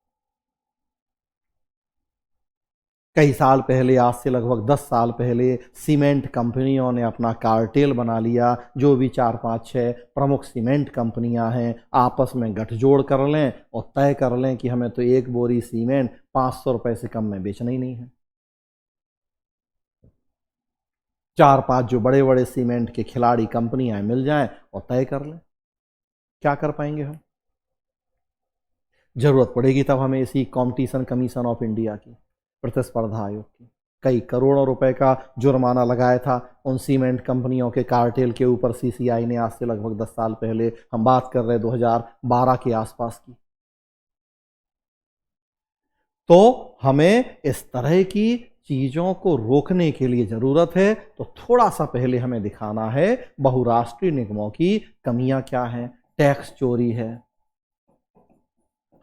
कई साल पहले, आज से लगभग 10 साल पहले, सीमेंट कंपनियों ने अपना कार्टेल बना लिया। जो भी 4-5-6 प्रमुख सीमेंट कंपनियां हैं आपस में गठजोड़ कर लें और तय कर लें कि हमें तो एक बोरी सीमेंट 500 रुपए से कम में बेचना ही नहीं है। 4-5 जो बड़े बड़े सीमेंट के खिलाड़ी कंपनियां मिल जाएं और तय कर लें। क्या कर पाएंगे हम? जरूरत पड़ेगी तब हमें इसी कॉम्पिटिशन कमीशन ऑफ इंडिया की, प्रतिस्पर्धा आयोग की। कई करोड़ों रुपए का जुर्माना लगाया था उन सीमेंट कंपनियों के कार्टेल के ऊपर सीसीआई ने, आज से लगभग 10 साल पहले, हम बात कर रहे 2012 के आसपास की। तो हमें इस तरह की चीजों को रोकने के लिए जरूरत है, तो थोड़ा सा पहले हमें दिखाना है बहुराष्ट्रीय निगमों की कमियां क्या हैं। टैक्स चोरी है,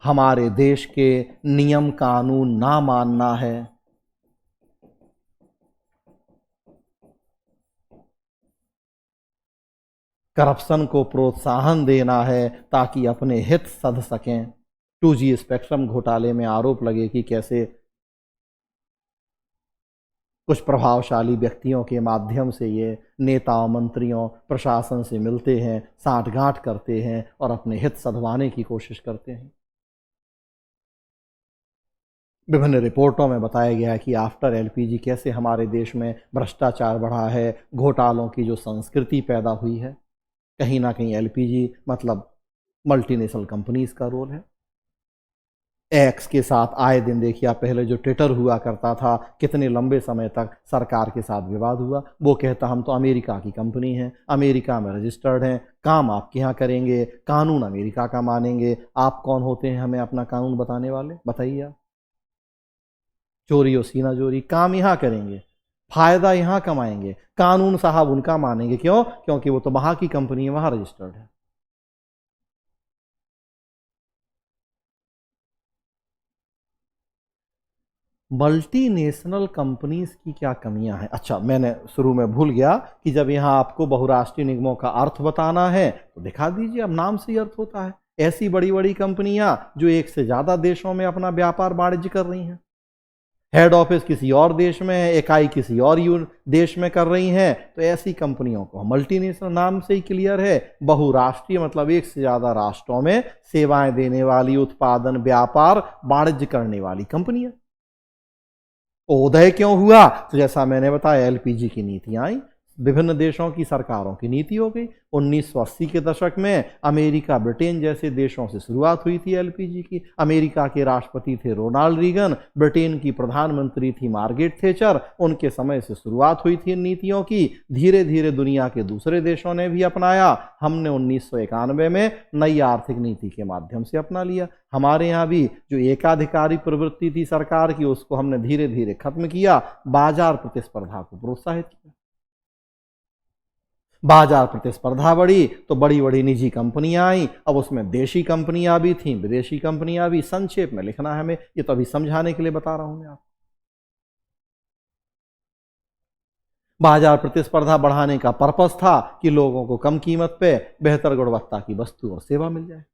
हमारे देश के नियम कानून ना मानना है, करप्शन को प्रोत्साहन देना है ताकि अपने हित सध सकें। 2G स्पेक्ट्रम घोटाले में आरोप लगे कि कैसे कुछ प्रभावशाली व्यक्तियों के माध्यम से ये नेताओं, मंत्रियों, प्रशासन से मिलते हैं, साठगांठ करते हैं और अपने हित सधवाने की कोशिश करते हैं। विभिन्न रिपोर्टों में बताया गया है कि आफ्टर एलपीजी कैसे हमारे देश में भ्रष्टाचार बढ़ा है, घोटालों की जो संस्कृति पैदा हुई है। कहीं ना कहीं एलपीजी मतलब मल्टीनेशनल कंपनीज का रोल है। एक्स के साथ आए दिन देखिए आप, पहले जो ट्विटर हुआ करता था, कितने लंबे समय तक सरकार के साथ विवाद हुआ। वो कहता हम तो अमेरिका की कंपनी हैं, अमेरिका में रजिस्टर्ड हैं, काम आपके यहाँ करेंगे, कानून अमेरिका का मानेंगे। आप कौन होते हैं हमें अपना कानून बताने वाले? बताइए आप। चोरी और सीना चोरी, काम यहाँ करेंगे, फायदा यहाँ कमाएंगे, कानून साहब उनका मानेंगे। क्यों? क्योंकि वो तो वहां की कंपनी है, वहां रजिस्टर्ड है। मल्टीनेशनल कंपनीज की क्या कमियां हैं? अच्छा, मैंने शुरू में भूल गया कि जब यहां आपको बहुराष्ट्रीय निगमों का अर्थ बताना है तो दिखा दीजिए, अब नाम से ही अर्थ होता है। ऐसी बड़ी बड़ी कंपनियां जो एक से ज्यादा देशों में अपना व्यापार वाणिज्य कर रही हैं, हेड ऑफिस किसी और देश में है, इकाई किसी और देश में कर रही हैं, तो ऐसी कंपनियों को मल्टीनेशनल, नाम से ही क्लियर है। बहुराष्ट्रीय मतलब एक से ज्यादा राष्ट्रों में सेवाएं देने वाली, उत्पादन, व्यापार, वाणिज्य करने वाली कंपनियां। उदय क्यों हुआ? तो जैसा मैंने बताया, एलपीजी की नीतियां आई, विभिन्न देशों की सरकारों की नीति हो गई। 1980 के दशक में अमेरिका, ब्रिटेन जैसे देशों से शुरुआत हुई थी एलपीजी की। अमेरिका के राष्ट्रपति थे रोनाल्ड रीगन, ब्रिटेन की प्रधानमंत्री थी मार्गरेट थेचर। उनके समय से शुरुआत हुई थी इन नीतियों की। धीरे धीरे दुनिया के दूसरे देशों ने भी अपनाया। हमने 1991 में नई आर्थिक नीति के माध्यम से अपना लिया। हमारे यहाँ भी जो एकाधिकारी प्रवृत्ति थी सरकार की, उसको हमने धीरे धीरे खत्म किया, बाजार प्रतिस्पर्धा को प्रोत्साहित किया। बाजार प्रतिस्पर्धा बढ़ी तो बड़ी बड़ी निजी कंपनियां आई। अब उसमें देशी कंपनियां भी थीं, विदेशी कंपनियां भी। संक्षेप में लिखना है हमें, ये तो अभी समझाने के लिए बता रहा हूं मैं आपको। बाजार प्रतिस्पर्धा बढ़ाने का पर्पस था कि लोगों को कम कीमत पे बेहतर गुणवत्ता की वस्तु और सेवा मिल जाए।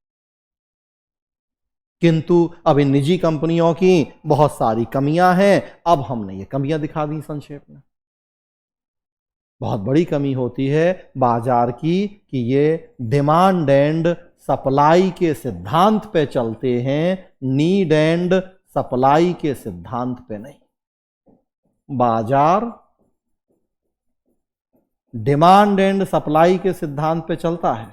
किंतु अब इन निजी कंपनियों की बहुत सारी कमियां हैं। अब हमने ये कमियां दिखा दी संक्षेप में। बहुत बड़ी कमी होती है बाजार की कि ये डिमांड एंड सप्लाई के सिद्धांत पे चलते हैं, नीड एंड सप्लाई के सिद्धांत पे नहीं। बाजार डिमांड एंड सप्लाई के सिद्धांत पे चलता है,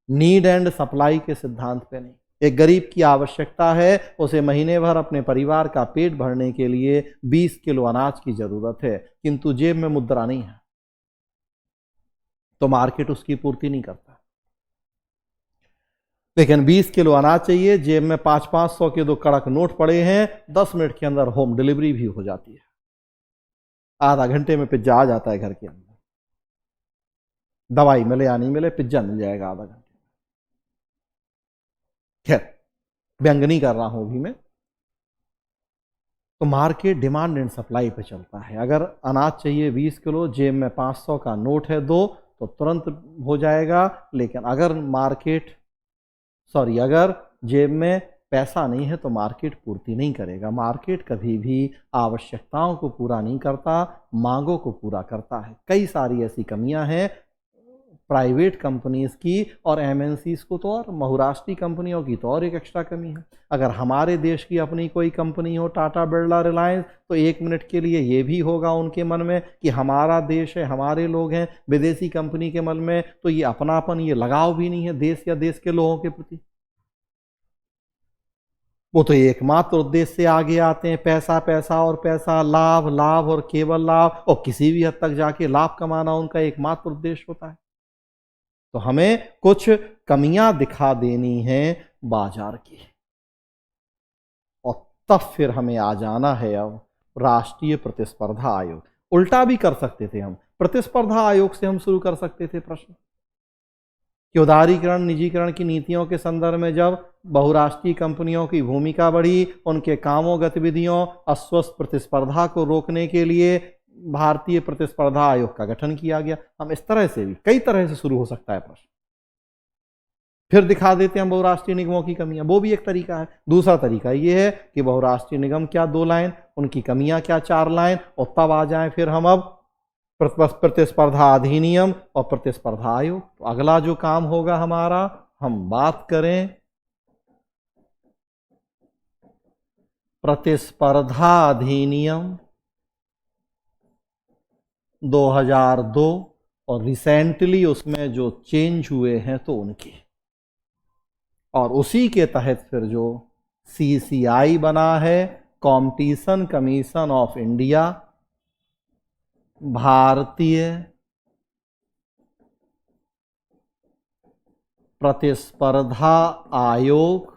नीड एंड सप्लाई के सिद्धांत पे नहीं। एक गरीब की आवश्यकता है, उसे महीने भर अपने परिवार का पेट भरने के लिए 20 किलो अनाज की जरूरत है, किंतु जेब में मुद्रा नहीं है, तो मार्केट उसकी पूर्ति नहीं करता। लेकिन 20 किलो अनाज चाहिए, जेब में 500-500 के दो कड़क नोट पड़े हैं, 10 मिनट के अंदर होम डिलीवरी भी हो जाती है। आधा घंटे में पिज्जा आ जाता है घर के अंदर। दवाई मिले या नहीं मिले, पिज्जा मिल जाएगा आधा घंटे। खैर, व्यंग नहीं कर रहा हूं अभी मैं। तो मार्केट डिमांड एंड सप्लाई पे चलता है। अगर अनाज चाहिए 20 किलो, जेब में 500 का नोट है दो, तो तुरंत हो जाएगा। लेकिन अगर अगर जेब में पैसा नहीं है तो मार्केट पूर्ति नहीं करेगा। मार्केट कभी भी आवश्यकताओं को पूरा नहीं करता, मांगों को पूरा करता है। कई सारी ऐसी कमियां हैं प्राइवेट कंपनीज की, और एमएनसीज को तो, और बहुराष्ट्रीय कंपनियों की तो और एक एक्स्ट्रा कमी है। अगर हमारे देश की अपनी कोई कंपनी हो, टाटा, बिरला, रिलायंस, तो एक मिनट के लिए ये भी होगा उनके मन में कि हमारा देश है, हमारे लोग हैं। विदेशी कंपनी के मन में तो ये अपनापन, ये लगाव भी नहीं है देश या देश के लोगों के प्रति। वो तो एकमात्र उद्देश्य से आगे आते हैं, पैसा पैसा और पैसा, लाभ लाभ और केवल लाभ, और किसी भी हद तक जाके लाभ कमाना उनका एकमात्र उद्देश्य होता है। तो हमें कुछ कमियां दिखा देनी है बाजार की, और तब फिर हमें आ जाना है अब राष्ट्रीय प्रतिस्पर्धा आयोग। उल्टा भी कर सकते थे हम, प्रतिस्पर्धा आयोग से हम शुरू कर सकते थे प्रश्न कि उदारीकरण, निजीकरण की नीतियों के संदर्भ में जब बहुराष्ट्रीय कंपनियों की भूमिका बढ़ी, उनके कामों, गतिविधियों, अस्वस्थ प्रतिस्पर्धा को रोकने के लिए भारतीय प्रतिस्पर्धा आयोग का गठन किया गया। हम इस तरह से भी, कई तरह से शुरू हो सकता है प्रश्न। फिर दिखा देते हैं बहुराष्ट्रीय निगमों की कमियां, वो भी एक तरीका है। दूसरा तरीका ये है कि बहुराष्ट्रीय निगम क्या 2 लाइन, उनकी कमियां क्या 4 लाइन, और तब आ जाएं फिर हम अब प्रतिस्पर्धा अधिनियम और प्रतिस्पर्धा आयोग। तो अगला जो काम होगा हमारा, हम बात करें प्रतिस्पर्धा अधिनियम 2002 और रिसेंटली उसमें जो चेंज हुए हैं तो उनकी, और उसी के तहत फिर जो सीसीआई बना है, कंपटीशन कमीशन ऑफ इंडिया, भारतीय प्रतिस्पर्धा आयोग,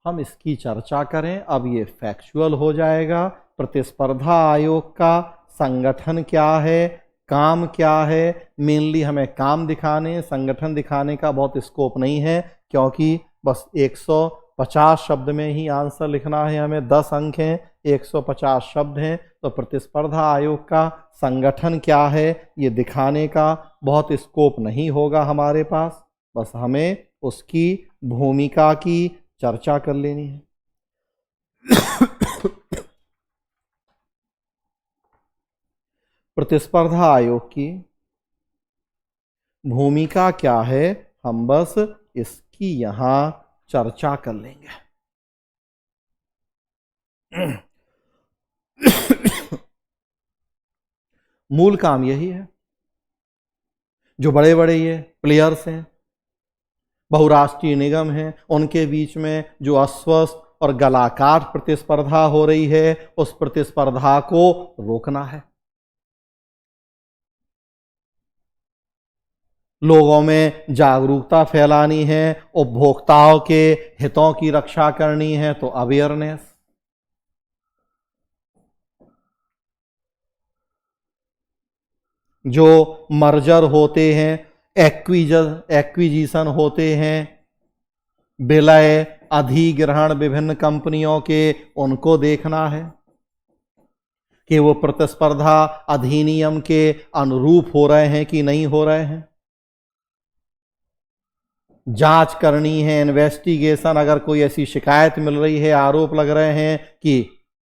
हम इसकी चर्चा करें। अब ये फैक्चुअल हो जाएगा। प्रतिस्पर्धा आयोग का संगठन क्या है, काम क्या है, मेनली हमें काम दिखाने, संगठन दिखाने का बहुत स्कोप नहीं है, क्योंकि बस 150 शब्द में ही आंसर लिखना है हमें। 10 अंक हैं, 150 शब्द हैं, तो प्रतिस्पर्धा आयोग का संगठन क्या है ये दिखाने का बहुत स्कोप नहीं होगा हमारे पास। बस हमें उसकी भूमिका की चर्चा कर लेनी है। प्रतिस्पर्धा आयोग की भूमिका क्या है, हम बस इसकी यहां चर्चा कर लेंगे। मूल काम यही है। जो बड़े बड़े ये प्लेयर्स हैं, बहुराष्ट्रीय निगम हैं, उनके बीच में जो अस्वस्थ और गलाकाट प्रतिस्पर्धा हो रही है, उस प्रतिस्पर्धा को रोकना है। लोगों में जागरूकता फैलानी है, उपभोक्ताओं के हितों की रक्षा करनी है, तो अवेयरनेस। जो मर्जर होते हैं, एक्विजिशन होते हैं, विलय, अधिग्रहण विभिन्न कंपनियों के, उनको देखना है कि वो प्रतिस्पर्धा अधिनियम के अनुरूप हो रहे हैं कि नहीं हो रहे हैं। जांच करनी है, इन्वेस्टिगेशन। अगर कोई ऐसी शिकायत मिल रही है, आरोप लग रहे हैं कि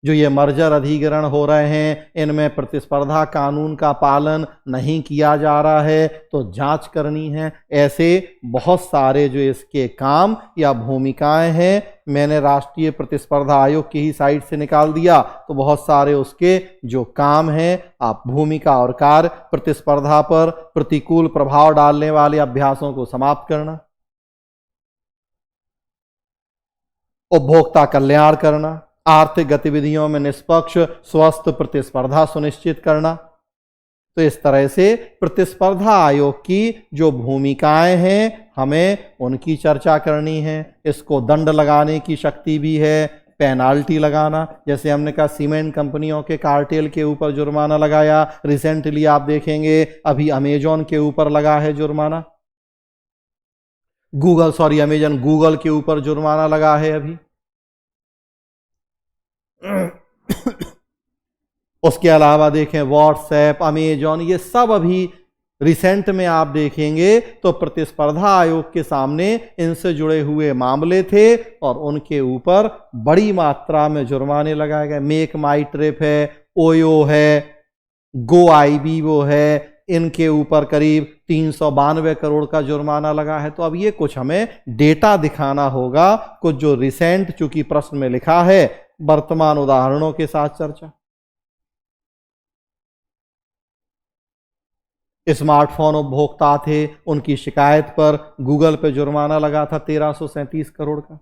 जो ये मर्जर अधिग्रहण हो रहे हैं, इनमें प्रतिस्पर्धा कानून का पालन नहीं किया जा रहा है, तो जांच करनी है। ऐसे बहुत सारे जो इसके काम या भूमिकाएं हैं, मैंने राष्ट्रीय प्रतिस्पर्धा आयोग की ही साइट से निकाल दिया, तो बहुत सारे उसके जो काम हैं, आप भूमिका और कार्य, प्रतिस्पर्धा पर प्रतिकूल प्रभाव डालने वाले अभ्यासों को समाप्त करना, उपभोक्ता कल्याण करना, आर्थिक गतिविधियों में निष्पक्ष स्वस्थ प्रतिस्पर्धा सुनिश्चित करना। तो इस तरह से प्रतिस्पर्धा आयोग की जो भूमिकाएं हैं, हमें उनकी चर्चा करनी है। इसको दंड लगाने की शक्ति भी है, पेनाल्टी लगाना। जैसे हमने कहा सीमेंट कंपनियों के कार्टेल के ऊपर जुर्माना लगाया, रिसेंटली आप देखेंगे अभी अमेजॉन के ऊपर लगा है जुर्माना, अमेजन गूगल के ऊपर जुर्माना लगा है अभी। उसके अलावा देखें व्हाट्सएप, अमेजॉन, ये सब अभी रिसेंट में आप देखेंगे तो प्रतिस्पर्धा आयोग के सामने इनसे जुड़े हुए मामले थे और उनके ऊपर बड़ी मात्रा में जुर्माने लगाए गए। मेक माई ट्रिप है, ओयो है, गो आईबीबो है, इनके ऊपर करीब 392 करोड़ का जुर्माना लगा है। तो अब ये कुछ हमें डेटा दिखाना होगा, कुछ जो रिसेंट, चूंकि प्रश्न में लिखा है, वर्तमान उदाहरणों के साथ चर्चा। स्मार्टफोन उपभोक्ता थे, उनकी शिकायत पर गूगल पे जुर्माना लगा था 1337 करोड़ का।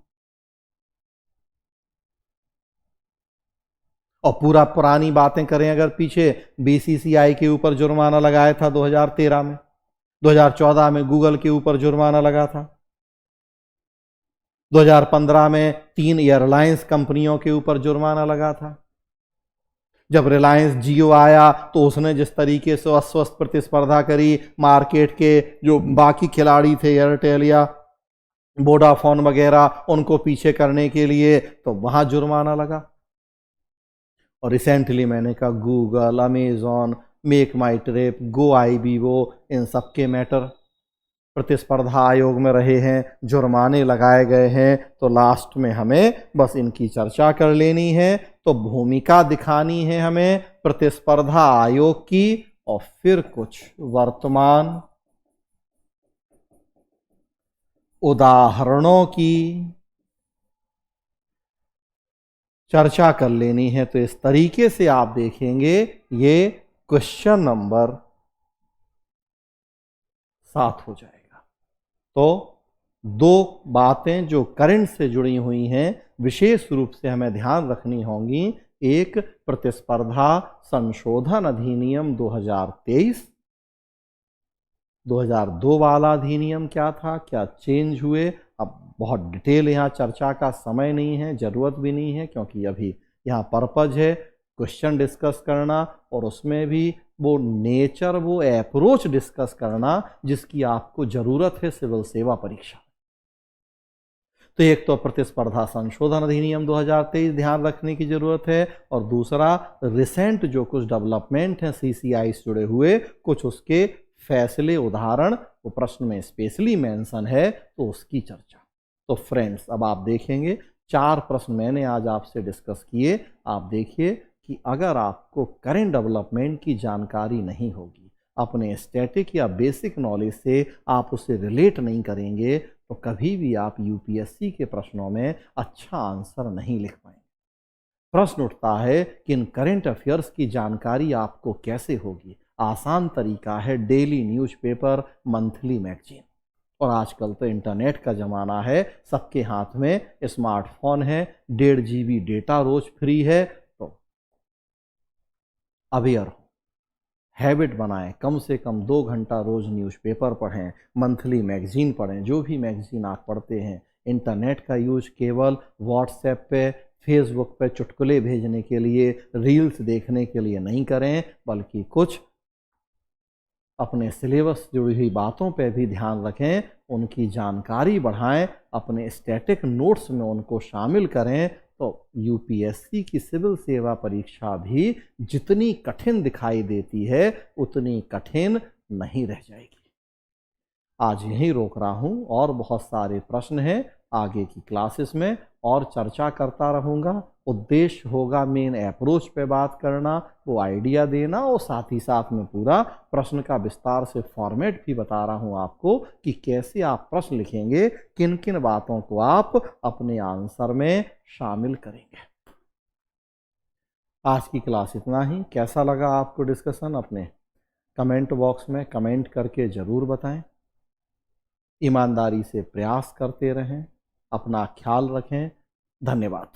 और पूरा पुरानी बातें करें अगर पीछे, बीसीसीआई के ऊपर जुर्माना लगाया था 2013 में, 2014 में गूगल के ऊपर जुर्माना लगा था, 2015 में 3 एयरलाइंस कंपनियों के ऊपर जुर्माना लगा था। जब रिलायंस जियो आया तो उसने जिस तरीके से अस्वस्थ प्रतिस्पर्धा करी, मार्केट के जो बाकी खिलाड़ी थे, एयरटेल या वोडाफोन वगैरह, उनको पीछे करने के लिए, तो वहां जुर्माना लगा। और रिसेंटली मैंने कहा गूगल, अमेजॉन, मेक माई ट्रिप, गो आईबीबो, इन सब के मैटर प्रतिस्पर्धा आयोग में रहे हैं, जुर्माने लगाए गए हैं। तो लास्ट में हमें बस इनकी चर्चा कर लेनी है। तो भूमिका दिखानी है हमें प्रतिस्पर्धा आयोग की, और फिर कुछ वर्तमान उदाहरणों की चर्चा कर लेनी है। तो इस तरीके से आप देखेंगे ये क्वेश्चन नंबर 7 हो जाएगा। तो 2 बातें जो करंट से जुड़ी हुई हैं, विशेष रूप से हमें ध्यान रखनी होंगी। एक, प्रतिस्पर्धा संशोधन अधिनियम 2023, 2002 वाला अधिनियम क्या था, क्या चेंज हुए। अब बहुत डिटेल यहाँ चर्चा का समय नहीं है, जरूरत भी नहीं है, क्योंकि अभी यहाँ पर्पज है क्वेश्चन डिस्कस करना, और उसमें भी वो नेचर, वो अप्रोच डिस्कस करना जिसकी आपको जरूरत है सिविल सेवा परीक्षा। तो एक तो प्रतिस्पर्धा संशोधन अधिनियम 2023 ध्यान रखने की जरूरत है, और दूसरा रिसेंट जो कुछ डेवलपमेंट हैं सीसीआई से जुड़े हुए, कुछ उसके फैसले, उदाहरण, वो प्रश्न में स्पेशली मेंशन है, तो उसकी चर्चा। तो फ्रेंड्स, अब आप देखेंगे 4 प्रश्न मैंने आज आपसे डिस्कस किए। आप देखिए कि अगर आपको करंट डेवलपमेंट की जानकारी नहीं होगी, अपने स्टैटिक या बेसिक नॉलेज से आप उसे रिलेट नहीं करेंगे, तो कभी भी आप यूपीएससी के प्रश्नों में अच्छा आंसर नहीं लिख पाएंगे। प्रश्न उठता है कि इन करंट अफेयर्स की जानकारी आपको कैसे होगी। आसान तरीका है डेली न्यूज़पेपर, मंथली मैगजीन, और आजकल तो इंटरनेट का ज़माना है, सबके हाथ में स्मार्टफोन है, 1.5 GB डेटा रोज फ्री है। तो अवेयर हो, हैबिट बनाएं, कम से कम 2 घंटा रोज न्यूज़पेपर पढ़ें, मंथली मैगजीन पढ़ें, जो भी मैगजीन आप पढ़ते हैं। इंटरनेट का यूज केवल व्हाट्सएप पे, फेसबुक पे चुटकुले भेजने के लिए, रील्स देखने के लिए नहीं करें, बल्कि कुछ अपने सिलेबस से जुड़ी हुई बातों पे भी ध्यान रखें, उनकी जानकारी बढ़ाएं, अपने स्टैटिक नोट्स में उनको शामिल करें। तो यूपीएससी की सिविल सेवा परीक्षा भी जितनी कठिन दिखाई देती है, उतनी कठिन नहीं रह जाएगी। आज यहीं रोक रहा हूं, और बहुत सारे प्रश्न हैं आगे की क्लासेस में, और चर्चा करता रहूँगा। उद्देश्य होगा मेन अप्रोच पे बात करना, वो आइडिया देना, और साथ ही साथ में पूरा प्रश्न का विस्तार से फॉर्मेट भी बता रहा हूँ आपको कि कैसे आप प्रश्न लिखेंगे, किन किन बातों को आप अपने आंसर में शामिल करेंगे। आज की क्लास इतना ही। कैसा लगा आपको डिस्कशन, अपने कमेंट बॉक्स में कमेंट करके ज़रूर बताएं। ईमानदारी से प्रयास करते रहें, अपना ख्याल रखें। धन्यवाद।